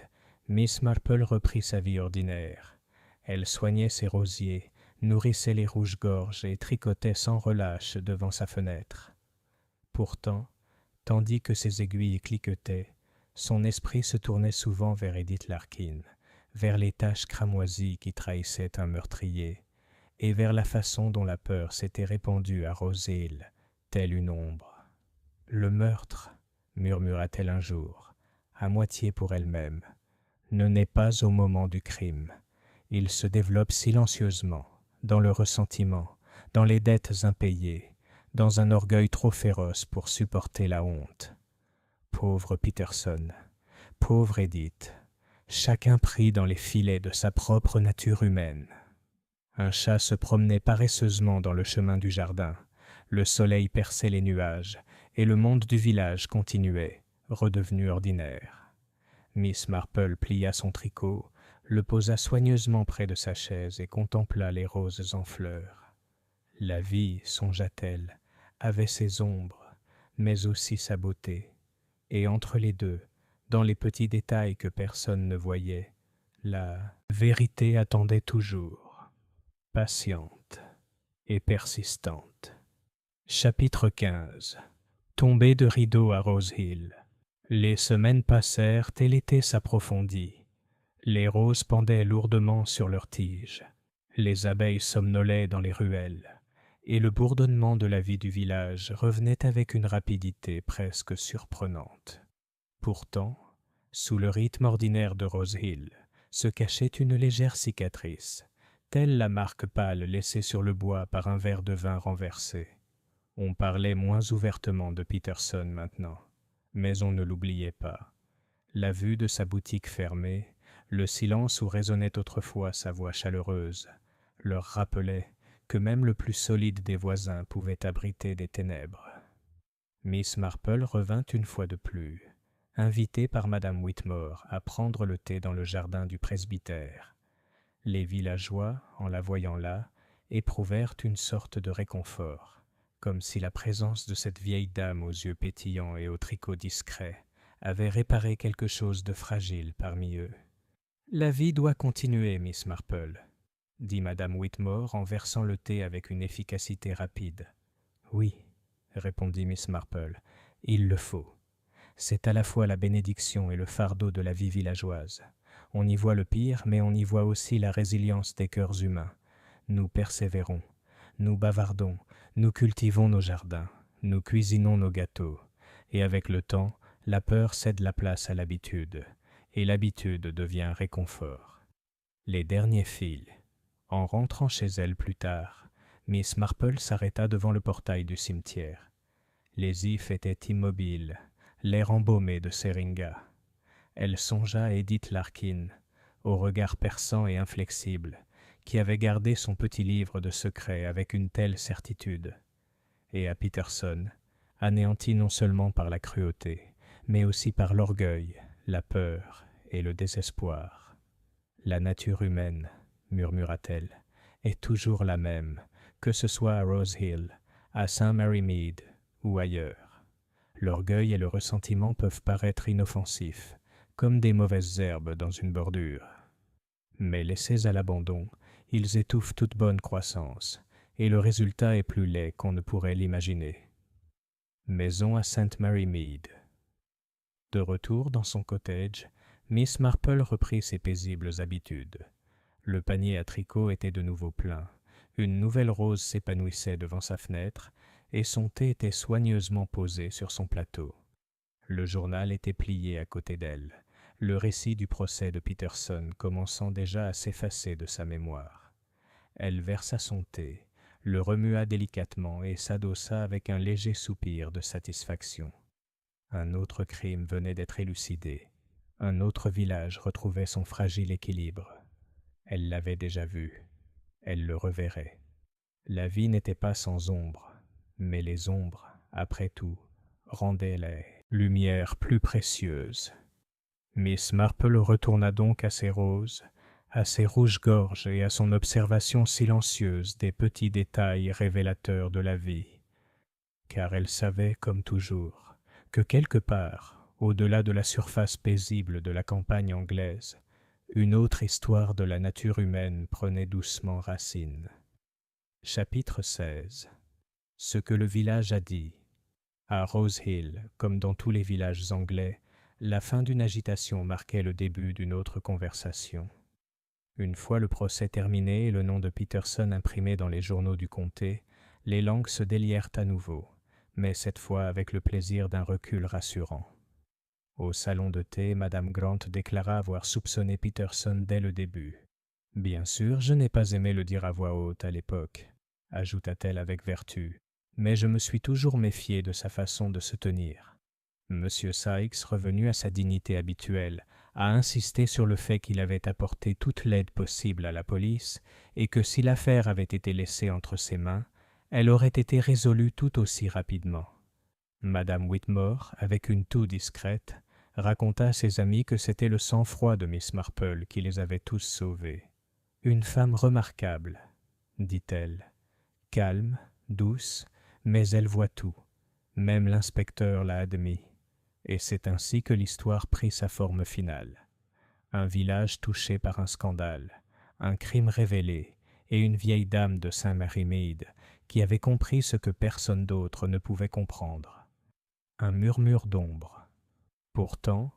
[SPEAKER 1] Miss Marple reprit sa vie ordinaire. Elle soignait ses rosiers, nourrissait les rouges-gorges et tricotait sans relâche devant sa fenêtre. Pourtant, tandis que ses aiguilles cliquetaient, son esprit se tournait souvent vers Edith Larkin, vers les taches cramoisies qui trahissaient un meurtrier, et vers la façon dont la peur s'était répandue à Rose Hill, telle une ombre. « Le meurtre, » murmura-t-elle un jour, à moitié pour elle-même, ne naît pas au moment du crime. Il se développe silencieusement, dans le ressentiment, dans les dettes impayées, dans un orgueil trop féroce pour supporter la honte. Pauvre Peterson, pauvre Edith, chacun pris dans les filets de sa propre nature humaine. Un chat se promenait paresseusement dans le chemin du jardin, le soleil perçait les nuages, et le monde du village continuait, redevenu ordinaire. Miss Marple plia son tricot, le posa soigneusement près de sa chaise et contempla les roses en fleurs. La vie, songea-t-elle, avait ses ombres, mais aussi sa beauté. Et entre les deux, dans les petits détails que personne ne voyait, la vérité attendait toujours, patiente et persistante. Chapitre 15. Tombée de rideau à Rose Hill. Les semaines passèrent et l'été s'approfondit. Les roses pendaient lourdement sur leurs tiges. Les abeilles somnolaient dans les ruelles, et le bourdonnement de la vie du village revenait avec une rapidité presque surprenante. Pourtant, sous le rythme ordinaire de Rose Hill, se cachait une légère cicatrice, telle la marque pâle laissée sur le bois par un verre de vin renversé. On parlait moins ouvertement de Peterson maintenant, mais on ne l'oubliait pas. La vue de sa boutique fermée, le silence où résonnait autrefois sa voix chaleureuse, leur rappelait que même le plus solide des voisins pouvait abriter des ténèbres. Miss Marple revint une fois de plus, invitée par Madame Whitmore à prendre le thé dans le jardin du presbytère. Les villageois, en la voyant là, éprouvèrent une sorte de réconfort, comme si la présence de cette vieille dame aux yeux pétillants et au tricot discret avait réparé quelque chose de fragile parmi eux. « La vie doit continuer, Miss Marple, » dit Madame Whitmore en versant le thé avec une efficacité rapide. « Oui, » répondit Miss Marple, « il le faut. C'est à la fois la bénédiction et le fardeau de la vie villageoise. On y voit le pire, mais on y voit aussi la résilience des cœurs humains. Nous persévérons, nous bavardons, nous cultivons nos jardins, nous cuisinons nos gâteaux, et avec le temps, la peur cède la place à l'habitude, et l'habitude devient réconfort. » Les derniers filent. En rentrant chez elle plus tard, Miss Marple s'arrêta devant le portail du cimetière. Les ifs étaient immobiles, l'air embaumé de seringa. Elle songea à Edith Larkin, au regard perçant et inflexible, qui avait gardé son petit livre de secrets avec une telle certitude, et à Peterson, anéanti non seulement par la cruauté, mais aussi par l'orgueil, la peur et le désespoir. « La nature humaine, » murmura-t-elle, « est toujours la même, que ce soit à Rose Hill, à St. Mary Mead ou ailleurs. L'orgueil et le ressentiment peuvent paraître inoffensifs, comme des mauvaises herbes dans une bordure. Mais laissés à l'abandon, ils étouffent toute bonne croissance, et le résultat est plus laid qu'on ne pourrait l'imaginer. » Maison à St. Mary Mead. De retour dans son cottage, Miss Marple reprit ses paisibles habitudes. Le panier à tricot était de nouveau plein, une nouvelle rose s'épanouissait devant sa fenêtre, et son thé était soigneusement posé sur son plateau. Le journal était plié à côté d'elle, le récit du procès de Peterson commençant déjà à s'effacer de sa mémoire. Elle versa son thé, le remua délicatement et s'adossa avec un léger soupir de satisfaction. Un autre crime venait d'être élucidé. Un autre village retrouvait son fragile équilibre. Elle l'avait déjà vu. Elle le reverrait. La vie n'était pas sans ombre, mais les ombres, après tout, rendaient les lumières plus précieuses. Miss Marple retourna donc à ses roses, à ses rouges-gorges et à son observation silencieuse des petits détails révélateurs de la vie. Car elle savait, comme toujours, que quelque part, au-delà de la surface paisible de la campagne anglaise, une autre histoire de la nature humaine prenait doucement racine. Chapitre 16. Ce que le village a dit. À Rose Hill, comme dans tous les villages anglais, la fin d'une agitation marquait le début d'une autre conversation. Une fois le procès terminé et le nom de Peterson imprimé dans les journaux du comté, les langues se délièrent à nouveau, mais cette fois avec le plaisir d'un recul rassurant. Au salon de thé, Madame Grant déclara avoir soupçonné Peterson dès le début. « Bien sûr, je n'ai pas aimé le dire à voix haute à l'époque, » ajouta-t-elle avec vertu, « mais je me suis toujours méfiée de sa façon de se tenir. » Monsieur Sykes, revenu à sa dignité habituelle, a insisté sur le fait qu'il avait apporté toute l'aide possible à la police et que si l'affaire avait été laissée entre ses mains, elle aurait été résolue tout aussi rapidement. Madame Whitmore, avec une toux discrète, raconta à ses amis que c'était le sang-froid de Miss Marple qui les avait tous sauvés. « Une femme remarquable, dit-elle, calme, douce, mais elle voit tout. Même l'inspecteur l'a admis. Et c'est ainsi que l'histoire prit sa forme finale. Un village touché par un scandale, un crime révélé, et une vieille dame de Saint-Mary-Mead qui avait compris ce que personne d'autre ne pouvait comprendre. Un murmure d'ombre. Pourtant,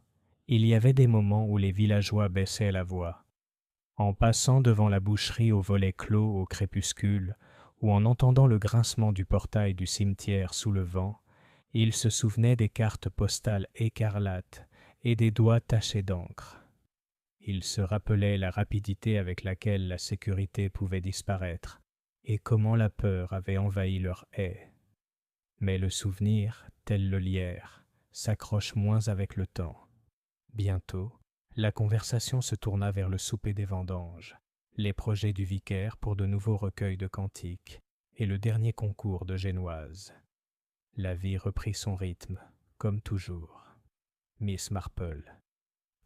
[SPEAKER 1] il y avait des moments où les villageois baissaient la voix. En passant devant la boucherie aux volets clos au crépuscule, ou en entendant le grincement du portail du cimetière sous le vent, ils se souvenaient des cartes postales écarlates et des doigts tachés d'encre. Ils se rappelaient la rapidité avec laquelle la sécurité pouvait disparaître et comment la peur avait envahi leurs haies. Mais le souvenir, tel le lierre, s'accroche moins avec le temps. Bientôt, la conversation se tourna vers le souper des vendanges, les projets du vicaire pour de nouveaux recueils de cantiques et le dernier concours de génoise. La vie reprit son rythme, comme toujours. Miss Marple.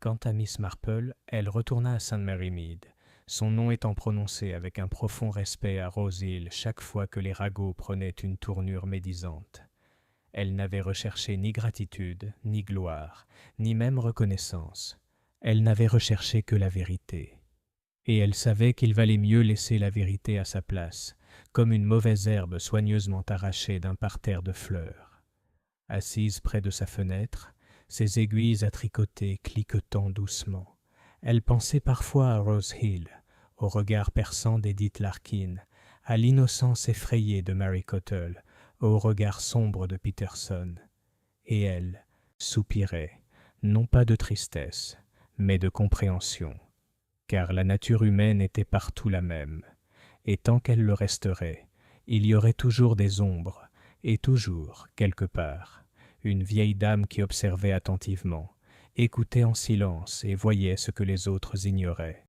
[SPEAKER 1] Quant à Miss Marple, elle retourna à Saint-Mary-Mead, son nom étant prononcé avec un profond respect à Rose Hill chaque fois que les ragots prenaient une tournure médisante. Elle n'avait recherché ni gratitude, ni gloire, ni même reconnaissance. Elle n'avait recherché que la vérité. Et elle savait qu'il valait mieux laisser la vérité à sa place, comme une mauvaise herbe soigneusement arrachée d'un parterre de fleurs. Assise près de sa fenêtre, ses aiguilles à tricoter cliquetant doucement, elle pensait parfois à Rose Hill, au regard perçant d'Edith Larkin, à l'innocence effrayée de Mary Cottle, au regard sombre de Peterson. Et elle soupirait, non pas de tristesse, mais de compréhension, car la nature humaine était partout la même, et tant qu'elle le resterait, il y aurait toujours des ombres, et toujours, quelque part, une vieille dame qui observait attentivement, écoutait en silence et voyait ce que les autres ignoraient.